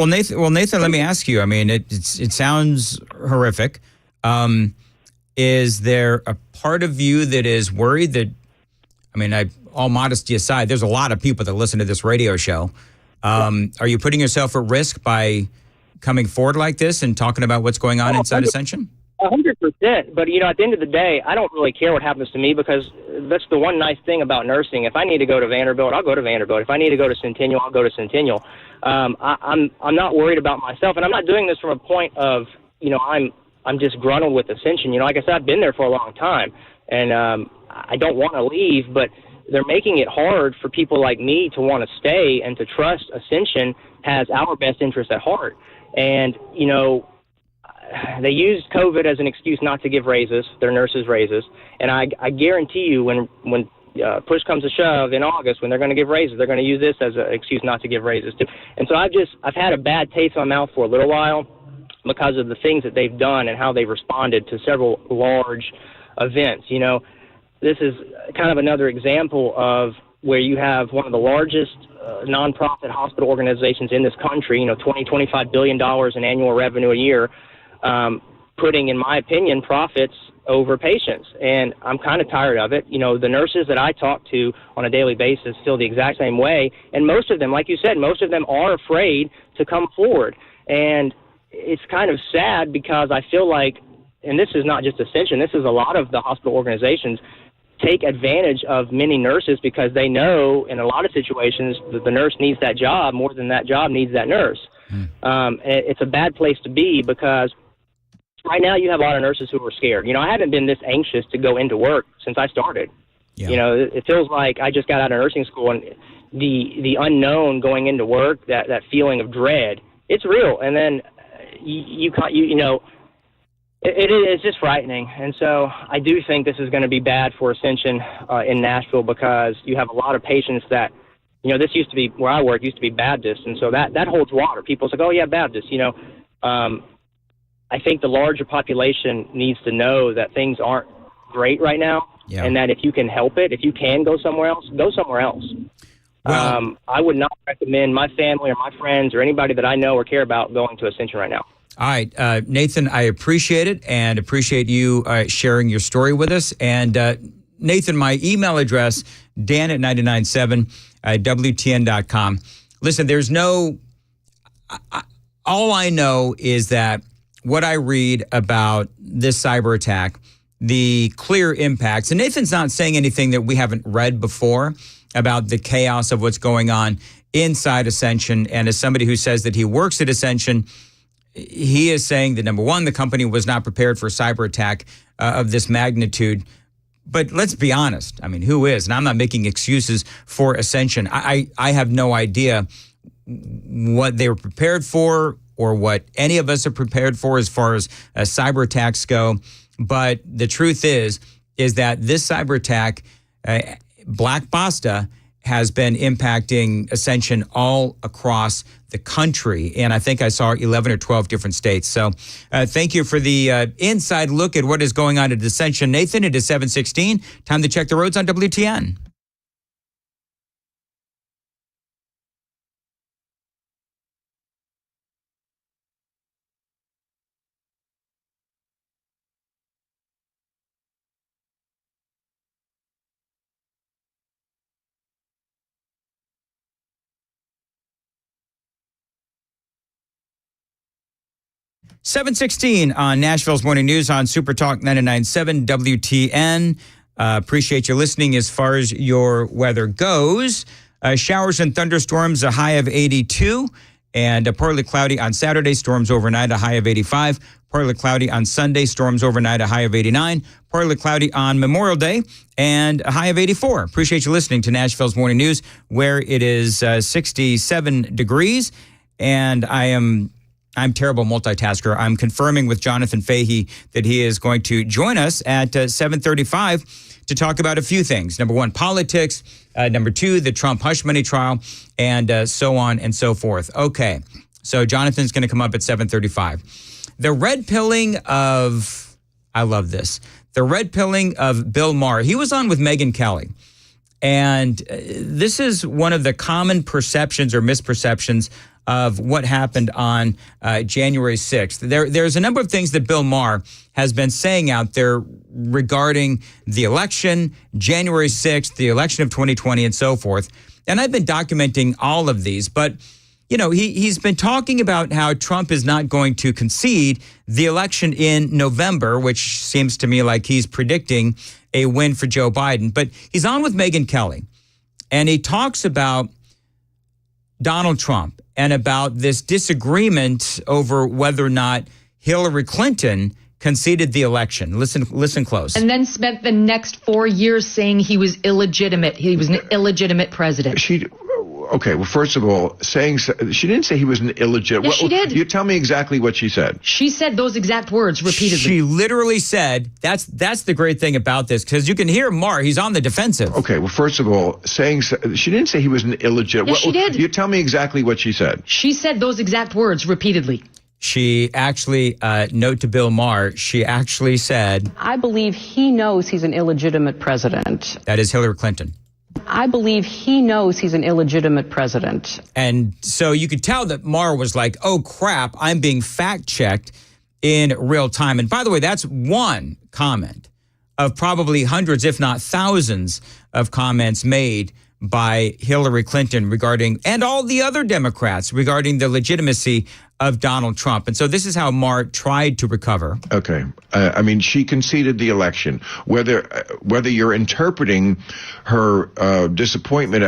Nathan, let me ask you. I mean, it sounds horrific. Is there a part of you that is worried that? I mean, all modesty aside, there's a lot of people that listen to this radio show. Are you putting yourself at risk by coming forward like this and talking about what's going on inside Ascension? 100%. But, at the end of the day, I don't really care what happens to me, because that's the one nice thing about nursing. If I need to go to Vanderbilt, I'll go to Vanderbilt. If I need to go to Centennial, I'll go to Centennial. I'm not worried about myself, and I'm not doing this from a point of, I'm disgruntled with Ascension. Like I said, I've been there for a long time, and I don't want to leave, but they're making it hard for people like me to want to stay and to trust Ascension has our best interest at heart. And, they used COVID as an excuse not to give raises, their nurses raises. And I guarantee you when push comes to shove in August, when they're going to give raises, they're going to use this as an excuse not to give raises too. And so I've had a bad taste in my mouth for a little while because of the things that they've done and how they've responded to several large events. This is kind of another example of where you have one of the largest nonprofit hospital organizations in this country, $20-25 billion in annual revenue a year, putting, in my opinion, profits over patients. And I'm kind of tired of it. The nurses that I talk to on a daily basis feel the exact same way. And most of them, like you said, most of them are afraid to come forward. And it's kind of sad, because I feel like, and this is not just Ascension, this is a lot of the hospital organizations, take advantage of many nurses, because they know in a lot of situations that the nurse needs that job more than that job needs that nurse. It's a bad place to be, because right now you have a lot of nurses who are scared. I haven't been this anxious to go into work since I started. Yeah. It feels like I just got out of nursing school, and the unknown going into work, that feeling of dread, it's real. And then it's just frightening. And so I do think this is going to be bad for Ascension in Nashville, because you have a lot of patients that, this used to be, where I work, used to be Baptist. And so that holds water. People say, oh, yeah, Baptist. I think the larger population needs to know that things aren't great right now, and that if you can help it, if you can go somewhere else, go somewhere else. Well, I would not recommend my family or my friends or anybody that I know or care about going to Ascension right now. All right, Nathan, I appreciate it, and appreciate you sharing your story with us. And Nathan, my email address, dan@997wtn.com. Listen, there's no, all I know is that what I read about this cyber attack, the clear impacts, and Nathan's not saying anything that we haven't read before about the chaos of what's going on inside Ascension. And as somebody who says that he works at Ascension, he is saying that, number one, the company was not prepared for a cyber attack of this magnitude. But let's be honest. I mean, who is? And I'm not making excuses for Ascension. I have no idea what they were prepared for or what any of us are prepared for as far as cyber attacks go. But the truth is that this cyber attack, Black Basta, has been impacting Ascension all across the country. And I think I saw 11 or 12 different states. So thank you for the inside look at what is going on at Ascension. Nathan, it is 7:16. Time to check the roads on WTN. $7:16 on Nashville's Morning News on Super Talk 99.7 WTN. Appreciate you listening as far as your weather goes. Showers and thunderstorms, a high of 82. And partly cloudy on Saturday, storms overnight, a high of 85. Partly cloudy on Sunday, storms overnight, a high of 89. Partly cloudy on Memorial Day, and a high of 84. Appreciate you listening to Nashville's Morning News, where it is 67 degrees. And I'm terrible multitasker. I'm confirming with Jonathan Fahey that he is going to join us at 7:35 to talk about a few things. Number one, politics. Number two, the Trump hush money trial, and so on and so forth. Okay, so Jonathan's going to come up at 7:35. The red pilling of, I love this, the red pilling of Bill Maher. He was on with Megyn Kelly. And this is one of the common perceptions or misperceptions of what happened on January 6th. There's a number of things that Bill Maher has been saying out there regarding the election, January 6th, the election of 2020, and so forth. And I've been documenting all of these, but you know, he's been talking about how Trump is not going to concede the election in November, which seems to me like he's predicting a win for Joe Biden. But he's on with Megyn Kelly, and he talks about Donald Trump and about this disagreement over whether or not Hillary Clinton conceded the election. Listen close. And then spent the next 4 years saying he was illegitimate. He was an illegitimate president. Okay, well, first of all, she didn't say he was an illegitimate. Yes, she did. You tell me exactly what she said. She said those exact words repeatedly. She literally said, that's the great thing about this, because you can hear Maher, he's on the defensive. Okay, well, first of all, she didn't say he was an illegitimate. Yes, she did. You tell me exactly what she said. She said those exact words repeatedly. She actually, note to Bill Maher, she actually said, I believe he knows he's an illegitimate president. That is Hillary Clinton. I believe he knows he's an illegitimate president. And so you could tell that Maher was like, oh, crap, I'm being fact-checked in real time. And by the way, that's one comment of probably hundreds, if not thousands, of comments made by Hillary Clinton regarding, and all the other Democrats, regarding the legitimacy of Donald Trump. And so this is how Maher tried to recover. Okay. I mean, she conceded the election. Whether you're interpreting her disappointment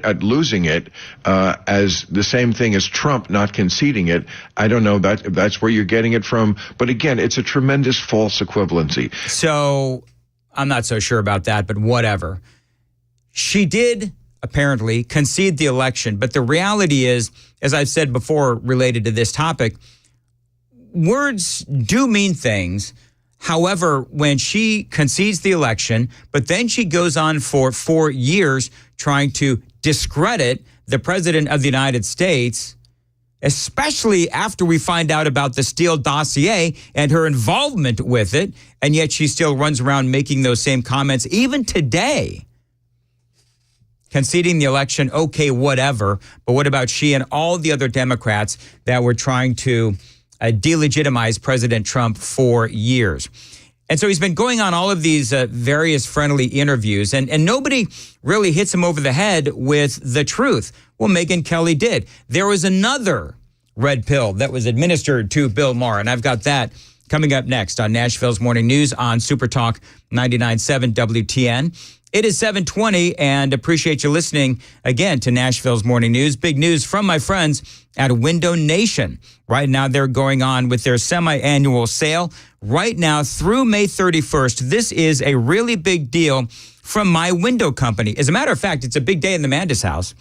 at losing it as the same thing as Trump not conceding it, I don't know that's where you're getting it from. But again, it's a tremendous false equivalency. So I'm not so sure about that, but whatever. She did apparently concede the election. But the reality is, as I've said before related to this topic, words do mean things. However, when she concedes the election, but then she goes on for 4 years trying to discredit the president of the United States, especially after we find out about the Steele dossier and her involvement with it, and yet she still runs around making those same comments even today. Conceding the election, okay, whatever. But what about she and all the other Democrats that were trying to delegitimize President Trump for years? And so he's been going on all of these various friendly interviews, and nobody really hits him over the head with the truth. Well, Megyn Kelly did. There was another red pill that was administered to Bill Maher, and I've got that coming up next on Nashville's Morning News on Super Talk 99.7 WTN. It is 7:20, and appreciate you listening again to Nashville's Morning News. Big news from my friends at Window Nation. Right now, they're going on with their semi-annual sale. Right now, through May 31st, this is a really big deal from my window company. As a matter of fact, it's a big day in the Mandis house,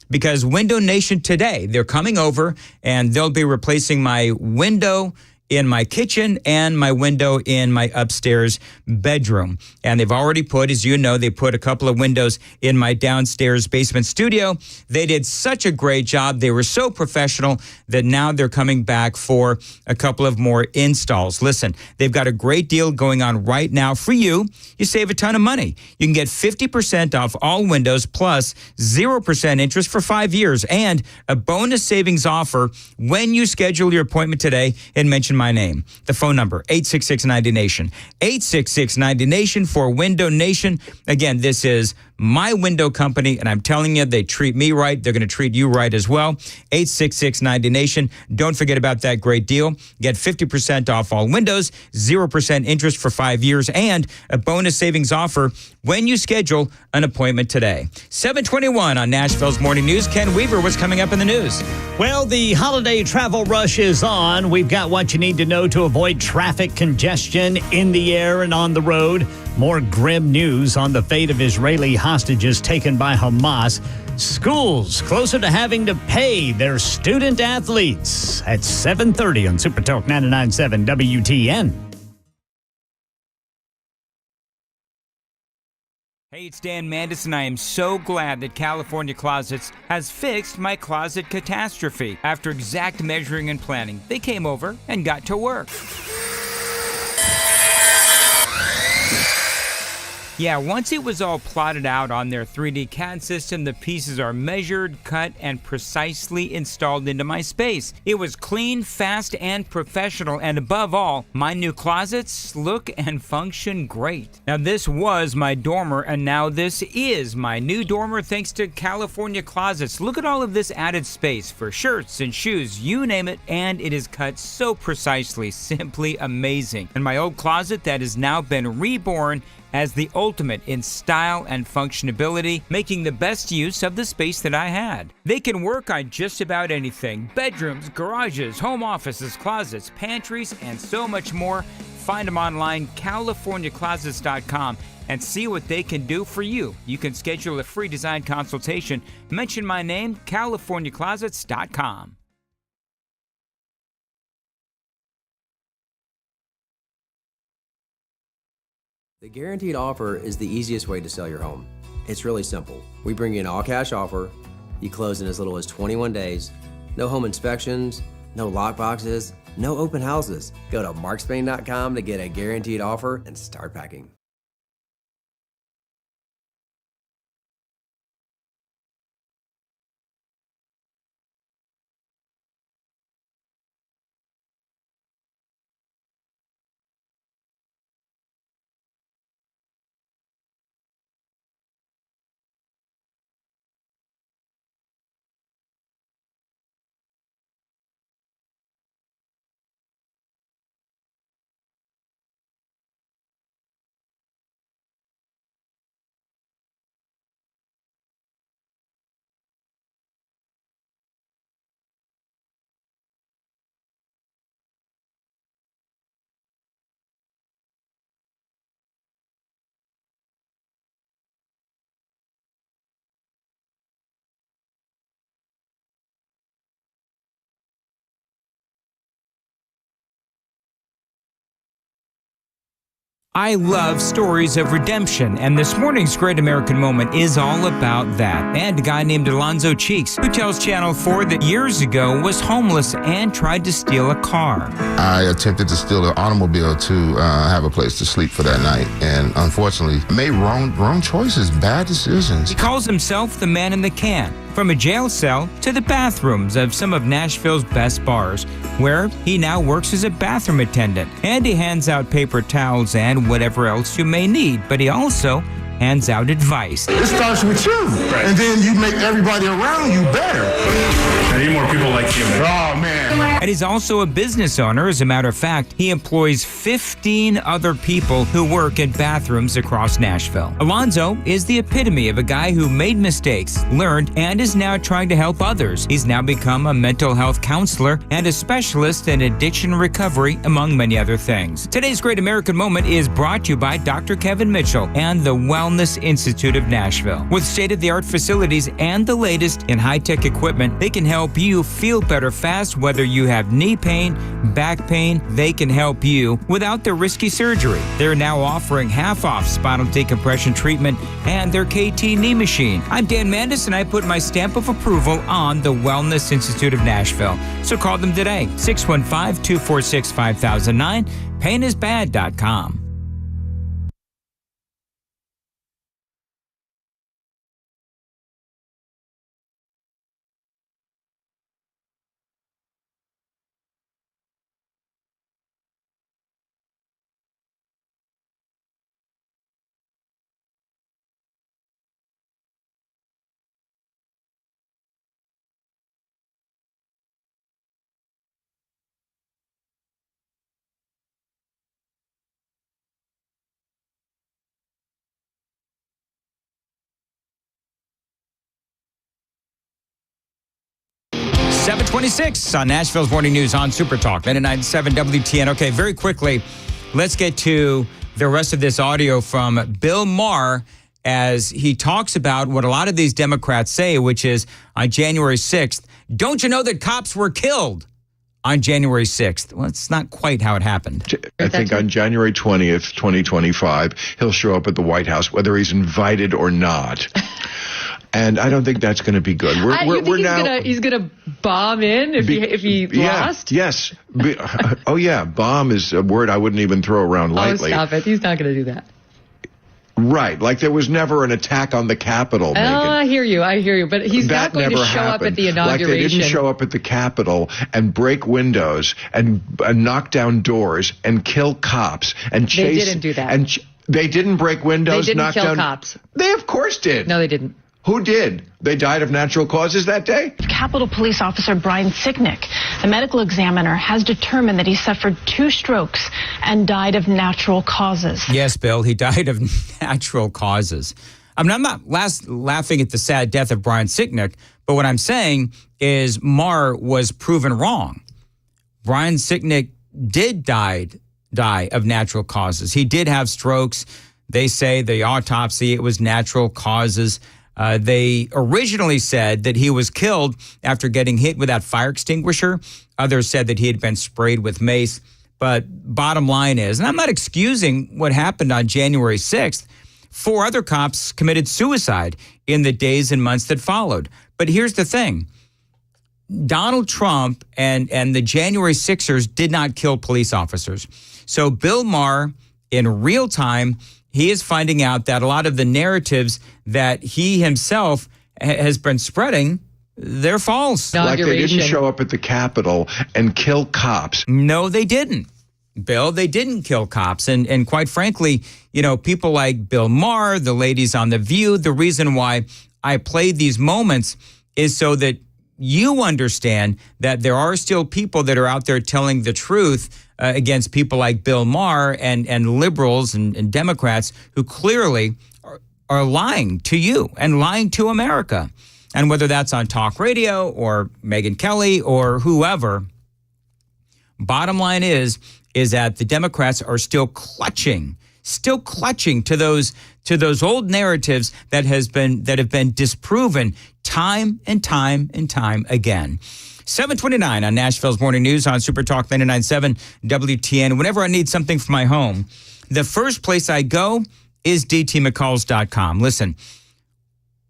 because Window Nation today, they're coming over, and they'll be replacing my window in my kitchen and my window in my upstairs bedroom. And they've already put, as you know, they put a couple of windows in my downstairs basement studio. They did such a great job. They were so professional that now they're coming back for a couple of more installs. Listen, they've got a great deal going on right now for you. You save a ton of money. You can get 50% off all windows plus 0% interest for 5 years and a bonus savings offer when you schedule your appointment today and mention my name. The phone number, 866-90-NATION. 866-90-NATION for Window Nation. Again, this is my window company, and I'm telling you, they treat me right. They're going to treat you right as well. 866-90-NATION. Don't forget about that great deal. Get 50% off all windows, 0% interest for 5 years, and a bonus savings offer when you schedule an appointment today. 7:21 on Nashville's Morning News. Ken Weaver, what's coming up in the news? Well, the holiday travel rush is on. We've got what you need to know to avoid traffic congestion in the air and on the road. More grim news on the fate of Israeli hostages taken by Hamas. Schools closer to having to pay their student athletes at 7:30 on Super Talk 99.7 WTN. Hey, it's Dan Mandis, and I am so glad that California Closets has fixed my closet catastrophe. After exact measuring and planning, they came over and got to work. Yeah, once it was all plotted out on their 3D CAD system, the pieces are measured, cut, and precisely installed into my space. It was clean, fast, and professional, and above all, my new closets look and function great. Now, this was my dormer, and now this is my new dormer thanks to California Closets. Look at all of this added space for shirts and shoes, you name it, and it is cut so precisely, simply amazing. And my old closet that has now been reborn as the ultimate in style and functionality, making the best use of the space that I had. They can work on just about anything: bedrooms, garages, home offices, closets, pantries, and so much more. Find them online, CaliforniaClosets.com, and see what they can do for you. You can schedule a free design consultation. Mention my name, CaliforniaClosets.com. The guaranteed offer is the easiest way to sell your home. It's really simple. We bring you an all-cash offer. You close in as little as 21 days. No home inspections, no lock boxes, no open houses. Go to markspain.com to get a guaranteed offer and start packing. I love stories of redemption, and this morning's Great American Moment is all about that. And a guy named Alonzo Cheeks, who tells Channel 4 that years ago was homeless and tried to steal a car. I attempted to steal an automobile to have a place to sleep for that night, and unfortunately made wrong choices, bad decisions. He calls himself the man in the can. From a jail cell to the bathrooms of some of Nashville's best bars, where he now works as a bathroom attendant. And he hands out paper towels and whatever else you may need, but he also hands out advice. It starts with you, and then you make everybody around you better. I need more people like you, man. Oh, man. And he's also a business owner. As a matter of fact, he employs 15 other people who work in bathrooms across Nashville. Alonzo is the epitome of a guy who made mistakes, learned, and is now trying to help others. He's now become a mental health counselor and a specialist in addiction recovery, among many other things. Today's Great American Moment is brought to you by Dr. Kevin Mitchell and the Wellness Institute of Nashville. With state-of-the-art facilities and the latest in high-tech equipment, they can help you feel better fast. Whether you have knee pain, back pain, they can help you without the risky surgery. They're now offering half-off spinal decompression treatment and their KT knee machine. I'm Dan Mandis, and I put my stamp of approval on the Wellness Institute of Nashville. So call them today, 615-246-5009, painisbad.com. $7:26 on Nashville's Morning News on Super Talk 99.7 WTN. Okay, very quickly, let's get to the rest of this audio from Bill Maher as he talks about what a lot of these Democrats say, which is on January 6th, don't you know that cops were killed on January 6th? Well, it's not quite how it happened. I think on January 20th, 2025, he'll show up at the White House, whether he's invited or not. And I don't think that's going to be good. He's gonna bomb in if he lost? Yes. Bomb is a word I wouldn't even throw around lightly. Oh, stop it. He's not going to do that. Right. Like there was never an attack on the Capitol, Megan. I hear you. But he's not going to show up at the inauguration. Like they didn't show up at the Capitol and break windows and knock down doors and kill cops and chase. They didn't do that. And they didn't break windows, they didn't knock kill down cops. They of course did. No, they didn't. Who did? They died of natural causes that day? Capitol Police Officer Brian Sicknick, the medical examiner, has determined that he suffered 2 strokes and died of natural causes. Yes, Bill, he died of natural causes. I mean, I'm not laughing at the sad death of Brian Sicknick, but what I'm saying is Maher was proven wrong. Brian Sicknick did die of natural causes. He did have strokes. They say the autopsy, it was natural causes. They originally said that he was killed after getting hit with that fire extinguisher. Others said that he had been sprayed with mace. But bottom line is, and I'm not excusing what happened on January 6th, 4 other cops committed suicide in the days and months that followed. But here's the thing. Donald Trump and the January 6ers did not kill police officers. So Bill Maher, in real time, he is finding out that a lot of the narratives that he himself has been spreading, they're false. Like they didn't show up at the Capitol and kill cops. No, they didn't. Bill, they didn't kill cops. And quite frankly, people like Bill Maher, the ladies on The View, the reason why I played these moments is so that you understand that there are still people that are out there telling the truth against people like Bill Maher and liberals and Democrats who clearly are lying to you and lying to America. And whether that's on talk radio or Megyn Kelly or whoever, bottom line is that the Democrats are still clutching to those old narratives that have been disproven time and time and time again. 7:29 on Nashville's Morning News on Super Talk 99.7 WTN. Whenever I need something for my home, the first place I go is dtmccalls.com. Listen,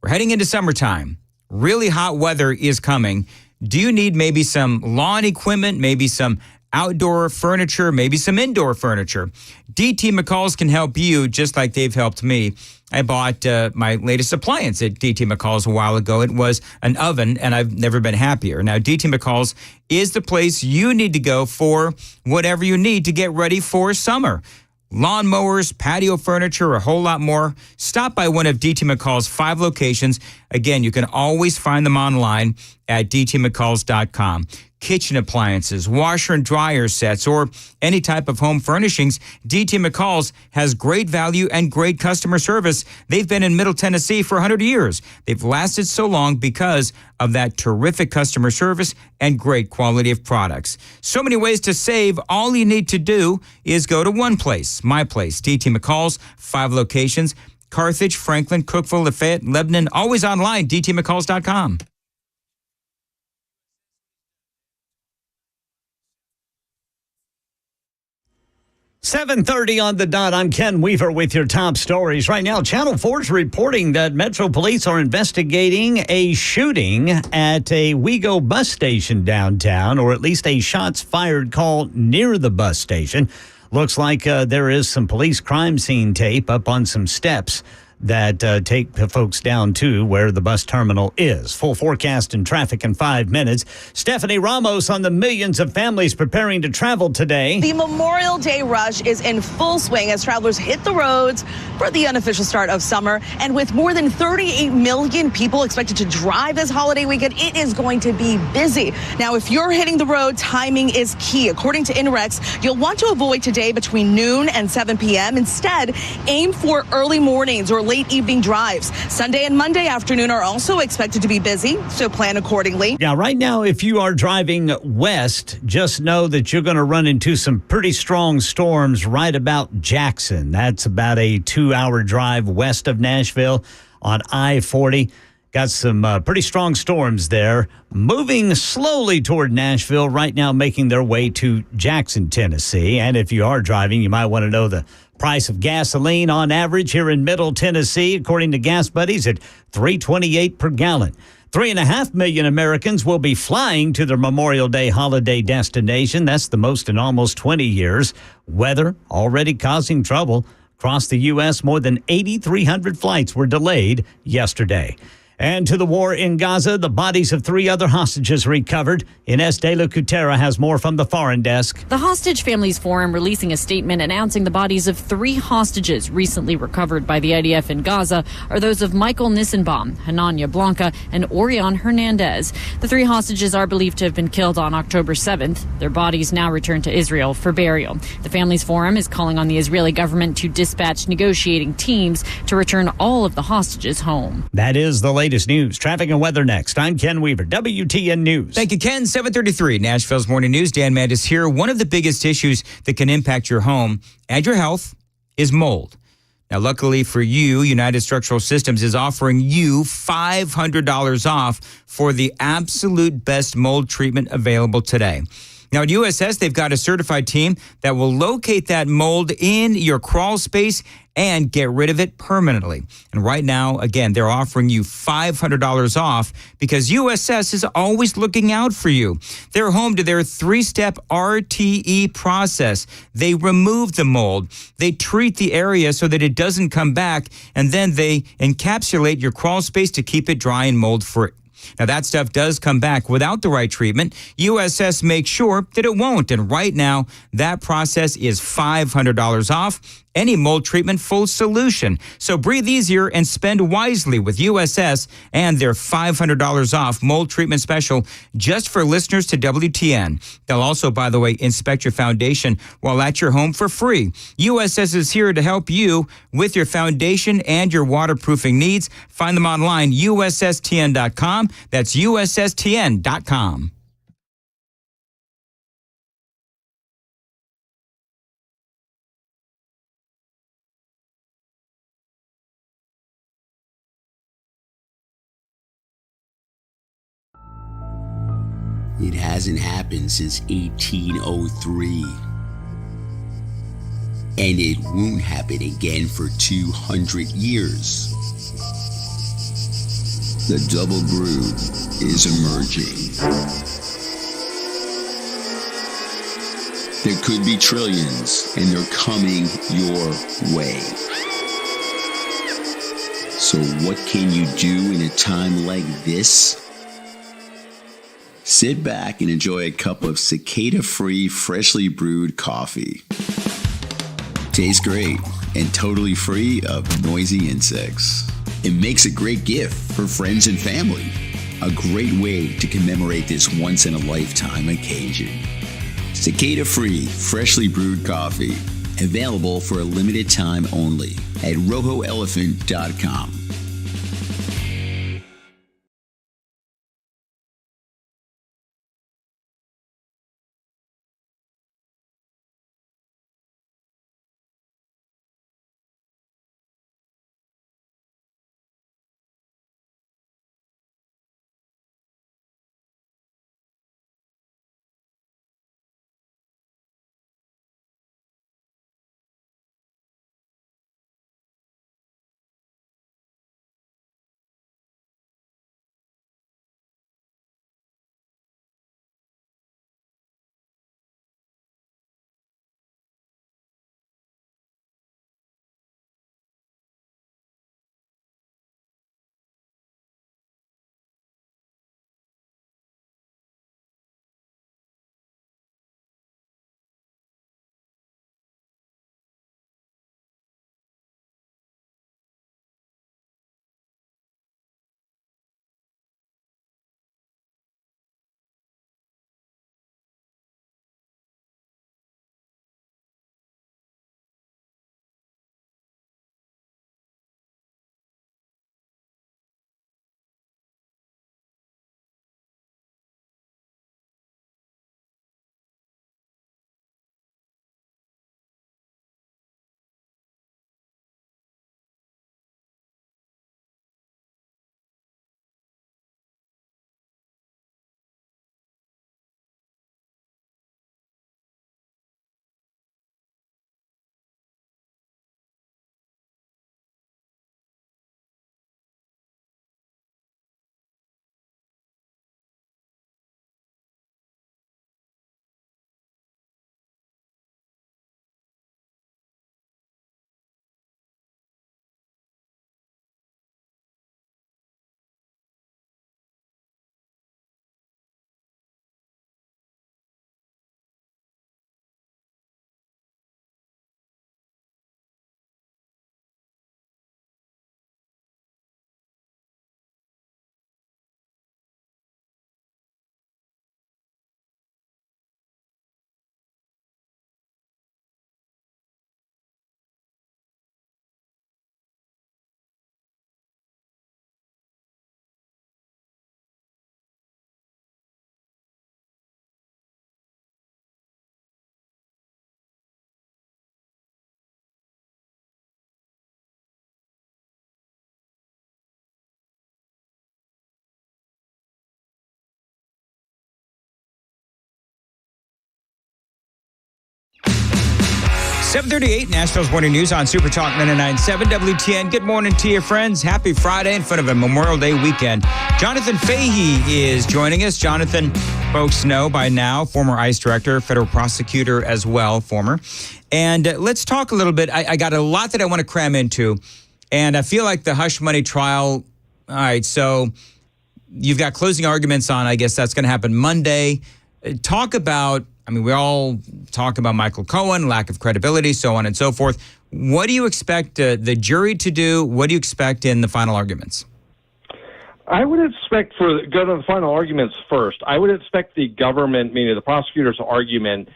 we're heading into summertime. Really hot weather is coming. Do you need maybe some lawn equipment, maybe some outdoor furniture, maybe some indoor furniture? DT McCall's can help you just like they've helped me. I bought my latest appliance at DT McCall's a while ago. It was an oven, and I've never been happier. Now, DT McCall's is the place you need to go for whatever you need to get ready for summer. Lawn mowers, patio furniture, a whole lot more. Stop by one of DT McCall's 5 locations. Again, you can always find them online at dtmccalls.com. Kitchen appliances, washer and dryer sets, or any type of home furnishings, DT McCall's has great value and great customer service. They've been in Middle Tennessee for 100 years. They've lasted so long because of that terrific customer service and great quality of products. So many ways to save. All you need to do is go to one place, my place, DT McCall's, 5 locations. Carthage, Franklin, Cookville, Lafayette, Lebanon. Always online, dtmccalls.com. 7:30 on the dot. I'm Ken Weaver with your top stories. Right now, Channel 4 is reporting that Metro Police are investigating a shooting at a WeGo bus station downtown, or at least a shots fired call near the bus station. Looks like there is some police crime scene tape up on some steps that take the folks down to where the bus terminal is. Full forecast and traffic in 5 minutes. Stephanie Ramos on the millions of families preparing to travel today. The Memorial Day rush is in full swing as travelers hit the roads for the unofficial start of summer. And with more than 38 million people expected to drive this holiday weekend, it is going to be busy. Now, if you're hitting the road, timing is key. According to INREX, you'll want to avoid today between noon and 7 p.m. Instead, aim for early mornings or late evening drives. Sunday and Monday afternoon are also expected to be busy, so plan accordingly. Yeah, right now, if you are driving west, just know that you're going to run into some pretty strong storms right about Jackson. That's about a 2-hour drive west of Nashville on I-40. Got some pretty strong storms there, moving slowly toward Nashville right now, making their way to Jackson, Tennessee. And if you are driving, you might want to know the price of gasoline on average here in Middle Tennessee, according to Gas Buddies, at $3.28 per gallon. 3.5 million Americans will be flying to their Memorial Day holiday destination. That's the most in almost 20 years. Weather already causing trouble. Across the U.S., more than 8,300 flights were delayed yesterday. And to the war in Gaza, the bodies of 3 other hostages recovered. Ines de la Cutera has more from the foreign desk. The Hostage Families Forum releasing a statement announcing the bodies of 3 hostages recently recovered by the IDF in Gaza are those of Michael Nissenbaum, Hananya Blanca, and Orion Hernandez. The 3 hostages are believed to have been killed on October 7th. Their bodies now returned to Israel for burial. The Families Forum is calling on the Israeli government to dispatch negotiating teams to return all of the hostages home. That is the latest news. Traffic and weather next. I'm Ken Weaver, WTN News. Thank you, Ken. 7:33, Nashville's Morning News. Dan Mandis here. One of the biggest issues that can impact your home and your health is mold. Now, luckily for you, United Structural Systems is offering you $500 off for the absolute best mold treatment available today. Now, at USS, they've got a certified team that will locate that mold in your crawl space and get rid of it permanently. And right now, again, they're offering you $500 off because USS is always looking out for you. They're home to their 3-step RTE process. They remove the mold, they treat the area so that it doesn't come back, and then they encapsulate your crawl space to keep it dry and mold-free. Now, that stuff does come back without the right treatment. USS makes sure that it won't. And right now, that process is $500 off any mold treatment full solution. So breathe easier and spend wisely with USS and their $500 off mold treatment special just for listeners to WTN. They'll also, by the way, inspect your foundation while at your home for free. USS is here to help you with your foundation and your waterproofing needs. Find them online, USSTN.com. That's USSTN.com. It hasn't happened since 1803. And it won't happen again for 200 years. The double brew is emerging. There could be trillions, and they're coming your way. So what can you do in a time like this? Sit back and enjoy a cup of cicada-free, freshly brewed coffee. Tastes great and totally free of noisy insects. It makes a great gift for friends and family. A great way to commemorate this once-in-a-lifetime occasion. Cicada-free, freshly brewed coffee. Available for a limited time only at rohoelephant.com. 7:38, Nashville's Morning News on Super Talk 99.7 WTN. Good morning to you, friends. Happy Friday in front of a Memorial Day weekend. Jonathan Fahey is joining us. Jonathan, folks know by now, former ICE director, federal prosecutor as well, former. And let's talk a little bit. I got a lot that I want to cram into, and I feel like the hush money trial. All right, so you've got closing arguments on, I guess that's going to happen Monday. Talk about, we all talk about Michael Cohen, lack of credibility, so on and so forth. What do you expect the jury to do? What do you expect in the final arguments? I would expect go to the final arguments first. I would expect the government, meaning the prosecutor's argument,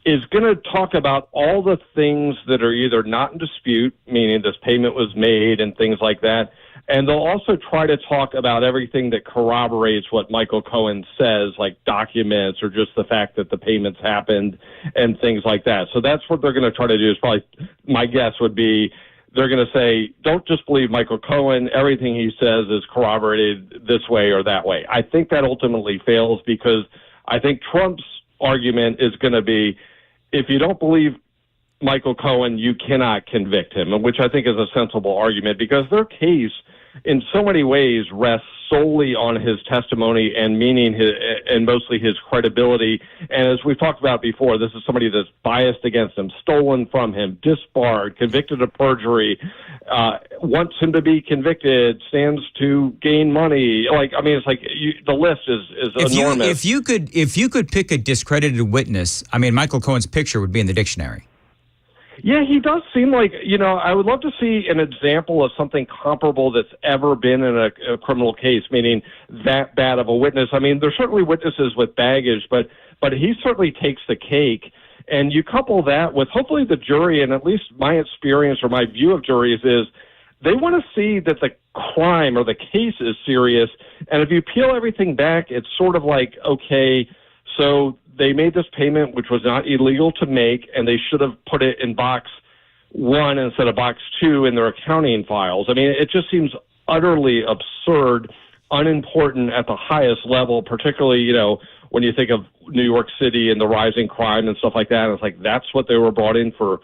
is going to talk about all the things that are either not in dispute, meaning this payment was made and things like that. And they'll also try to talk about everything that corroborates what Michael Cohen says, like documents or just the fact that the payments happened and things like that. So that's what they're going to try to do. Is probably, my guess would be, they're going to say, don't just believe Michael Cohen. Everything he says is corroborated this way or that way. I think that ultimately fails because I think Trump's argument is going to be, if you don't believe Michael Cohen, you cannot convict him, which I think is a sensible argument because their case in so many ways rests solely on his testimony and and mostly his credibility. And as we've talked about before, this is somebody that's biased against him, stolen from him, disbarred, convicted of perjury, wants him to be convicted, stands to gain money. The list is enormous. If you could pick a discredited witness, Michael Cohen's picture would be in the dictionary. Yeah, he does seem like, I would love to see an example of something comparable that's ever been in a criminal case, meaning that bad of a witness. There's certainly witnesses with baggage, but he certainly takes the cake. And you couple that with hopefully the jury, and at least my experience or my view of juries is they want to see that the crime or the case is serious. And if you peel everything back, it's sort of like, okay, so they made this payment, which was not illegal to make, and they should have put it in box 1 instead of box 2 in their accounting files. It just seems utterly absurd, unimportant at the highest level, particularly, when you think of New York City and the rising crime and stuff like that. And it's like, that's what they were brought in for,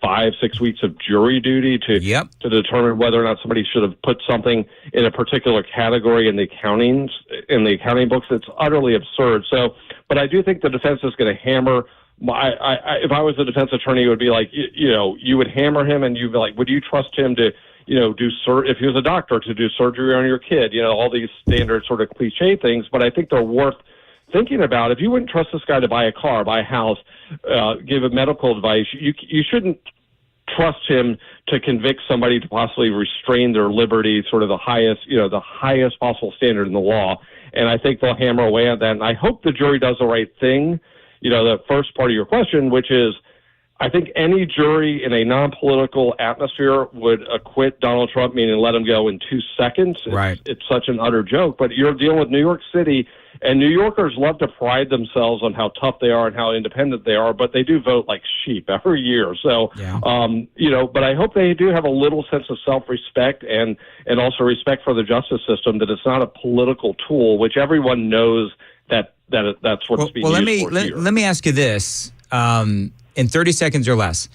5-6 weeks of jury duty to determine whether or not somebody should have put something in a particular category in the accounting books. It's utterly absurd. So, but I do think the defense is going to hammer. If I was a defense attorney, it would be like, you would hammer him and you'd be like, would you trust him to, if he was a doctor, to do surgery on your kid, all these standard sort of cliche things. But I think they're worth thinking about. If you wouldn't trust this guy to buy a car, buy a house, give a medical advice, you shouldn't trust him to convict somebody to possibly restrain their liberty, sort of the highest possible standard in the law. And I think they'll hammer away at that. And I hope the jury does the right thing. The first part of your question, which is, I think any jury in a non-political atmosphere would acquit Donald Trump, meaning let him go in 2 seconds. Right. It's such an utter joke. But you're dealing with New York City, and New Yorkers love to pride themselves on how tough they are and how independent they are, but they do vote like sheep every year. So, but I hope they do have a little sense of self-respect and also respect for the justice system, that it's not a political tool, which everyone knows that's what it's being used for here. Let me ask you this. In 30 seconds or less,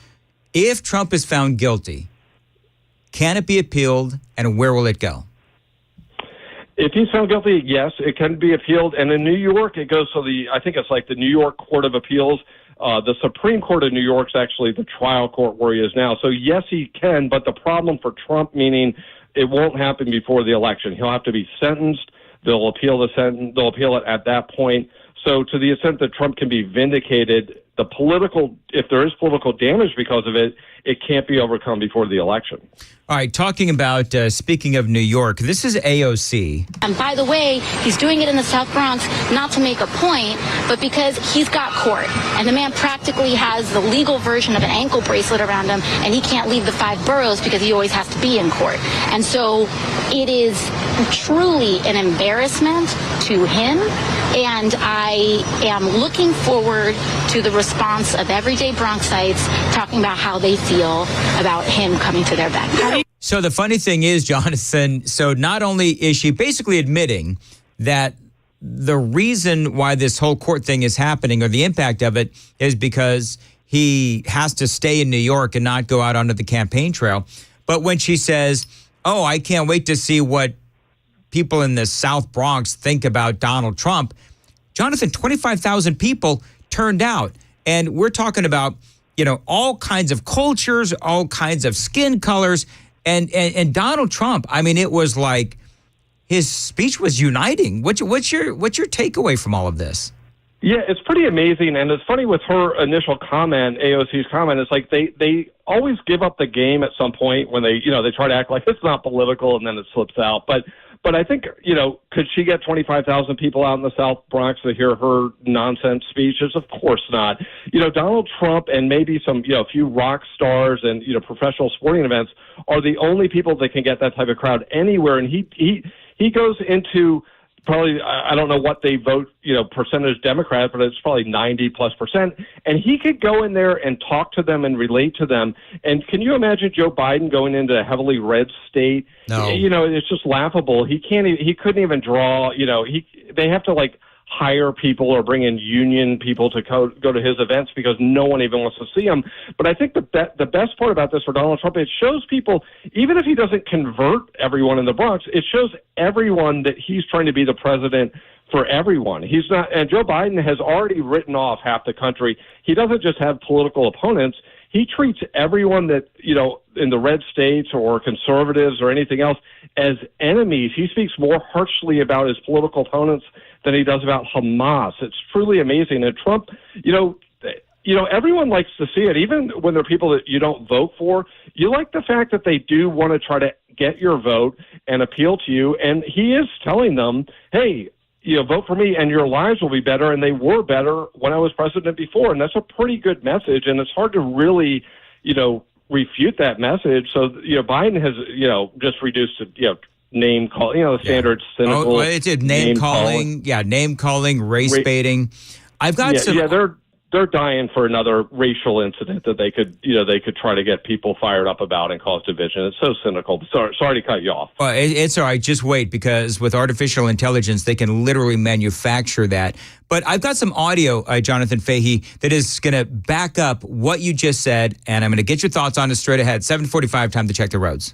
if Trump is found guilty, can it be appealed, and where will it go? If he's found guilty, yes, it can be appealed. And in New York, it goes to I think it's like the New York Court of Appeals. The Supreme Court of New York is actually the trial court where he is now. So yes, he can, but the problem for Trump, meaning it won't happen before the election. He'll have to be sentenced. They'll appeal the sentence. They'll appeal it at that point. So to the extent that Trump can be vindicated, if there is political damage because of it, it can't be overcome before the election. All right, talking about, speaking of New York, this is AOC. And by the way, he's doing it in the South Bronx, not to make a point, but because he's got court. And the man practically has the legal version of an ankle bracelet around him, and he can't leave the 5 boroughs because he always has to be in court. And so it is truly an embarrassment to him. And I am looking forward to the response of everyday Bronxites talking about how they feel about him coming to their backyard. So the funny thing is, Jonathan, so not only is she basically admitting that the reason why this whole court thing is happening, or the impact of it, is because he has to stay in New York and not go out onto the campaign trail. But when she says, oh, I can't wait to see what people in the South Bronx think about Donald Trump, Jonathan, 25,000 people turned out. And we're talking about, all kinds of cultures, all kinds of skin colors. And Donald Trump, I mean, it was like his speech was uniting. What's your takeaway from all of this? Yeah, it's pretty amazing, and it's funny with her initial comment, AOC's comment. It's like they always give up the game at some point when they try to act like it's not political, and then it slips out. But I think could she get 25,000 people out in the South Bronx to hear her nonsense speeches? Of course not. Donald Trump and maybe some a few rock stars and professional sporting events are the only people that can get that type of crowd anywhere, and he goes into. Probably, I don't know what they vote, percentage Democrat, but it's probably 90+%. And he could go in there and talk to them and relate to them. And can you imagine Joe Biden going into a heavily red state? No. It's just laughable. He couldn't even draw, they have to hire people or bring in union people to go to his events because no one even wants to see him. But I think the best part about this for Donald Trump, it shows people, even if he doesn't convert everyone in the Bronx, it shows everyone that he's trying to be the president for everyone. He's not, and Joe Biden has already written off half the country. He doesn't just have political opponents. He treats everyone that, in the red states or conservatives or anything else as enemies. He speaks more harshly about his political opponents than he does about Hamas. It's truly amazing. And Trump, everyone likes to see it, even when they're people that you don't vote for. You like the fact that they do want to try to get your vote and appeal to you. And he is telling them, hey, vote for me and your lives will be better. And they were better when I was president before. And that's a pretty good message. And it's hard to really, refute that message. So, Biden has, just reduced to, name calling, the standard cynical. It's name calling. Yeah, name calling, race baiting. I've got some. Yeah, they're dying for another racial incident that they could try to get people fired up about and cause division. It's so cynical. Sorry to cut you off. It's all right. Just wait, because with artificial intelligence, they can literally manufacture that. But I've got some audio, Jonathan Fahey, that is going to back up what you just said, and I'm going to get your thoughts on it straight ahead. 7:45, time to check the roads.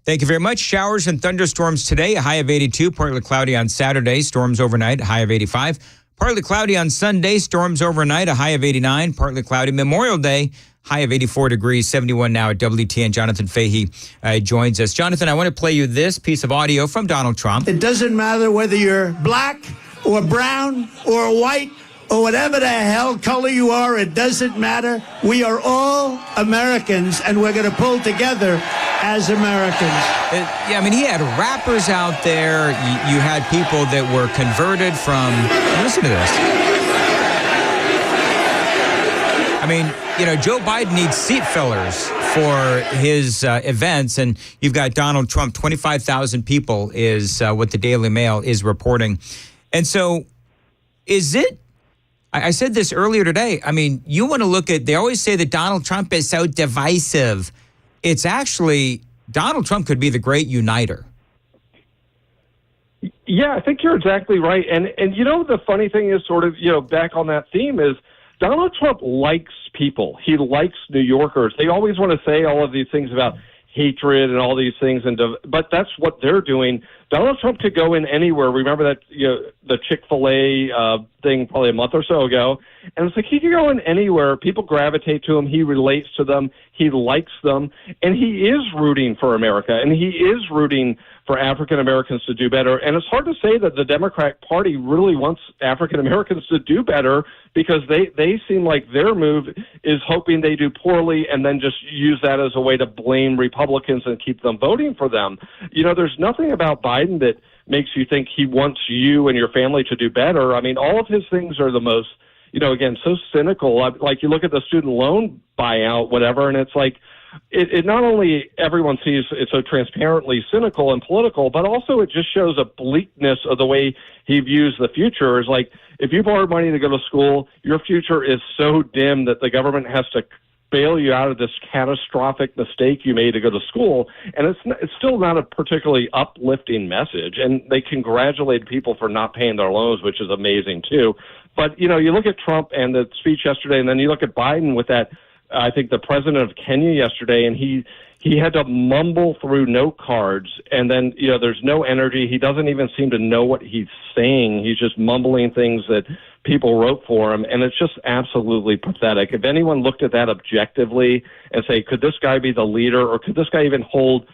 Thank you very much. Showers and thunderstorms today, a high of 82, partly cloudy on Saturday, storms overnight, a high of 85. Partly cloudy on Sunday, storms overnight, a high of 89, partly cloudy. Memorial Day, high of 84 degrees, 71 now at WTN. Jonathan Fahey joins us. Jonathan, I want to play you this piece of audio from Donald Trump. It doesn't matter whether you're black or brown or white or whatever the hell color you are, it doesn't matter. We are all Americans, and we're going to pull together as Americans. He had rappers out there. You had people that were converted from... Listen to this. Joe Biden needs seat fillers for his events, and you've got Donald Trump. 25,000 people is what the Daily Mail is reporting. And so is it... I said this earlier today. You want to look at, they always say that Donald Trump is so divisive. It's actually, Donald Trump could be the great uniter. Yeah, I think you're exactly right. And the funny thing is sort of, back on that theme is Donald Trump likes people. He likes New Yorkers. They always want to say all of these things about hatred and all these things, but that's what they're doing. Donald Trump could go in anywhere. Remember that the Chick-fil-A thing probably a month or so ago, and it's like he can go in anywhere. People gravitate to him. He relates to them. He likes them, and he is rooting for America, and he is rooting for African Americans to do better. And it's hard to say that the Democratic Party really wants African Americans to do better, because they seem like their move is hoping they do poorly and then just use that as a way to blame Republicans and keep them voting for them. There's nothing about Biden that makes you think he wants you and your family to do better. All of his things are the most, again, so cynical. Like you look at the student loan buyout, whatever, and it's like, it not only everyone sees it so transparently cynical and political, but also it just shows a bleakness of the way he views the future. Is like, if you borrowed money to go to school, your future is so dim that the government has to bail you out of this catastrophic mistake you made to go to school. And it's still not a particularly uplifting message. And they congratulate people for not paying their loans, which is amazing too. But, you look at Trump and the speech yesterday, and then you look at Biden with that, I think the president of Kenya yesterday, and he had to mumble through note cards, and then, there's no energy. He doesn't even seem to know what he's saying. He's just mumbling things that people wrote for him, and it's just absolutely pathetic. If anyone looked at that objectively and say, could this guy be the leader, or could this guy even hold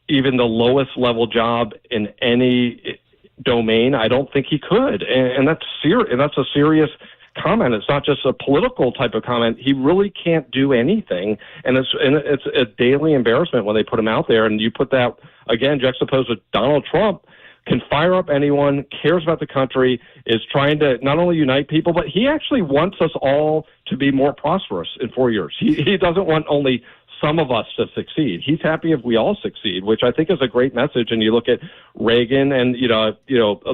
even the lowest level job in any domain? I don't think he could, and that's a serious comment. It's not just a political type of comment. He really can't do anything, and it's a daily embarrassment when they put him out there. And you put that again juxtaposed with Donald Trump, can fire up anyone, cares about the country, is trying to not only unite people, but he actually wants us all to be more prosperous in 4 years. He doesn't want only some of us to succeed. He's happy if we all succeed, which I think is a great message. And you look at Reagan, and there are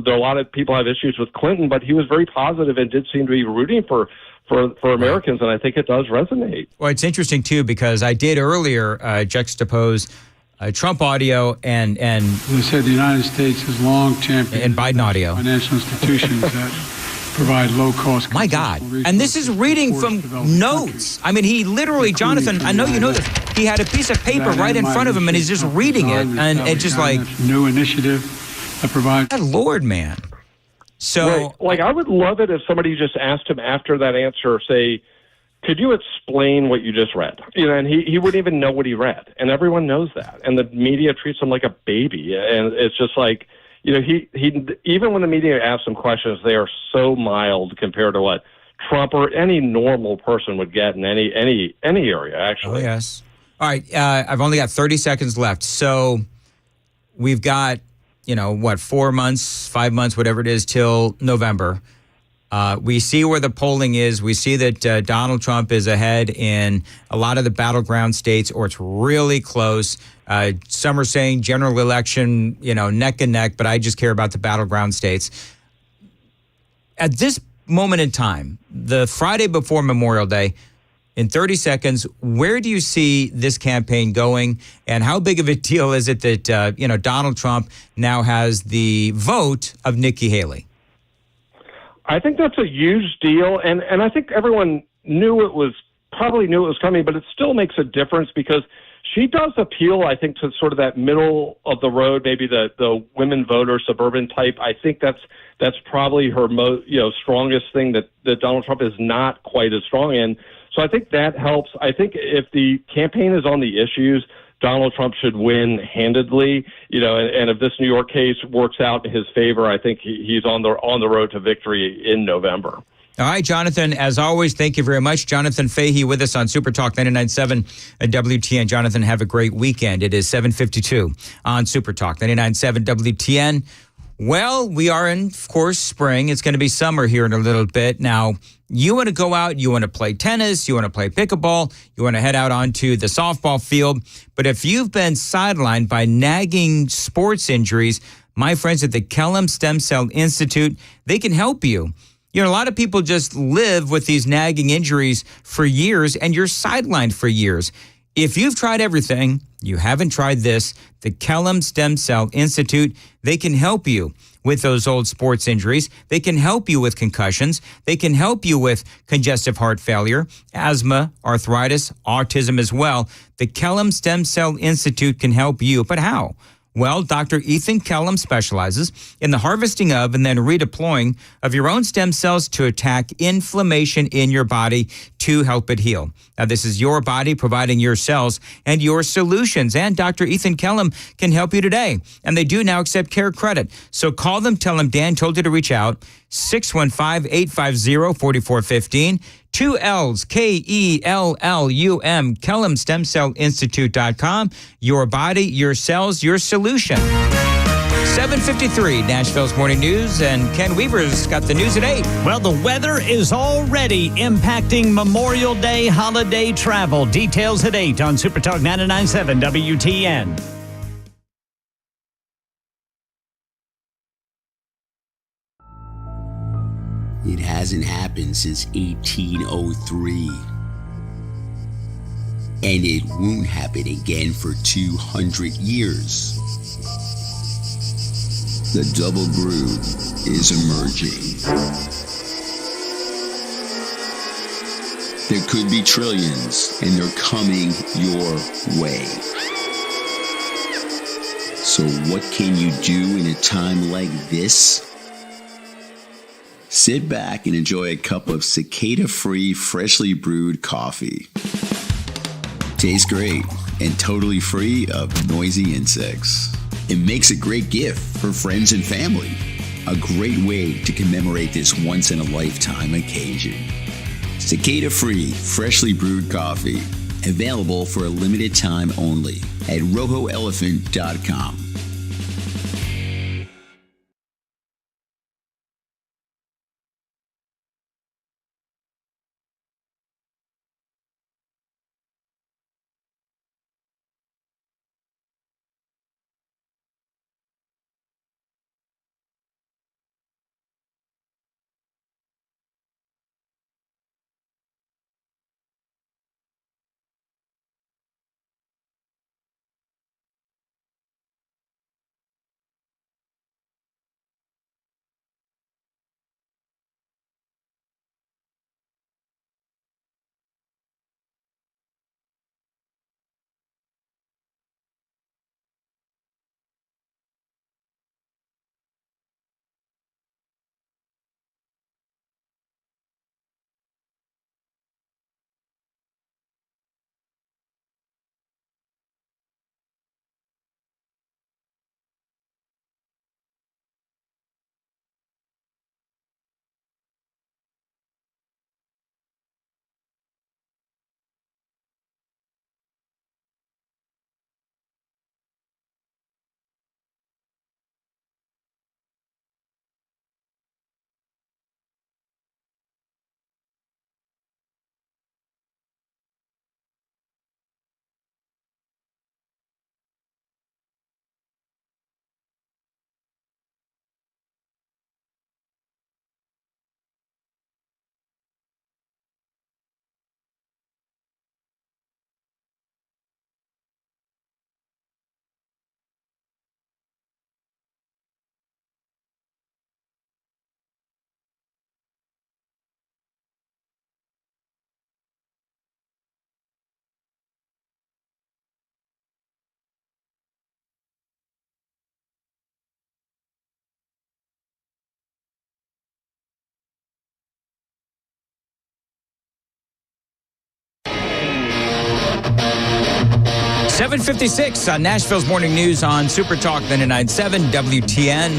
a lot of people have issues with Clinton, but he was very positive and did seem to be rooting for Americans, and I think it does resonate. Well, it's interesting too, because I did earlier juxtapose Trump audio and as I said, the United States has long championed and Biden audio financial institutions that provide low-cost. My God. And this is reading from notes. I mean, he literally, Jonathan, I know you know this, he had a piece of paper right in front of him, and he's just reading it, and it's just like... New initiative that provides... Good Lord, man. So... Like, I would love it if somebody just asked him after that answer, say, could you explain what you just read? And he wouldn't even know what he read, and everyone knows that. And the media treats him like a baby, and it's just like... he even when the media asks him questions, they are so mild compared to what Trump or any normal person would get in any area, actually. Oh, yes. All right, I've only got 30 seconds left. So we've got, 4 months, 5 months, whatever it is, till November. We see where the polling is. We see that Donald Trump is ahead in a lot of the battleground states, or it's really close. Some are saying general election, neck and neck, but I just care about the battleground states. At this moment in time, the Friday before Memorial Day, in 30 seconds, where do you see this campaign going, and how big of a deal is it that, Donald Trump now has the vote of Nikki Haley? I think that's a huge deal, and I think everyone probably knew it was coming, but it still makes a difference because she does appeal, I think, to sort of that middle of the road, maybe the women voter, suburban type. I think that's probably her strongest thing that Donald Trump is not quite as strong in. So I think that helps. I think if the campaign is on the issues, Donald Trump should win handedly, and if this New York case works out in his favor, I think he's on the road to victory in November. All right, Jonathan, as always, thank you very much. Jonathan Fahey with us on Super Talk 99.7 at WTN. Jonathan, have a great weekend. It is 7:52 on Super Talk 99.7 WTN. Well, we are in, of course, spring. It's going to be summer here in a little bit. Now, you want to go out, you want to play tennis, you want to play pickleball, you want to head out onto the softball field. But if you've been sidelined by nagging sports injuries, my friends at the Kellum Stem Cell Institute, they can help you. A lot of people just live with these nagging injuries for years, and you're sidelined for years. If you've tried everything, you haven't tried this, the Kellum Stem Cell Institute, they can help you with those old sports injuries. They can help you with concussions. They can help you with congestive heart failure, asthma, arthritis, autism as well. The Kellum Stem Cell Institute can help you. But how? Well, Dr. Ethan Kellum specializes in the harvesting of and then redeploying of your own stem cells to attack inflammation in your body to help it heal. Now, this is your body providing your cells and your solutions. And Dr. Ethan Kellum can help you today. And they do now accept care credit. So call them, tell them Dan told you to reach out. 615-850-4415. 2 L's, KELLUM, KellumStemCellInstitute.com. Your body, your cells, your solution. 7:53, Nashville's Morning News, and Ken Weaver's got the news at 8. Well, the weather is already impacting Memorial Day holiday travel. Details at 8 on Super Talk 99.7 WTN. It hasn't happened since 1803. And it won't happen again for 200 years. The double brew is emerging. There could be trillions, and they're coming your way. So what can you do in a time like this? Sit back and enjoy a cup of cicada-free, freshly brewed coffee. Tastes great and totally free of noisy insects. It makes a great gift for friends and family. A great way to commemorate this once-in-a-lifetime occasion. Cicada-free, freshly brewed coffee. Available for a limited time only at rohoelephant.com. $7:56 on Nashville's Morning News on Super Talk 99.7 WTN.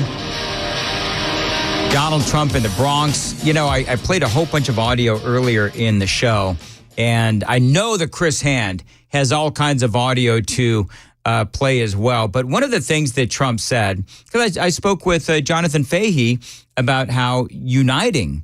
Donald Trump in the Bronx. You know, I played a whole bunch of audio earlier in the show, and I know that Chris Hand has all kinds of audio to play as well. But one of the things that Trump said, because I spoke with Jonathan Fahey about how uniting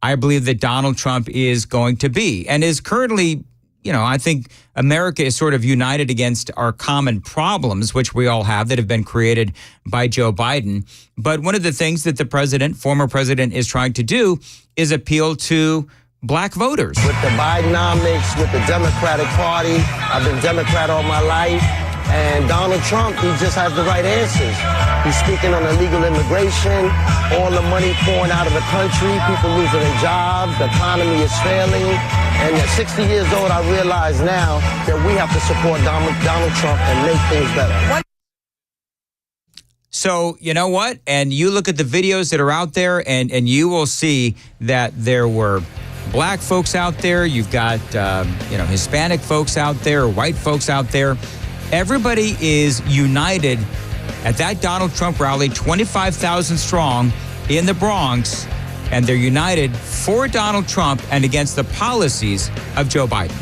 I believe that Donald Trump is going to be and is currently, you know, I think America is sort of united against our common problems, which we all have, that have been created by Joe Biden. But one of the things that the former president, is trying to do is appeal to black voters. With the Bidenomics, with the Democratic Party, I've been Democrat all my life. And Donald Trump, he just has the right answers. He's speaking on illegal immigration, all the money pouring out of the country, people losing their jobs, the economy is failing. And at 60 years old, I realize now that we have to support Donald Trump and make things better. So, you know what? And you look at the videos that are out there, and you will see that there were black folks out there. You've got, Hispanic folks out there, white folks out there. Everybody is united at that Donald Trump rally, 25,000 strong in the Bronx, and they're united for Donald Trump and against the policies of Joe Biden.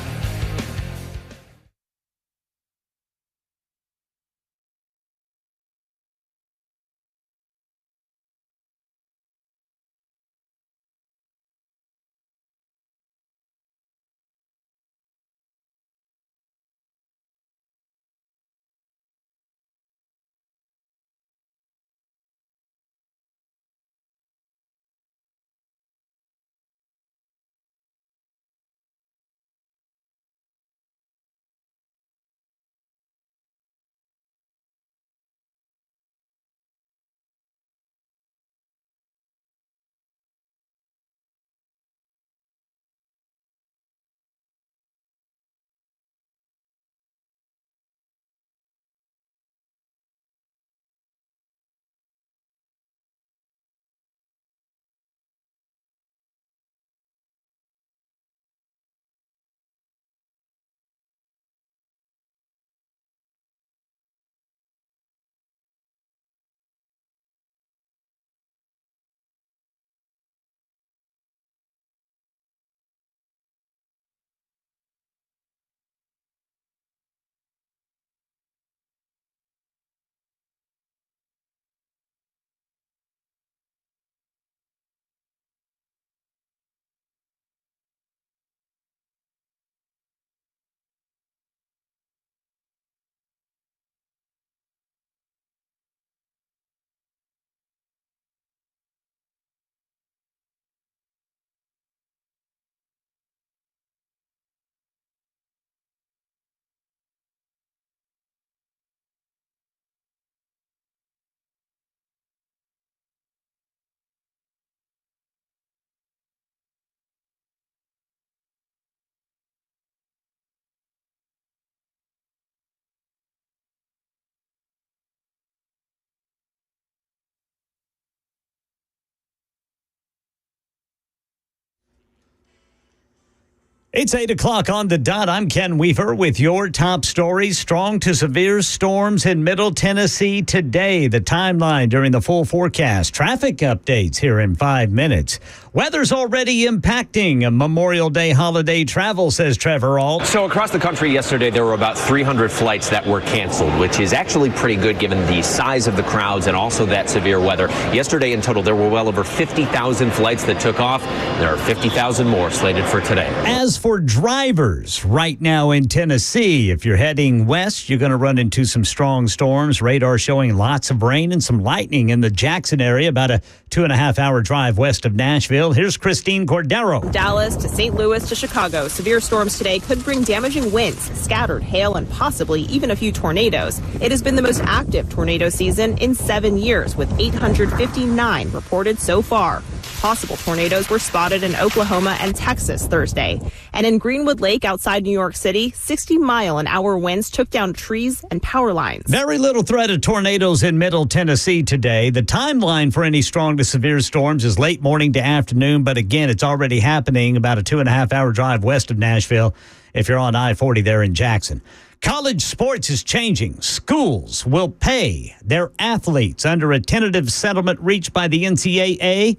It's 8 o'clock on the dot. I'm Ken Weaver with your top stories. Strong to severe storms in Middle Tennessee today. The timeline during the full forecast. Traffic updates here in 5 minutes. Weather's already impacting a Memorial Day holiday travel, says Trevor Alt. So across the country yesterday, there were about 300 flights that were canceled, which is actually pretty good given the size of the crowds and also that severe weather. Yesterday in total, there were well over 50,000 flights that took off. There are 50,000 more slated for today. As for drivers right now in Tennessee, if you're heading west, you're going to run into some strong storms. Radar showing lots of rain and some lightning in the Jackson area, about a 2.5-hour drive west of Nashville. Here's Christine Cordero. Dallas to St. Louis to Chicago. Severe storms today could bring damaging winds, scattered hail, and possibly even a few tornadoes. It has been the most active tornado season in 7 years, with 859 reported so far. Possible tornadoes were spotted in Oklahoma and Texas Thursday. And in Greenwood Lake outside New York City, 60-mile-an-hour winds took down trees and power lines. Very little threat of tornadoes in Middle Tennessee today. The timeline for any strong to severe storms is late morning to afternoon, but again, it's already happening about a 2.5-hour drive west of Nashville if you're on I-40 there in Jackson. College sports is changing. Schools will pay their athletes under a tentative settlement reached by the NCAA.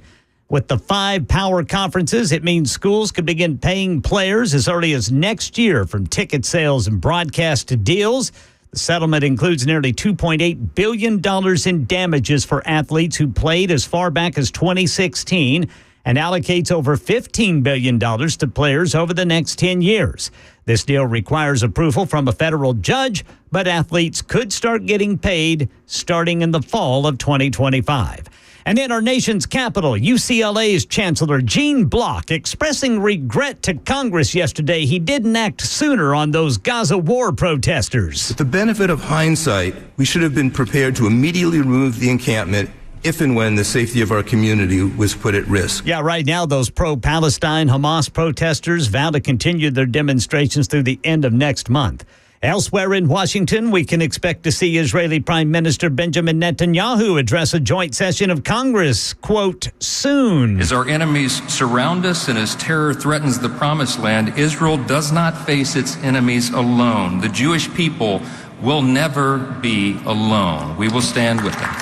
With the 5 power conferences, it means schools could begin paying players as early as next year from ticket sales and broadcast deals. The settlement includes nearly $2.8 billion in damages for athletes who played as far back as 2016 and allocates over $15 billion to players over the next 10 years. This deal requires approval from a federal judge, but athletes could start getting paid starting in the fall of 2025. And in our nation's capital, UCLA's Chancellor Gene Block expressing regret to Congress yesterday he didn't act sooner on those Gaza war protesters. With the benefit of hindsight, we should have been prepared to immediately remove the encampment if and when the safety of our community was put at risk. Yeah, right now, those pro-Palestine Hamas protesters vow to continue their demonstrations through the end of next month. Elsewhere in Washington, we can expect to see Israeli Prime Minister Benjamin Netanyahu address a joint session of Congress, quote, soon. As our enemies surround us and as terror threatens the promised land, Israel does not face its enemies alone. The Jewish people will never be alone. We will stand with them.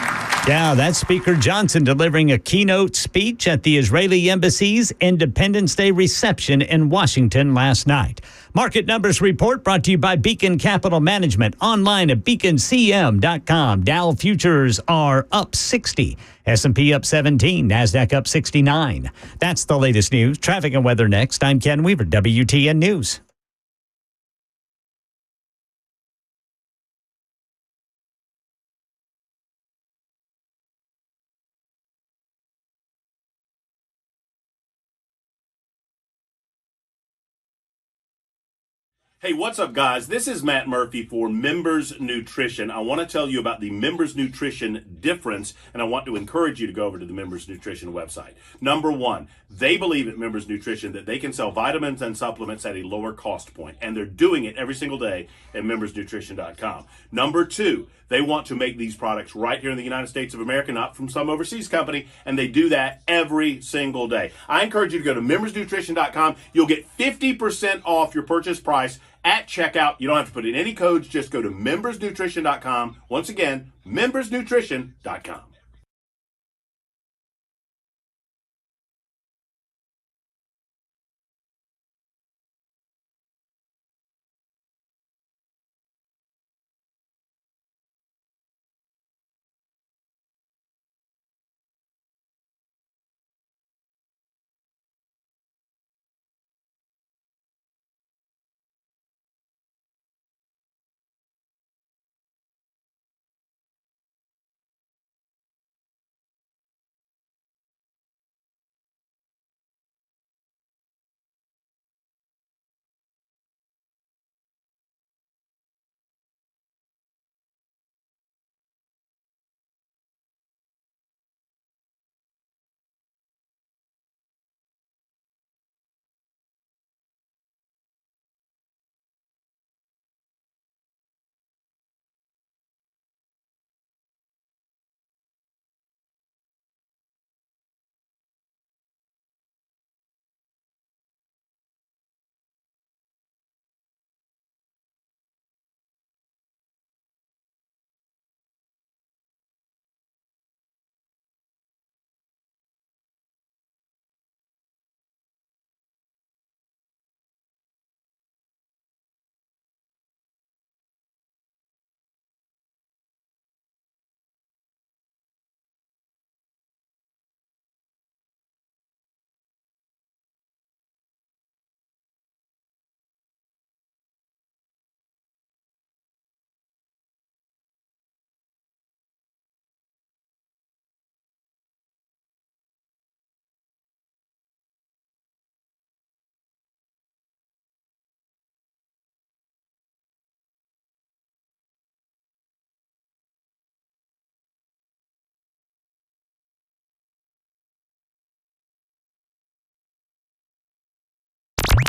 Yeah, that's Speaker Johnson delivering a keynote speech at the Israeli Embassy's Independence Day reception in Washington last night. Market Numbers Report brought to you by Beacon Capital Management. Online at beaconcm.com. Dow futures are up 60. S&P up 17. NASDAQ up 69. That's the latest news. Traffic and weather next. I'm Ken Weaver, WTN News. Hey, what's up, guys? This is Matt Murphy for Members Nutrition. I want to tell you about the Members Nutrition difference, and I want to encourage you to go over to the Members Nutrition website. Number one, they believe at Members Nutrition that they can sell vitamins and supplements at a lower cost point, and they're doing it every single day at membersnutrition.com. Number two, they want to make these products right here in the United States of America, not from some overseas company, and they do that every single day. I encourage you to go to membersnutrition.com. You'll get 50% off your purchase price at checkout. You don't have to put in any codes. Just go to membersnutrition.com. Once again, membersnutrition.com.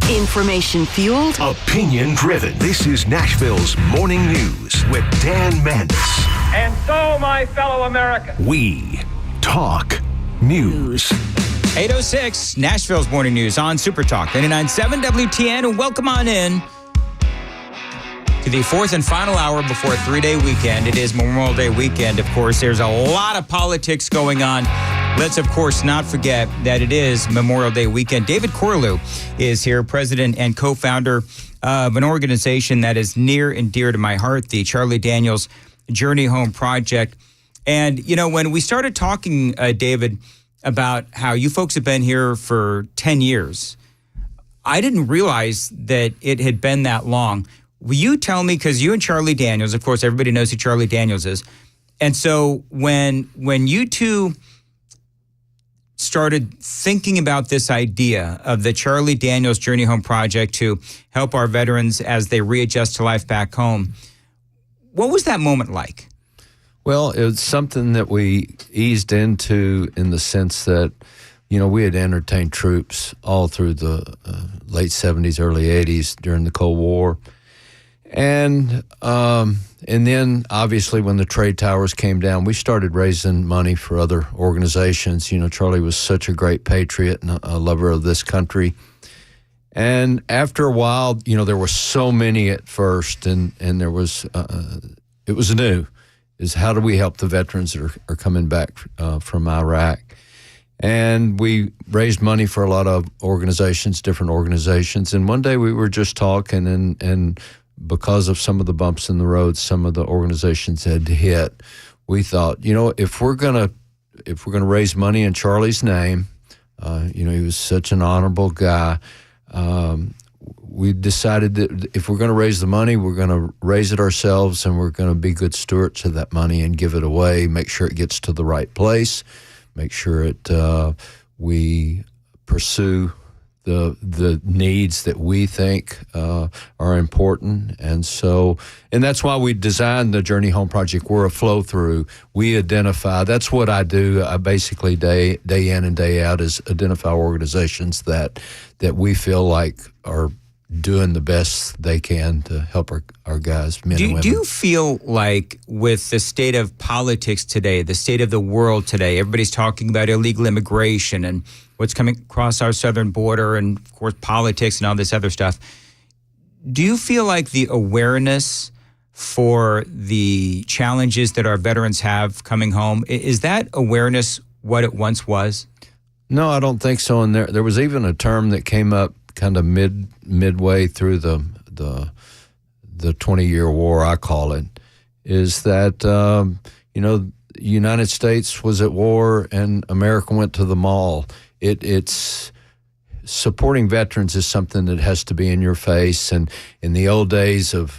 Information fueled. Opinion driven. This is Nashville's Morning News with Dan Mandis. And so, my fellow Americans, we talk news. 8:06, Nashville's Morning News on Super Talk 99.7 WTN, and welcome on in to the fourth and final hour before a 3-day weekend. It is Memorial Day weekend, of course. There's a lot of politics going on. Let's, of course, not forget that it is Memorial Day weekend. David Corlew is here, president and co-founder of an organization that is near and dear to my heart, the Charlie Daniels Journey Home Project. And, you know, when we started talking, David, about how you folks have been here for 10 years, I didn't realize that it had been that long. Will you tell me, because you and Charlie Daniels, of course, everybody knows who Charlie Daniels is. And so when you two started thinking about this idea of the Charlie Daniels Journey Home Project to help our veterans as they readjust to life back home, what was that moment like? Well, it was something that we eased into in the sense that, you know, we had entertained troops all through the late 70s, early 80s during the Cold War. And then, obviously, when the trade towers came down, we started raising money for other organizations. You know, Charlie was such a great patriot and a lover of this country. And after a while, you know, there were so many at first, and there was, it was new, is how do we help the veterans that are coming back from Iraq? And we raised money for a lot of organizations, different organizations. And one day we were just talking, and because of some of the bumps in the road, some of the organizations had hit, we thought, you know, if we're gonna raise money in Charlie's name, you know, he was such an honorable guy. We decided that if we're going to raise the money, we're going to raise it ourselves, and we're going to be good stewards of that money and give it away, make sure it gets to the right place, make sure we pursue the needs that we think are important. And that's why we designed the Journey Home Project. We're a flow through. We identify, that's what I do. I basically day in and day out is identify organizations that we feel like are doing the best they can to help our guys, men and women. Do you feel like with the state of politics today, the state of the world today, everybody's talking about illegal immigration and what's coming across our southern border and, of course, politics and all this other stuff. Do you feel like the awareness for the challenges that our veterans have coming home, is that awareness what it once was? No, I don't think so. And there was even a term that came up kind of midway through the 20-year war, I call it, is that, you know, the United States was at war and America went to the mall. It's supporting veterans is something that has to be in your face. And in the old days of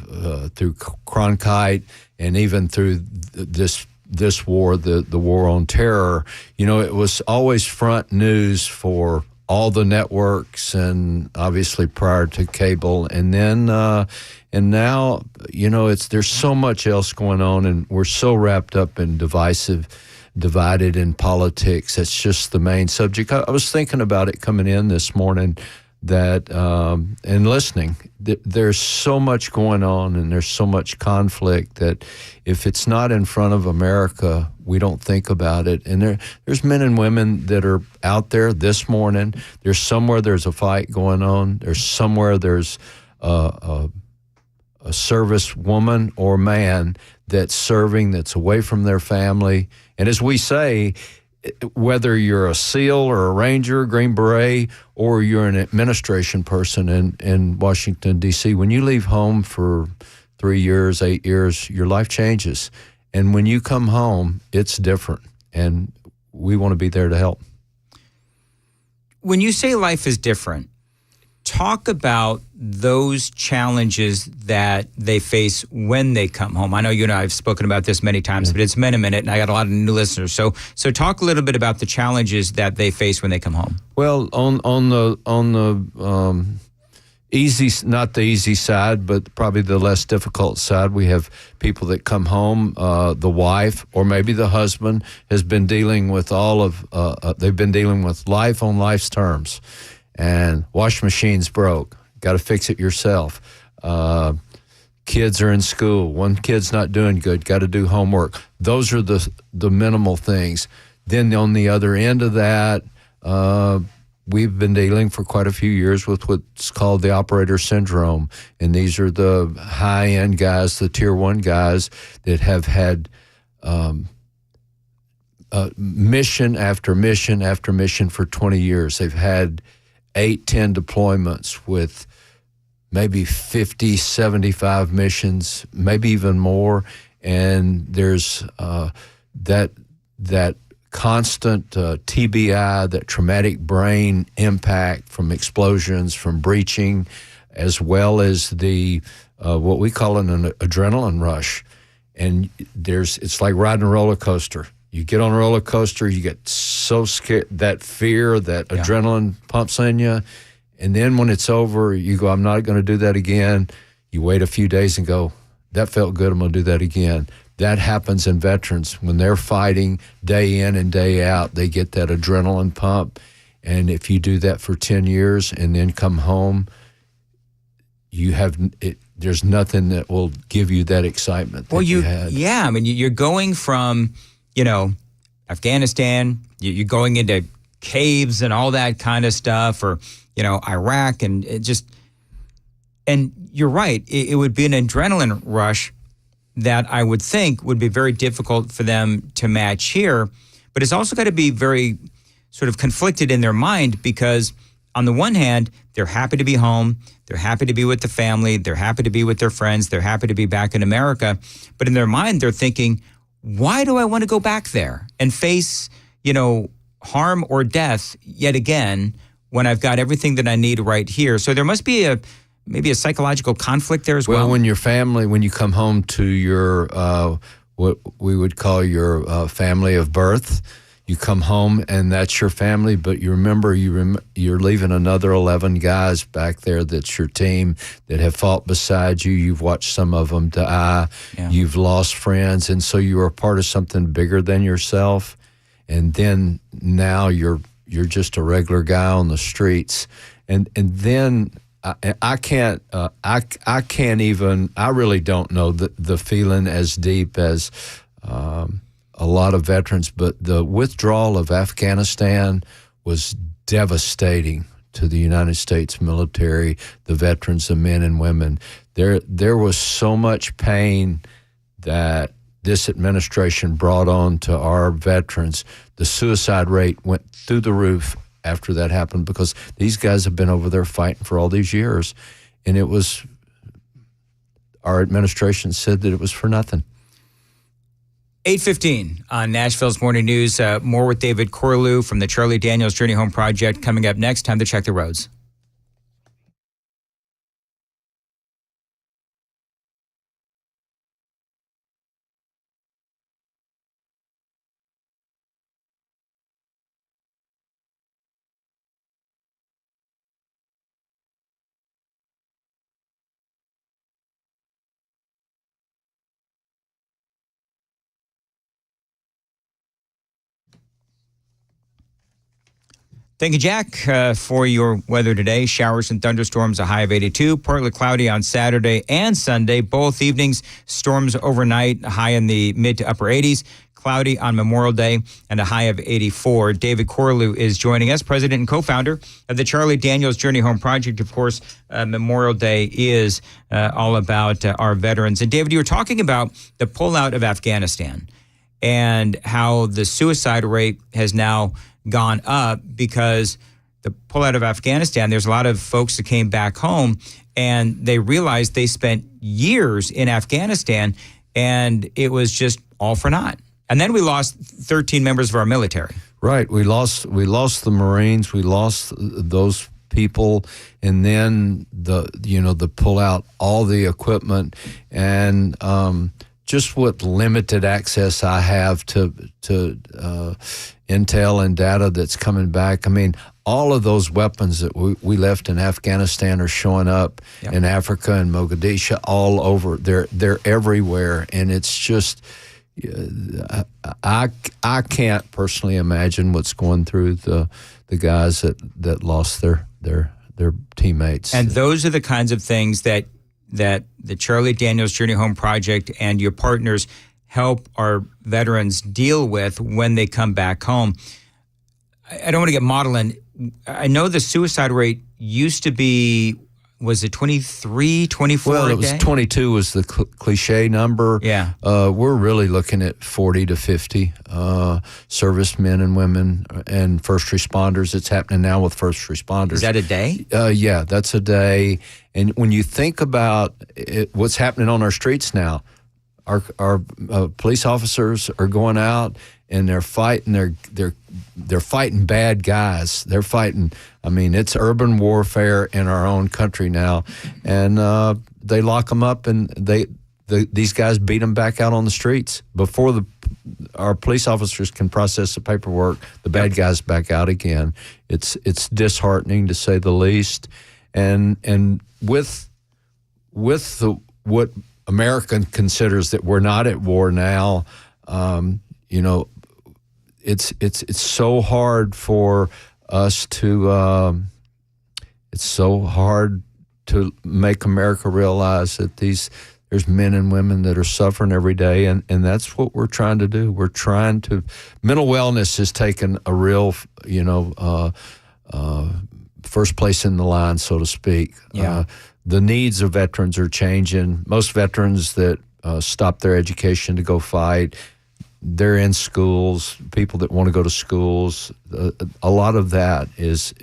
through Cronkite and even through this war, the war on terror, you know, it was always front news for all the networks and obviously prior to cable. And then and now, you know, there's so much else going on, and we're so wrapped up in divided in politics. It's just the main subject. I was thinking about it coming in this morning, that and listening, there's so much going on and there's so much conflict that if it's not in front of America, we don't think about it. And there's men and women that are out there this morning. There's somewhere there's a fight going on. There's somewhere there's a service woman or man that's serving, that's away from their family. And as we say, whether you're a SEAL or a Ranger, Green Beret, or you're an administration person in Washington, D.C., when you leave home for 3 years, 8 years, your life changes. And when you come home, it's different. And we want to be there to help. When you say life is different, talk about those challenges that they face when they come home. I know you and I have spoken about this many times, but it's been a minute, and I got a lot of new listeners. So talk a little bit about the challenges that they face when they come home. Well, on the easy, not the easy side, but probably the less difficult side, we have people that come home. The wife or maybe the husband has been dealing with they've been dealing with life on life's terms. and washing machine's broke. Got to fix it yourself. Kids are in school. One kid's not doing good. Got to do homework. Those are the minimal things. Then on the other end of that, we've been dealing for quite a few years with what's called the operator syndrome. And these are the high-end guys, the tier 1 guys that have had mission after mission after mission for 20 years. They've had 8-10 deployments with maybe 50, 75 missions, maybe even more. And there's that constant TBI, that traumatic brain impact from explosions, from breaching, as well as the what we call an adrenaline rush. And it's like riding a roller coaster. You get on a roller coaster, you get so scared, that fear, that adrenaline pumps in you. And then when it's over, you go, I'm not going to do that again. You wait a few days and go, that felt good, I'm going to do that again. That happens in veterans. When they're fighting day in and day out, they get that adrenaline pump. And if you do that for 10 years and then come home, there's nothing that will give you that excitement that you had. Yeah, I mean, you're going from, Afghanistan, you're going into caves and all that kind of stuff, or, Iraq, and you're right, it would be an adrenaline rush that I would think would be very difficult for them to match here. But it's also got to be very sort of conflicted in their mind, because on the one hand, they're happy to be home, they're happy to be with the family, they're happy to be with their friends, they're happy to be back in America. But in their mind, they're thinking, why do I want to go back there and face, harm or death yet again when I've got everything that I need right here? So there must be maybe a psychological conflict there as well. Well, when you come home to your, what we would call your family of birth, you come home and that's your family, but you remember you're leaving another 11 guys back there that's your team that have fought beside you. You've watched some of them die. Yeah. You've lost friends, and so you are part of something bigger than yourself. And then now you're just a regular guy on the streets, and then I really don't know the feeling as deep as a lot of veterans, but the withdrawal of Afghanistan was devastating to the United States military, the veterans, the men and women. There was so much pain that this administration brought on to our veterans. The suicide rate went through the roof after that happened, because these guys have been over there fighting for all these years, and our administration said that it was for nothing. 8:15 on Nashville's Morning News. More with David Corlew from the Charlie Daniels Journey Home Project coming up next. Time to check the roads. Thank you, Jack, for your weather today. Showers and thunderstorms, a high of 82. Partly cloudy on Saturday and Sunday. Both evenings, storms overnight, high in the mid to upper 80s. Cloudy on Memorial Day and a high of 84. David Corlew is joining us, president and co-founder of the Charlie Daniels Journey Home Project. Of course, Memorial Day is all about our veterans. And David, you were talking about the pullout of Afghanistan and how the suicide rate has now gone up because the pullout of Afghanistan, there's a lot of folks that came back home and they realized they spent years in Afghanistan and it was just all for naught. And then we lost 13 members of our military. Right. We lost the Marines. We lost those people, and then the pull out all the equipment, and just what limited access I have to intel and data that's coming back. I mean, all of those weapons that we left in Afghanistan are showing up in Africa and Mogadishu, all over. They're everywhere, and it's just I can't personally imagine what's going through the guys that lost their their teammates. And those are the kinds of things that the Charlie Daniels Journey Home Project and your partners help our veterans deal with when they come back home. I don't want to get maudlin. I know the suicide rate used to be, was it 23, 24 Well, a it was day? 22 was the cliche number. Yeah. We're really looking at 40 to 50 servicemen and women and first responders. It's happening now with first responders. Is that a day? Yeah, that's a day. And when you think about what's happening on our streets now, our police officers are going out and they're fighting. They're fighting bad guys. They're fighting. I mean, it's urban warfare in our own country now, and they lock them up, and these guys beat them back out on the streets before our police officers can process the paperwork. The bad guys back out again. It's disheartening to say the least, and with what America considers that we're not at war now, it's so hard for us to. It's so hard to make America realize that there's men and women that are suffering every day, and that's what we're trying to do. We're trying to. Mental wellness has taken a real, first place in the line, so to speak. Yeah. The needs of veterans are changing. Most veterans that stop their education to go fight, they're in schools. People that want to go to schools, a lot of that is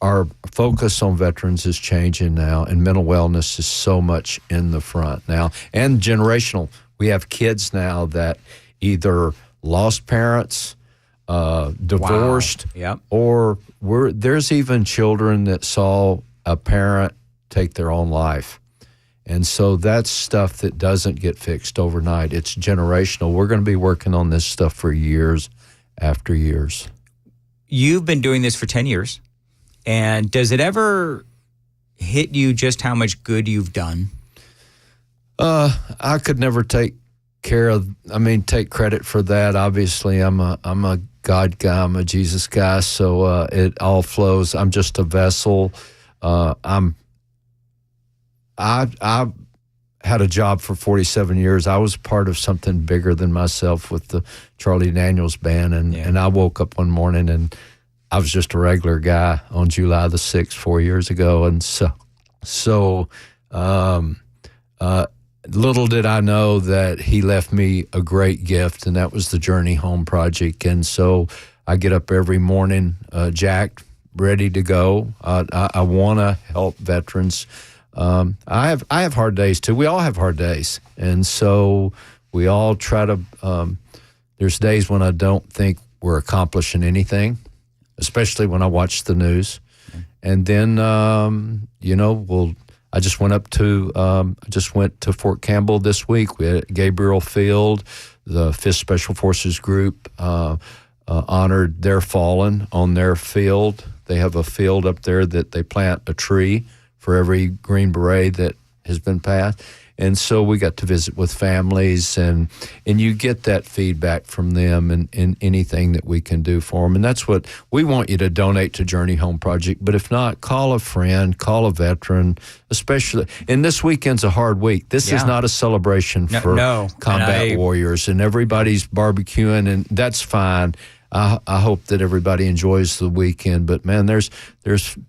our focus on veterans is changing now, and mental wellness is so much in the front now. And generational. We have kids now that either lost parents, divorced, Yep. or there's even children that saw a parent take their own life. And so that's stuff that doesn't get fixed overnight. It's generational. We're going to be working on this stuff for years after years. You've been doing this for 10 years. And does it ever hit you just how much good you've done? I could never take credit for that. Obviously, I'm a God guy. I'm a Jesus guy. So it all flows. I'm just a vessel. I had a job for 47 years. I was part of something bigger than myself with the Charlie Daniels Band, and I woke up one morning and I was just a regular guy on July the 6th, 4 years ago, and so little did I know that he left me a great gift, and that was the Journey Home Project. And so I get up every morning, jacked, ready to go. I want to help veterans. I have hard days too. We all have hard days, and so we all try to. There's days when I don't think we're accomplishing anything, especially when I watch the news. And then I just went to Fort Campbell this week. We had Gabriel Field, the 5th Special Forces Group, honored their fallen on their field. They have a field up there that they plant a tree for every Green Beret that has been passed. And so we got to visit with families, and you get that feedback from them and anything that we can do for them. And that's what we want you to donate to Journey Home Project. But if not, call a friend, call a veteran, especially. And this weekend's a hard week. This is not a celebration for combat warriors, and everybody's barbecuing, and that's fine. I hope that everybody enjoys the weekend. But, man, there's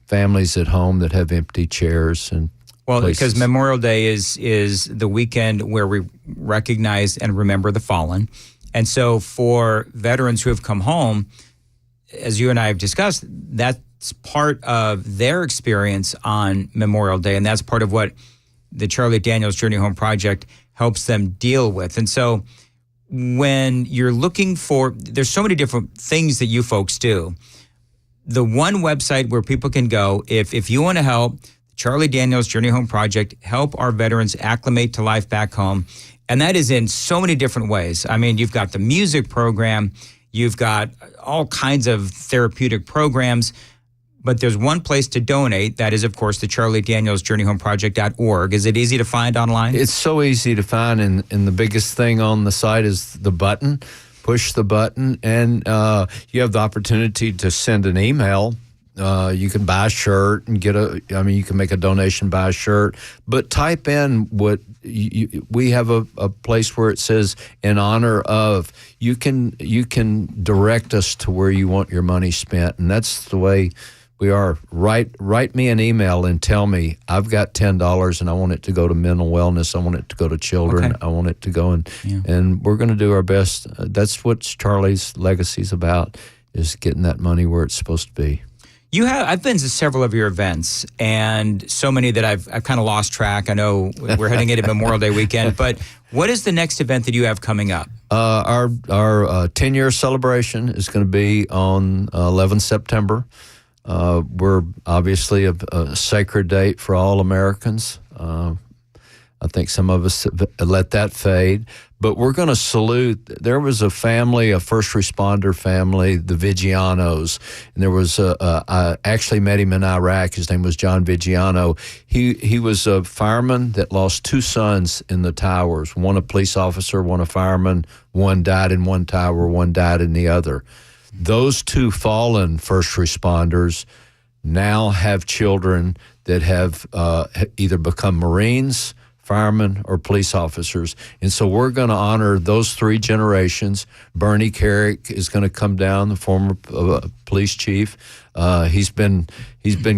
families at home that have empty chairs and places. Because Memorial Day is the weekend where we recognize and remember the fallen. And so for veterans who have come home, as you and I have discussed, that's part of their experience on Memorial Day, and that's part of what the Charlie Daniels Journey Home Project helps them deal with. And so when you're looking for, there's so many different things that you folks do. The one website where people can go, if you want to help Charlie Daniels Journey Home Project, help our veterans acclimate to life back home. And that is in so many different ways. I mean, you've got the music program, you've got all kinds of therapeutic programs, but there's one place to donate. That is, of course, the Charlie Daniels Journey Home Project.org. Is it easy to find online? It's so easy to find, and the biggest thing on the site is the button. Push the button, and you have the opportunity to send an email You can buy a shirt and you can make a donation, buy a shirt, but type in what we have a place where it says in honor of. You can direct us to where you want your money spent, and that's the way we are. Write me an email and tell me I've got $10 and I want it to go to mental wellness. I want it to go to children. Okay. I want it to go and we're going to do our best. That's what Charlie's legacy is about, is getting that money where it's supposed to be. I've been to several of your events, and so many that I've kind of lost track. I know we're heading into Memorial Day weekend, but what is the next event that you have coming up? Our 10-year celebration is going to be on 11 September. We're obviously a sacred date for all Americans. I think some of us let that fade, but we're going to salute. There was a family, a first responder family, the Vigianos, and there was I actually met him in Iraq. His name was John Vigiano. He was a fireman that lost two sons in the towers. One a police officer, one a fireman. One died in one tower, one died in the other. Those two fallen first responders now have children that have either become Marines, firemen, or police officers. And so we're going to honor those three generations. Bernie Carrick is going to come down, the former police chief. He's been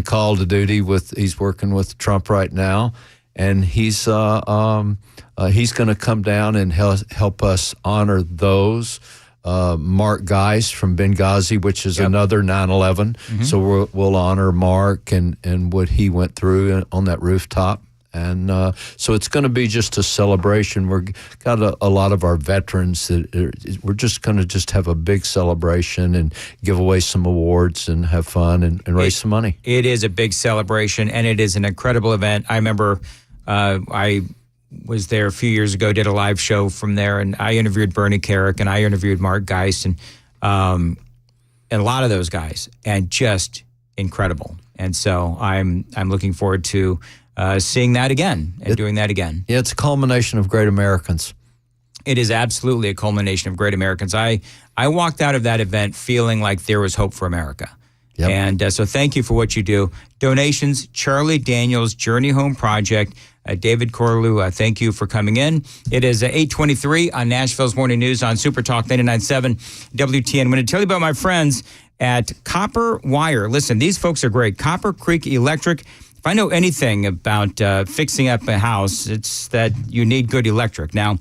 called to duty he's working with Trump right now. And he's going to come down and help us honor those. Mark Geist from Benghazi, which is another 9/11. Mm-hmm. So we'll honor Mark and what he went through on that rooftop. And so it's going to be just a celebration. We've got a lot of our veterans. We're just going to have a big celebration and give away some awards and have fun and raise some money. It is a big celebration, and it is an incredible event. I remember I was there a few years ago, did a live show from there, and I interviewed Bernie Carrick and I interviewed Mark Geist and a lot of those guys, and just incredible. And so I'm looking forward to seeing that again and doing that again. Yeah, it's a culmination of great Americans. It is absolutely a culmination of great Americans. I walked out of that event feeling like there was hope for America. Yep. And so thank you for what you do. Donations, Charlie Daniels Journey Home Project. David Corlew, thank you for coming in. It is 8:23 on Nashville's Morning News on Super Talk 99.7 WTN. I'm going to tell you about my friends at Copper Wire. Listen, these folks are great. Copper Creek Electric. If I know anything about fixing up a house, it's that you need good electric. Now,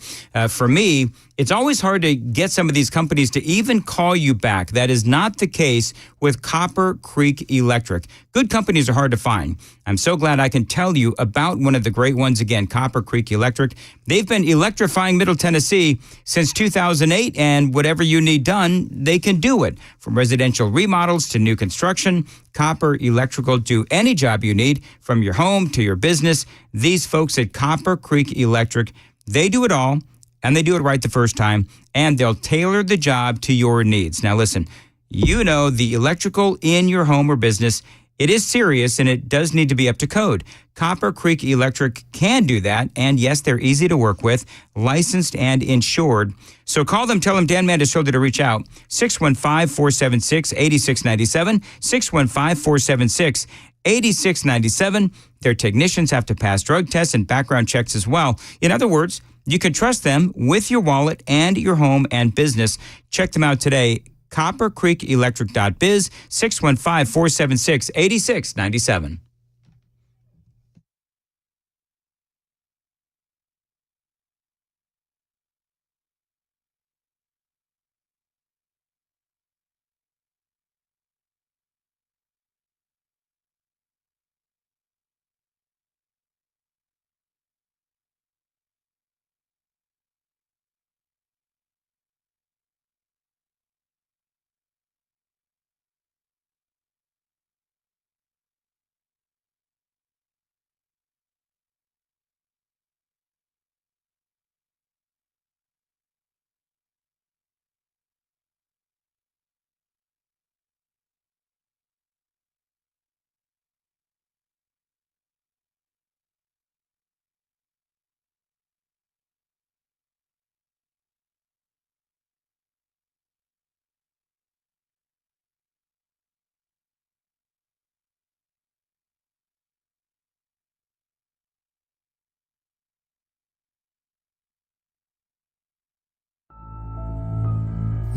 for me, it's always hard to get some of these companies to even call you back. That is not the case with Copper Creek Electric. Good companies are hard to find. I'm so glad I can tell you about one of the great ones again, Copper Creek Electric. They've been electrifying Middle Tennessee since 2008, and whatever you need done, they can do it. From residential remodels to new construction, Copper Electric will do any job you need, from your home to your business. These folks at Copper Creek Electric, they do it all. And they do it right the first time, and they'll tailor the job to your needs. Now, listen, you know the electrical in your home or business, it is serious, and it does need to be up to code. Copper Creek Electric can do that, and yes, they're easy to work with, licensed and insured. So call them, tell them Dan Mandis told you to reach out, 615-476-8697, 615-476-8697. Their technicians have to pass drug tests and background checks as well. In other words, you can trust them with your wallet and your home and business. Check them out today. CopperCreekElectric.biz, 615-476-8697.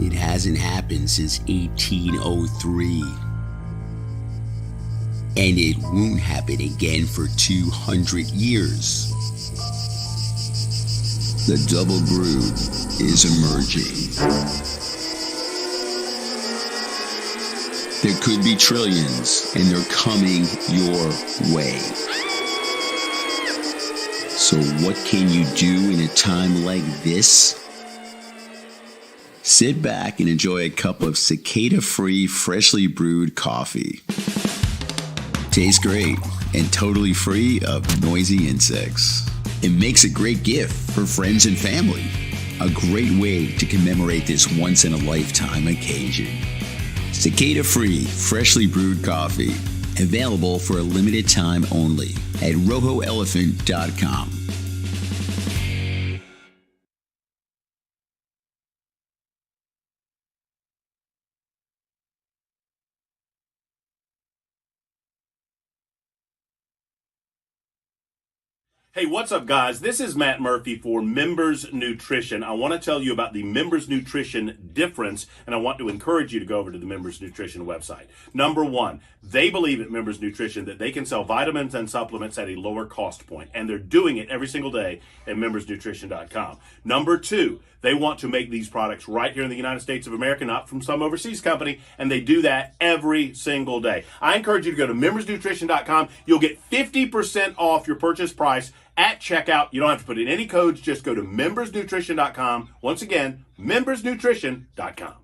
It hasn't happened since 1803. And it won't happen again for 200 years. The double brew is emerging. There could be trillions, and they're coming your way. So what can you do in a time like this? Sit back and enjoy a cup of cicada-free, freshly brewed coffee. Tastes great and totally free of noisy insects. It makes a great gift for friends and family. A great way to commemorate this once-in-a-lifetime occasion. Cicada-free, freshly brewed coffee. Available for a limited time only at rohoelephant.com. Hey, what's up, guys? This is Matt Murphy for Members Nutrition. I want to tell you about the Members Nutrition difference, and I want to encourage you to go over to the Members Nutrition website. Number one, they believe at Members Nutrition that they can sell vitamins and supplements at a lower cost point, and they're doing it every single day at membersnutrition.com. Number two, they want to make these products right here in the United States of America, not from some overseas company, and they do that every single day. I encourage you to go to membersnutrition.com. You'll get 50% off your purchase price at checkout. You don't have to put in any codes. Just go to membersnutrition.com. Once again, membersnutrition.com.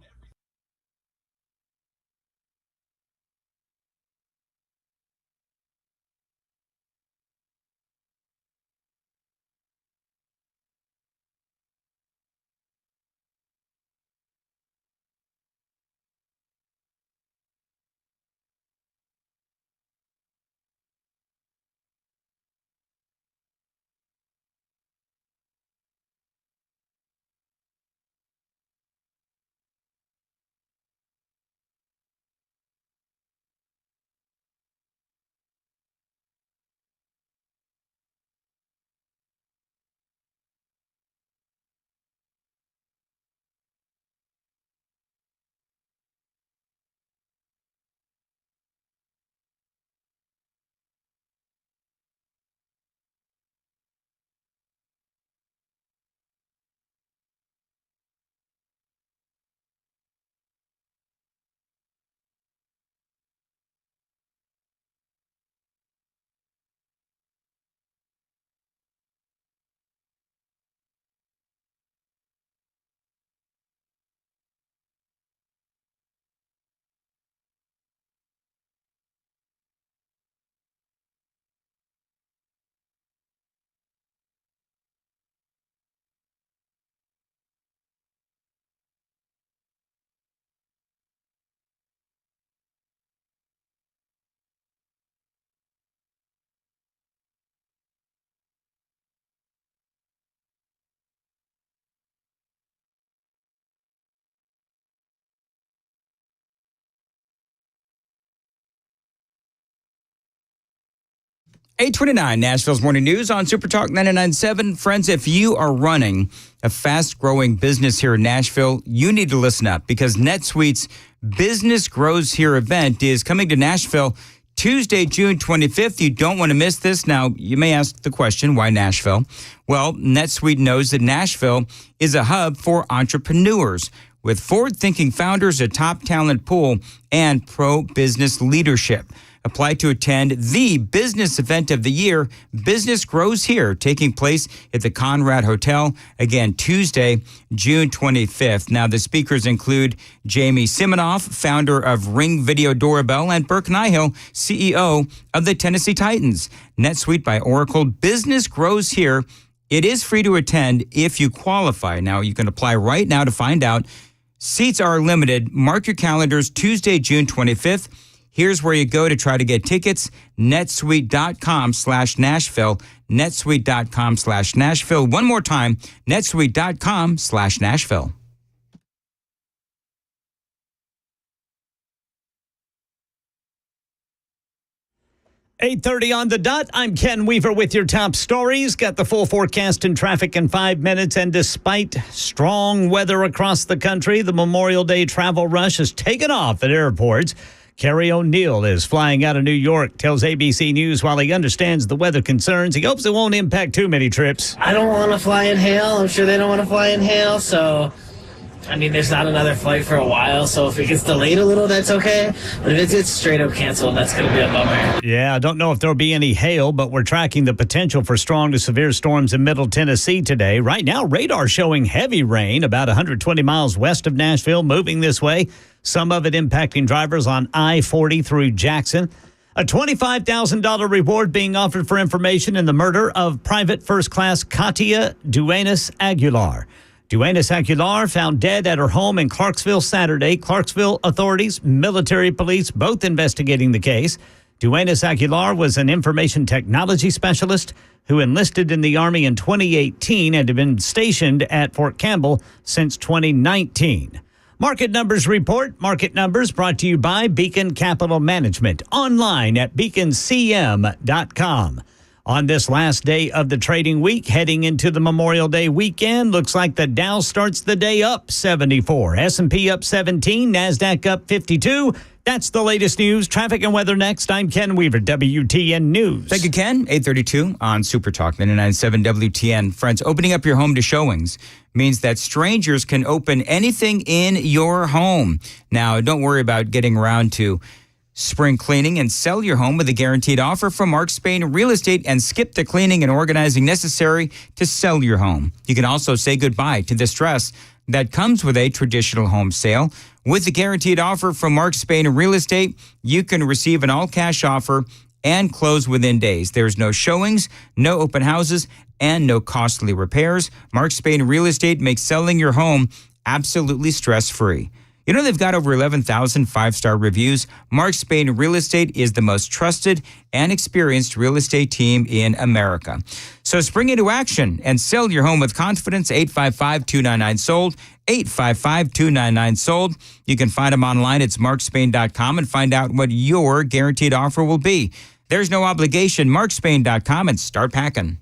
$8:29, Nashville's Morning News on Super Talk 99.7. Friends, if you are running a fast-growing business here in Nashville, you need to listen up because NetSuite's Business Grows Here event is coming to Nashville Tuesday, June 25th. You don't want to miss this. Now, you may ask the question, why Nashville? Well, NetSuite knows that Nashville is a hub for entrepreneurs with forward-thinking founders, a top talent pool, and pro-business leadership. Apply to attend the business event of the year, Business Grows Here, taking place at the Conrad Hotel, again, Tuesday, June 25th. Now, the speakers include Jamie Siminoff, founder of Ring Video Doorbell, and Burke Nihil, CEO of the Tennessee Titans. NetSuite by Oracle, Business Grows Here. It is free to attend if you qualify. Now, you can apply right now to find out. Seats are limited. Mark your calendars, Tuesday, June 25th. Here's where you go to try to get tickets, netsuite.com/Nashville, netsuite.com/Nashville. One more time, netsuite.com/Nashville. 8:30 on the dot. I'm Ken Weaver with your top stories. Got the full forecast and traffic in 5 minutes. And despite strong weather across the country, the Memorial Day travel rush has taken off at airports. Kerry O'Neill is flying out of New York, tells ABC News while he understands the weather concerns, he hopes it won't impact too many trips. I don't want to fly in hail. I'm sure they don't want to fly in hail, so I mean, there's not another flight for a while, so if it gets delayed a little, that's okay. But if it gets straight up canceled, that's going to be a bummer. Yeah, I don't know if there'll be any hail, but we're tracking the potential for strong to severe storms in Middle Tennessee today. Right now, radar showing heavy rain about 120 miles west of Nashville, moving this way. Some of it impacting drivers on I-40 through Jackson. A $25,000 reward being offered for information in the murder of Private First Class Katia Duenas Aguilar. Duenas Aguilar found dead at her home in Clarksville Saturday. Clarksville authorities, military police, both investigating the case. Duenas Aguilar was an information technology specialist who enlisted in the Army in 2018 and had been stationed at Fort Campbell since 2019. Market Numbers Report. Market Numbers brought to you by Beacon Capital Management. Online at beaconcm.com. On this last day of the trading week, heading into the Memorial Day weekend, looks like the Dow starts the day up 74. S&P up 17. NASDAQ up 52. That's the latest news. Traffic and weather next. I'm Ken Weaver, WTN News. Thank you, Ken. 8:32 on Super Talk 99.7 WTN. Friends, opening up your home to showings means that strangers can open anything in your home. Now, don't worry about getting around to spring cleaning and sell your home with a guaranteed offer from Mark Spain Real Estate and skip the cleaning and organizing necessary to sell your home. You can also say goodbye to the stress that comes with a traditional home sale. With the guaranteed offer from Mark Spain Real Estate, you can receive an all-cash offer and close within days. There's no showings, no open houses, and no costly repairs. Mark Spain Real Estate makes selling your home absolutely stress-free. You know, they've got over 11,000 five-star reviews. Mark Spain Real Estate is the most trusted and experienced real estate team in America. So spring into action and sell your home with confidence. 855-299-SOLD. 855-299-SOLD. You can find them online. It's markspain.com and find out what your guaranteed offer will be. There's no obligation. markspain.com and start packing.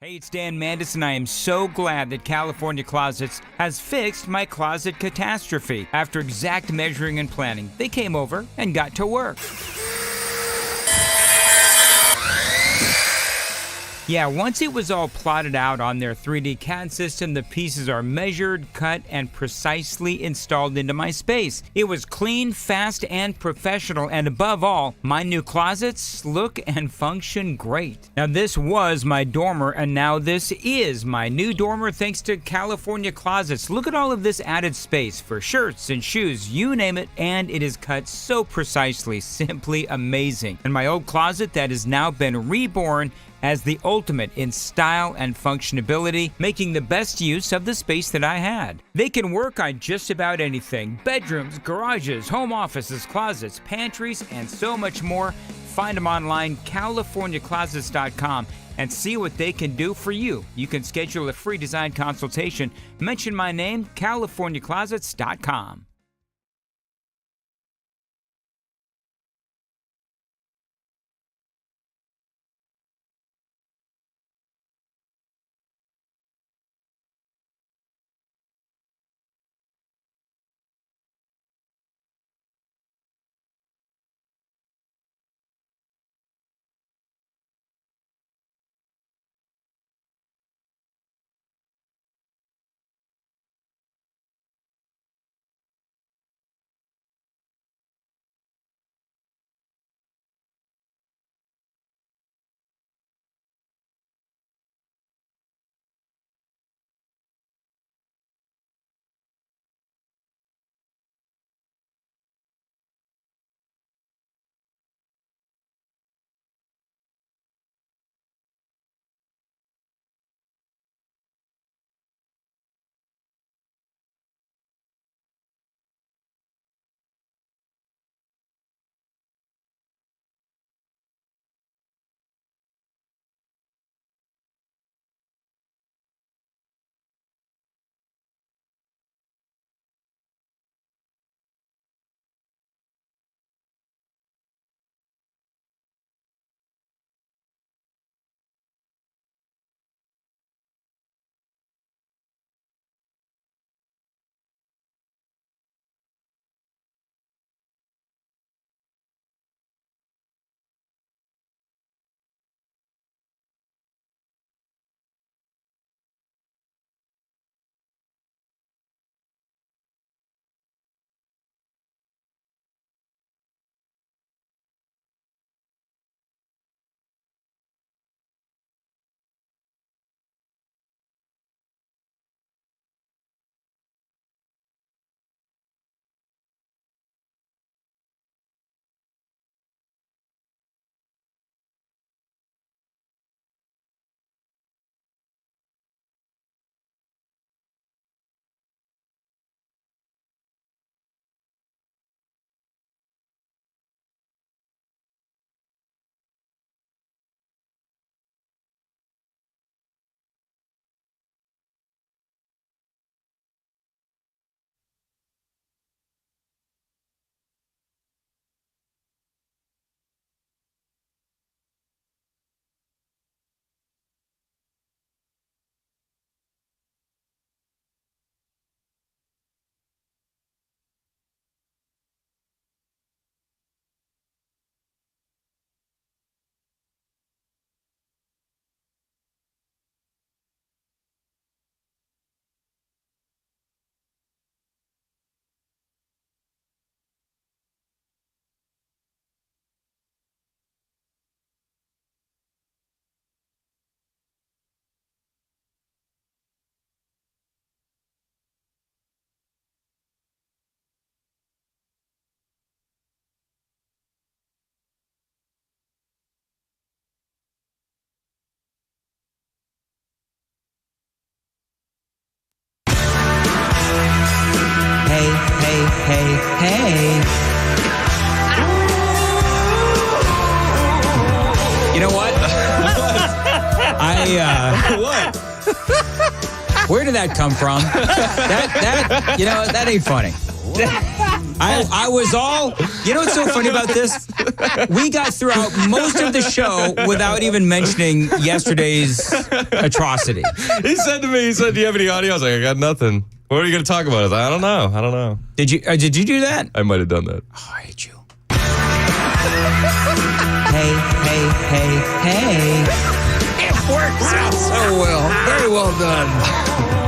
Hey, it's Dan Mandis, and I am so glad that California Closets has fixed my closet catastrophe. After exact measuring and planning, they came over and got to work. Yeah, once it was all plotted out on their 3D CAD system, the pieces are measured, cut, and precisely installed into my space. It was clean, fast, and professional, and above all, my new closets look and function great. Now, this was my dormer, and now this is my new dormer thanks to California Closets. Look at all of this added space for shirts and shoes, you name it, and it is cut so precisely, simply amazing. And my old closet that has now been reborn as the ultimate in style and functionability, making the best use of the space that I had. They can work on just about anything: bedrooms, garages, home offices, closets, pantries, and so much more. Find them online, CaliforniaClosets.com, and see what they can do for you. You can schedule a free design consultation. Mention my name, CaliforniaClosets.com. hey. You know what? What? Where did that come from? That you know, that ain't funny. I was all, you know what's so funny about this? We got throughout most of the show without even mentioning yesterday's atrocity. He said to me, do you have any audio? I was like, I got nothing. What are you going to talk about? I was like, I don't know. Did you do that? I might have done that. Oh, I hate you. Hey. It works out so well. Very well done.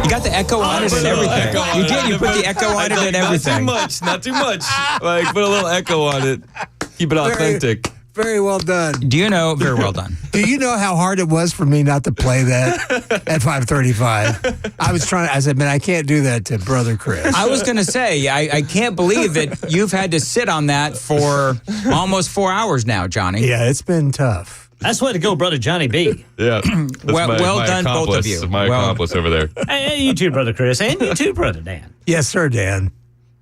You got the echo on it and everything. You did. You put the echo on it and everything. Not too much. Like, put a little echo on it. Keep it authentic. Very well done. Do you know? Very well done. Do you know how hard it was for me not to play that at 5:35? I said, man, I can't do that to Brother Chris. I was going to say, I can't believe that you've had to sit on that for almost 4 hours now, Johnny. Yeah, it's been tough. That's way to go, brother Johnny B. Yeah. Well done, both of you. My accomplice over there. Hey, you too, brother Chris. And you too, brother Dan. Yes, sir, Dan.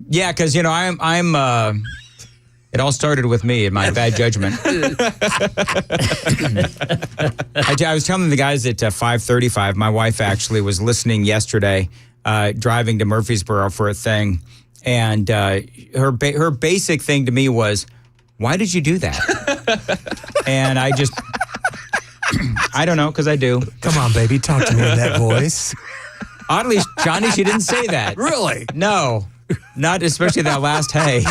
Yeah, because, you know, I'm it all started with me and my bad judgment. I was telling the guys at 5:35, my wife actually was listening yesterday, driving to Murfreesboro for a thing, and her basic thing to me was, why did you do that? And I just, I don't know, because I do. Come on, baby, talk to me in that voice. Oddly, Johnny, she didn't say that. Really? No. Not especially that last hey.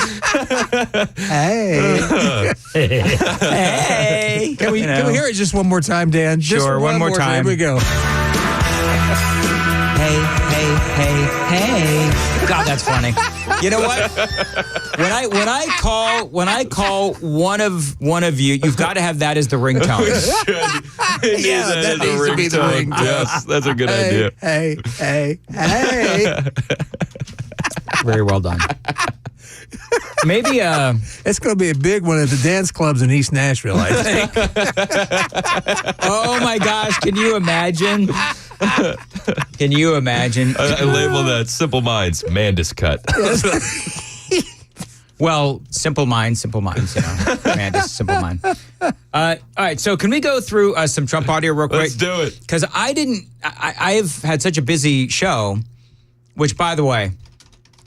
Hey. Can we hear it just one more time, Dan? Just sure, one more time. Here we go. Hey. God, that's funny. You know what? When I call one of you, you've got to have that as the ringtone. Yeah, that needs to be the ringtone. Yes, that's a good idea. Hey. Very well done. Maybe it's going to be a big one at the dance clubs in East Nashville, I think. Oh my gosh, can you imagine? Can you imagine? I labeled that Simple Minds, Mandis cut. Well, simple minds, you know. Mandis, simple mind. All right, so can we go through some Trump audio real quick? Let's do it. Because I've had such a busy show, which, by the way,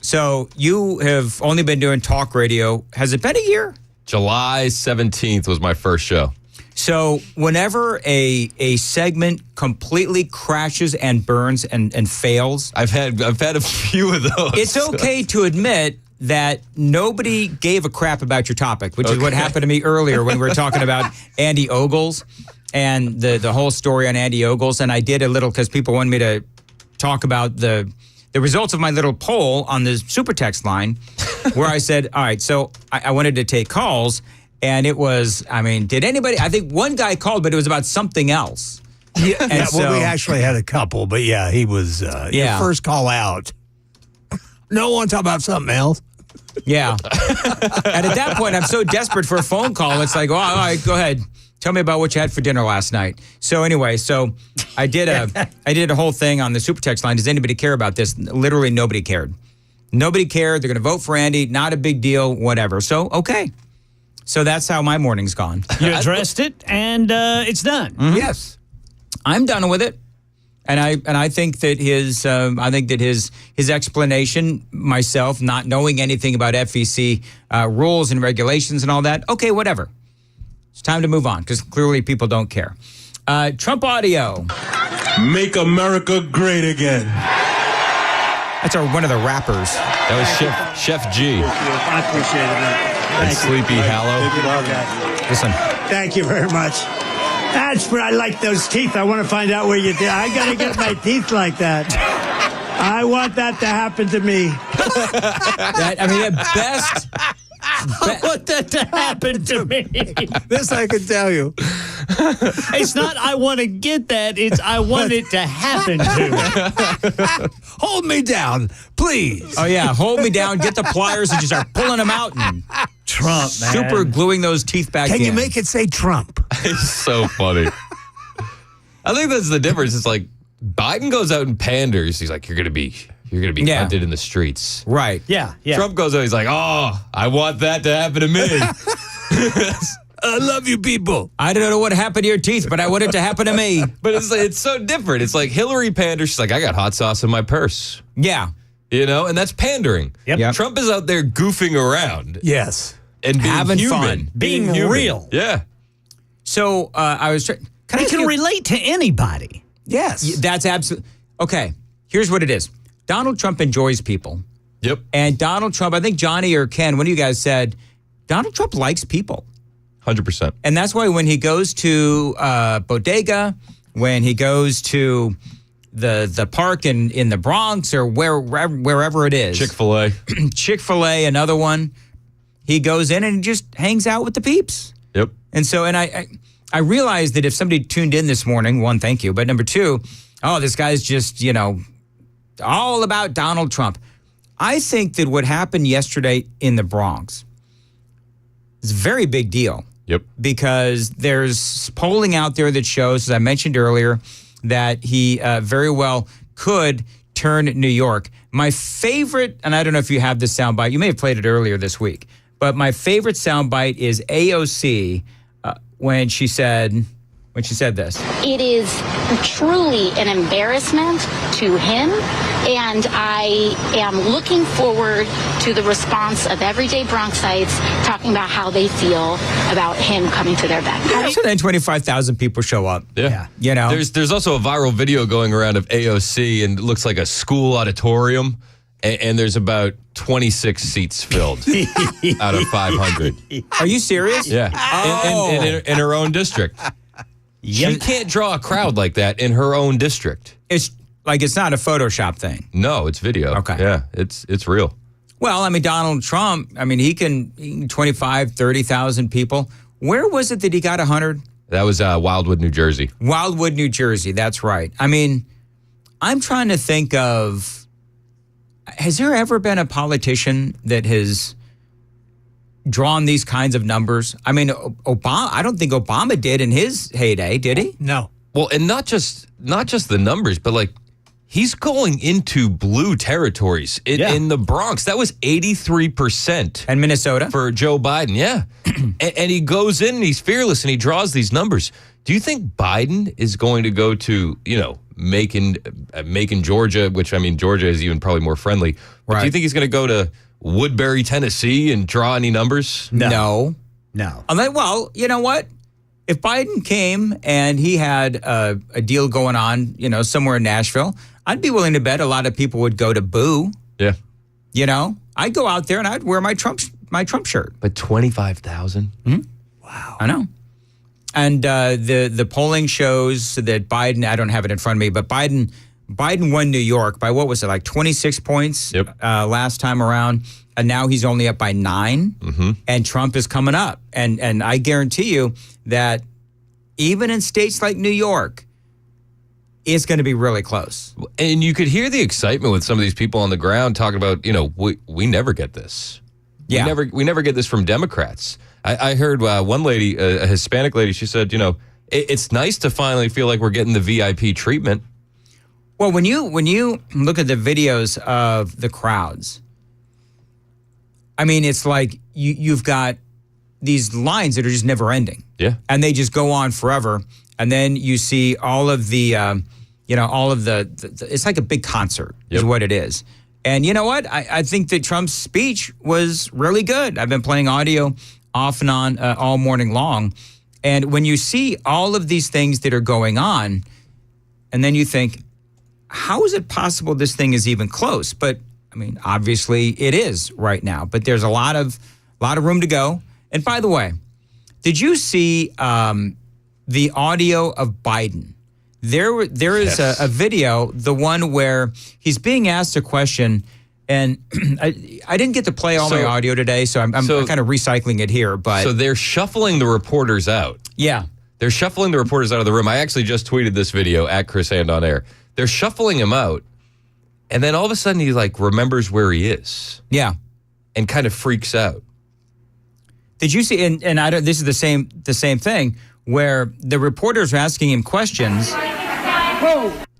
so you have only been doing talk radio. Has it been a year? July 17th was my first show. So whenever a segment completely crashes and burns and fails, I've had a few of those. It's okay to admit that nobody gave a crap about your topic, which is what happened to me earlier when we were talking about Andy Ogles and the whole story on Andy Ogles. And I did a little because people wanted me to talk about the results of my little poll on the super text line where I said, all right, so I wanted to take calls. And it was, I mean, I think one guy called, but it was about something else. Yeah, well, we actually had a couple, but yeah, he was your first call out. No one talk about something else. Yeah. And at that point, I'm so desperate for a phone call. It's like, oh, all right, go ahead. Tell me about what you had for dinner last night. So anyway, I did a whole thing on the super text line. Does anybody care about this? Literally nobody cared. Nobody cared. They're going to vote for Andy. Not a big deal, whatever. So, okay. So that's how my morning's gone. You addressed it, and it's done. Mm-hmm. Yes, I'm done with it, and I think that his explanation, myself not knowing anything about FEC rules and regulations and all that. Okay, whatever. It's time to move on because clearly people don't care. Trump audio. Make America great again. That's one of the rappers. That was Chef G. I appreciate it. And Sleepy Hollow. Listen. Thank you very much. That's where I like those teeth. I want to find out where you did. I got to get my teeth like that. I want that to happen to me. At best. I want that to happen to me. This I can tell you. It's not I want to get that. It's I want it to happen to me. Hold me down, please. Oh, yeah. Hold me down. Get the pliers and just start pulling them out. And Trump, man. Super gluing those teeth back in. Can you make it say Trump? It's so funny. I think that's the difference. It's like Biden goes out and panders. He's like, you're going to be you're going to be hunted in the streets. Right. Yeah. Trump goes out, he's like, oh, I want that to happen to me. I love you people. I don't know what happened to your teeth, but I want it to happen to me. But it's so different. It's like Hillary panders. She's like, I got hot sauce in my purse. Yeah. And that's pandering. Yep. Trump is out there goofing around. Yes. And being having human. fun. Being human. real. Yeah. So I was trying. He can relate to anybody. Yes. That's absolutely. Okay. Here's what it is. Donald Trump enjoys people. Yep. And Donald Trump, I think Johnny or Ken, one of you guys said, Donald Trump likes people. 100%. And that's why when he goes to Bodega, when he goes to the park in the Bronx or wherever it is. Chick-fil-A. Chick-fil-A, another one. He goes in and just hangs out with the peeps. Yep. And so, and I realized that if somebody tuned in this morning, one, thank you. But number two, this guy's just, all about Donald Trump. I think that what happened yesterday in the Bronx is a very big deal. Yep. Because there's polling out there that shows, as I mentioned earlier, that he very well could turn New York. My favorite, and I don't know if you have this soundbite, you may have played it earlier this week, but my favorite soundbite is AOC when she said this. It is truly an embarrassment to him, and I am looking forward to the response of everyday Bronxites talking about how they feel about him coming to their event. So then 25,000 people show up. Yeah. There's also a viral video going around of AOC, and it looks like a school auditorium, and there's about 26 seats filled out of 500. Are you serious? Yeah. In her own district. She can't draw a crowd like that in her own district. It's not a Photoshop thing. No, it's video. Okay. Yeah, it's real. Well, Donald Trump, he can 25, 30,000 people. Where was it that he got 100? That was Wildwood, New Jersey. Wildwood, New Jersey. That's right. I'm trying to think of, has there ever been a politician that has drawn these kinds of numbers? Obama, I don't think Obama did in his heyday, did he? No. Well, and not just the numbers, but he's going into blue territories in the Bronx. That was 83%. And Minnesota? For Joe Biden, yeah. and he goes in and he's fearless and he draws these numbers. Do you think Biden is going to go to, Macon, Georgia, which, Georgia is even probably more friendly. But do you think he's going to go to Woodbury, Tennessee and draw any numbers? No. No. You know what? If Biden came and he had a deal going on, somewhere in Nashville, I'd be willing to bet a lot of people would go to Boo. Yeah. I'd go out there and I'd wear my Trump shirt. But 25,000? Mm-hmm. Wow. I know. And the polling shows that Biden, I don't have it in front of me, but Biden won New York by, what was it, 26 points last time around. And now he's only up by 9. Mm-hmm. And Trump is coming up. And I guarantee you that even in states like New York, it's going to be really close. And you could hear the excitement with some of these people on the ground talking about, we never get this. Yeah. We never get this from Democrats. I heard one lady, a Hispanic lady, she said, it's nice to finally feel like we're getting the VIP treatment. Well, when you look at the videos of the crowds, it's like you've got these lines that are just never ending. Yeah. And they just go on forever. And then you see all of the, it's like a big concert is what it is. And you know what? I think that Trump's speech was really good. I've been playing audio off and on all morning long. And when you see all of these things that are going on, and then you think, how is it possible this thing is even close? But obviously it is right now. But there's a lot of room to go. And by the way, did you see the audio of Biden? There is a video, the one where he's being asked a question, and I didn't get to play all my audio today, so I'm kind of recycling it here. But so they're shuffling the reporters out. Yeah. They're shuffling the reporters out of the room. I actually just tweeted this video at Chris Hand on Air. They're shuffling him out, and then all of a sudden he remembers where he is. Yeah. And kind of freaks out. Did you see? And I don't. This is the same thing where the reporters are asking him questions. Yeah.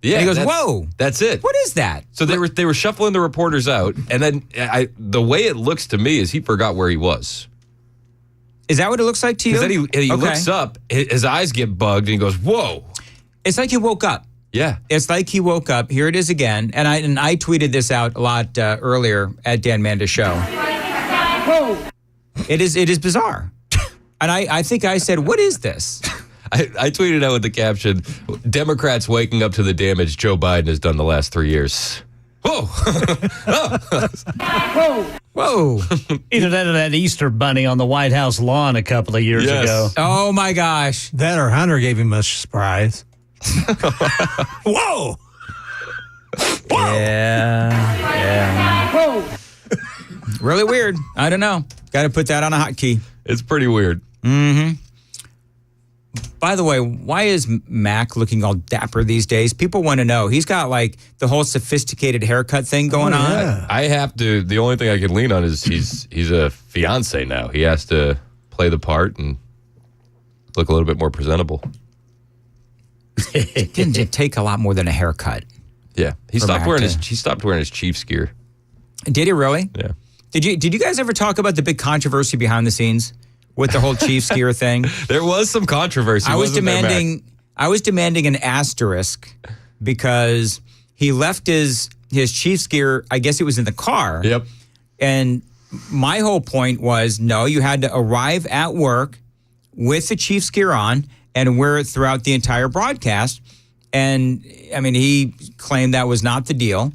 Yeah, and he goes, whoa. That's it. What is that? So they were shuffling the reporters out, and then the way it looks to me is he forgot where he was. Is that what it looks like to you? Because then he looks up, his eyes get bugged, and he goes, whoa. It's like he woke up. Yeah. It's like he woke up. Here it is again. And I tweeted this out a lot earlier at Dan Mandis Show. Whoa. It is bizarre. And I think I said, what is this? I tweeted out with the caption, Democrats waking up to the damage Joe Biden has done the last 3 years. Whoa. Whoa. Whoa. Either that or that Easter bunny on the White House lawn a couple of years ago. Oh, my gosh. That or Hunter gave him a surprise. Whoa. Yeah. Whoa. Really weird. I don't know. Got to put that on a hotkey. It's pretty weird. Mm-hmm. By the way, why is Mac looking all dapper these days? People want to know. He's got like the whole sophisticated haircut thing going on. I have to. The only thing I can lean on is he's a fiance now. He has to play the part and look a little bit more presentable. It didn't take a lot more than a haircut. Yeah, he stopped wearing his Chiefs gear. Did he really? Yeah. Did you guys ever talk about the big controversy behind the scenes with the whole Chiefs gear thing? There was some controversy. I was demanding an asterisk because he left his Chiefs gear. I guess it was in the car. Yep. And my whole point was, no, you had to arrive at work with the Chiefs gear on and wear it throughout the entire broadcast. And I mean, he claimed that was not the deal.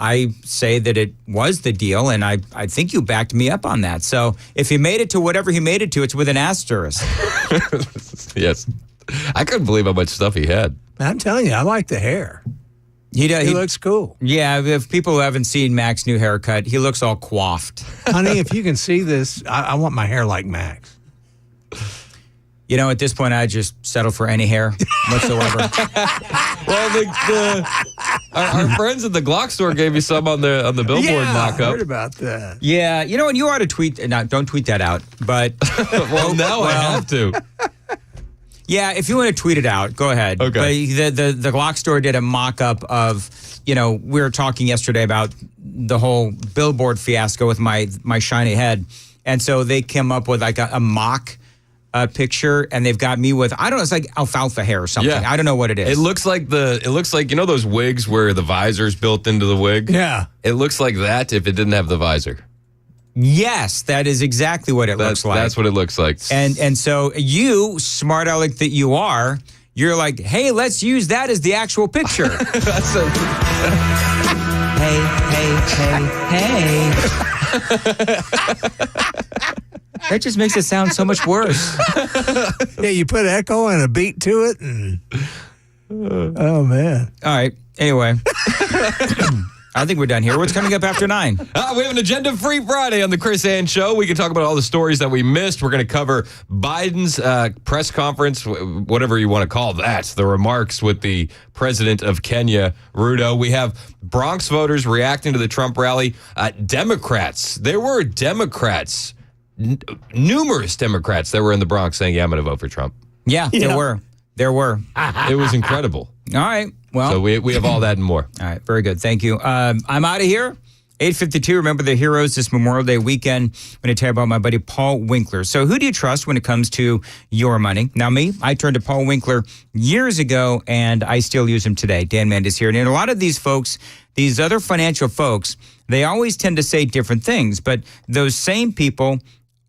I say that it was the deal, and I think you backed me up on that. So if he made it to whatever he made it to, it's with an asterisk. Yes. I couldn't believe how much stuff he had. I'm telling you, I like the hair. He looks cool. Yeah, if people haven't seen Mac's new haircut, he looks all coiffed. Honey, if you can see this, I want my hair like Mac's. You know, at this point, I just settle for any hair whatsoever. Well, our friends at the Glock store gave you some on the billboard mock-up. I heard about that. Yeah, you know, and you ought to tweet. No, don't tweet that out. But I have to. Yeah, if you want to tweet it out, go ahead. Okay. But the Glock store did a mock-up of, you know, we were talking yesterday about the whole billboard fiasco with my shiny head, and so they came up with like a mock picture, and they've got me with, I don't know, it's like alfalfa hair or something. Yeah. I don't know what it is. It looks like you know those wigs where the visor's built into the wig? Yeah. It looks like that if it didn't have the visor. Yes, that is exactly what it looks like. That's what it looks like. And so you, smart aleck that you are, you're like, hey, let's use that as the actual picture. Hey. That just makes it sound so much worse. Yeah, you put echo and a beat to it, and oh man! All right. Anyway, I think we're done here. What's coming up after 9? We have an agenda-free Friday on the Chris Ann Show. We can talk about all the stories that we missed. We're going to cover Biden's press conference, whatever you want to call that, the remarks with the president of Kenya, Ruto. We have Bronx voters reacting to the Trump rally. Democrats. There were Democrats. Numerous Democrats that were in the Bronx saying, yeah, I'm going to vote for Trump. Yeah, there were. It was incredible. All right. Well, so we have all that and more. All right. Very good. Thank you. I'm out of here. 8:52. Remember the heroes this Memorial Day weekend. I'm going to tell you about my buddy Paul Winkler. So who do you trust when it comes to your money? Now, me, I turned to Paul Winkler years ago, and I still use him today. Dan Mandis here. And a lot of these folks, these other financial folks, they always tend to say different things, but those same people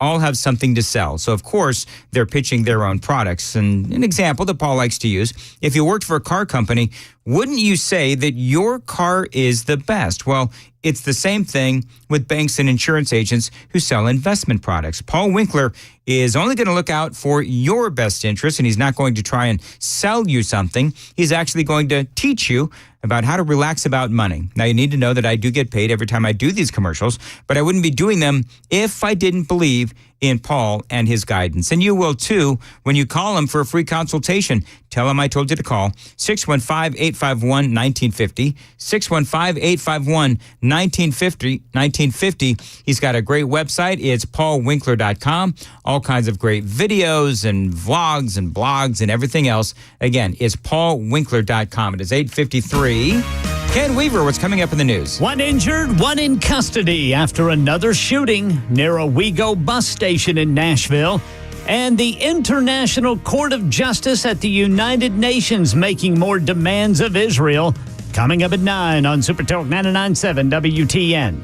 all have something to sell. So, of course, they're pitching their own products. And an example that Paul likes to use, if you worked for a car company, wouldn't you say that your car is the best? Well, it's the same thing with banks and insurance agents who sell investment products. Paul Winkler is only going to look out for your best interest, and he's not going to try and sell you something. He's actually going to teach you about how to relax about money. Now, you need to know that I do get paid every time I do these commercials, but I wouldn't be doing them if I didn't believe in Paul and his guidance. And you will too when you call him for a free consultation. Tell him I told you to call 615-851-1950, 615-851-1950. He's got a great website. It's paulwinkler.com. All kinds of great videos and vlogs and blogs and everything else. Again, it's paulwinkler.com. It is 8:53. Ken Weaver, what's coming up in the news? One injured, one in custody after another shooting near a WeGo bus station in Nashville. And the International Court of Justice at the United Nations making more demands of Israel. Coming up at 9 on Super Talk 99.7 WTN.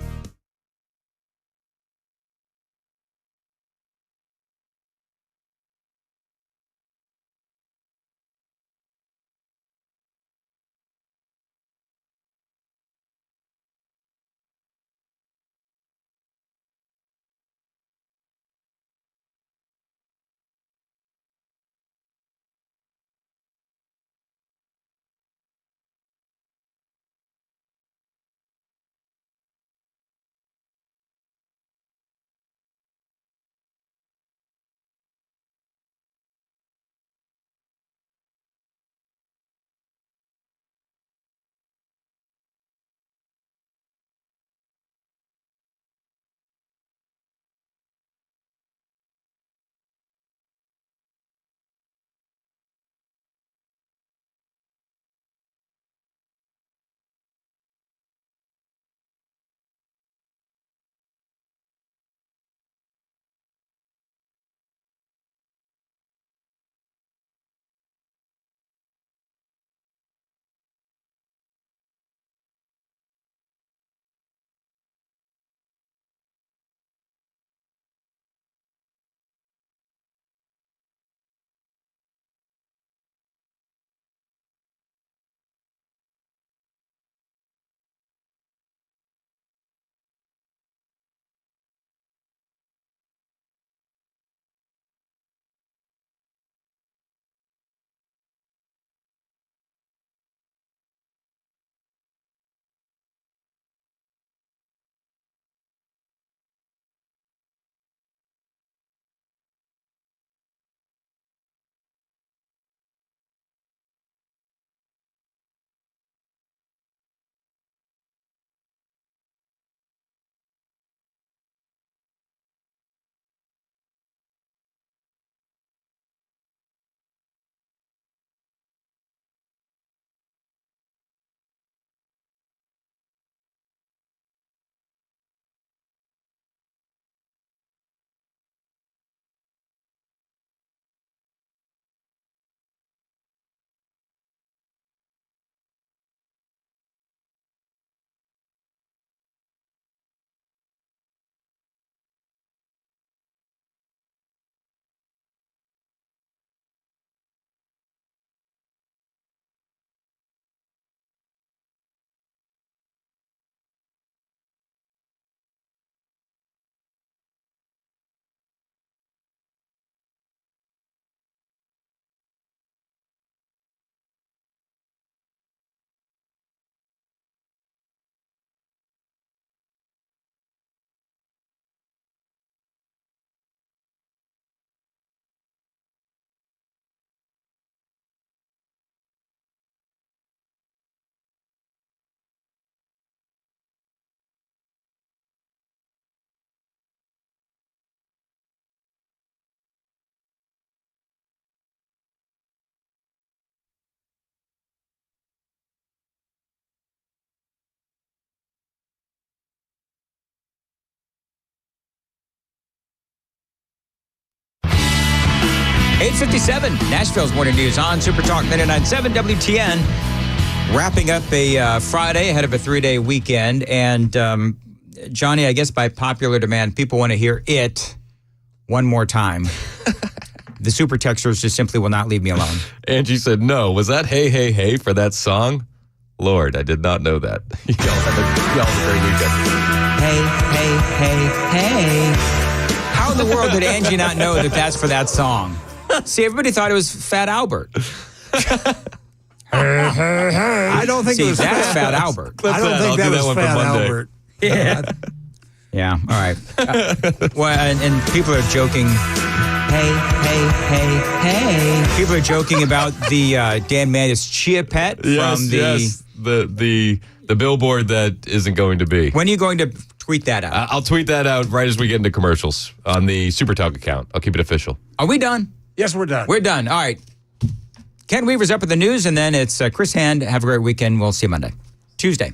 .57, Nashville's Morning News on Super Talk 99.7 WTN. Wrapping up a Friday ahead of a 3-day weekend. And, Johnny, I guess by popular demand, people want to hear it one more time. The super texters just simply will not leave me alone. Angie said no. Was that Hey, Hey, Hey for that song? Lord, I did not know that. Y'all have a great weekend. Hey, hey, hey, hey. How in the world did Angie not know that that's for that song? See, everybody thought it was Fat Albert. I don't think it was that's Fat Albert. I don't think that was Fat Albert. Yeah. Yeah, all right. Well, and people are joking. Hey. People are joking about the Dan Mandis Chia Pet from the billboard that isn't going to be. When are you going to tweet that out? I'll tweet that out right as we get into commercials on the SuperTalk account. I'll keep it official. Are we done? Yes, we're done. We're done. All right. Ken Weaver's up with the news, and then it's Chris Hand. Have a great weekend. We'll see you Monday. Tuesday.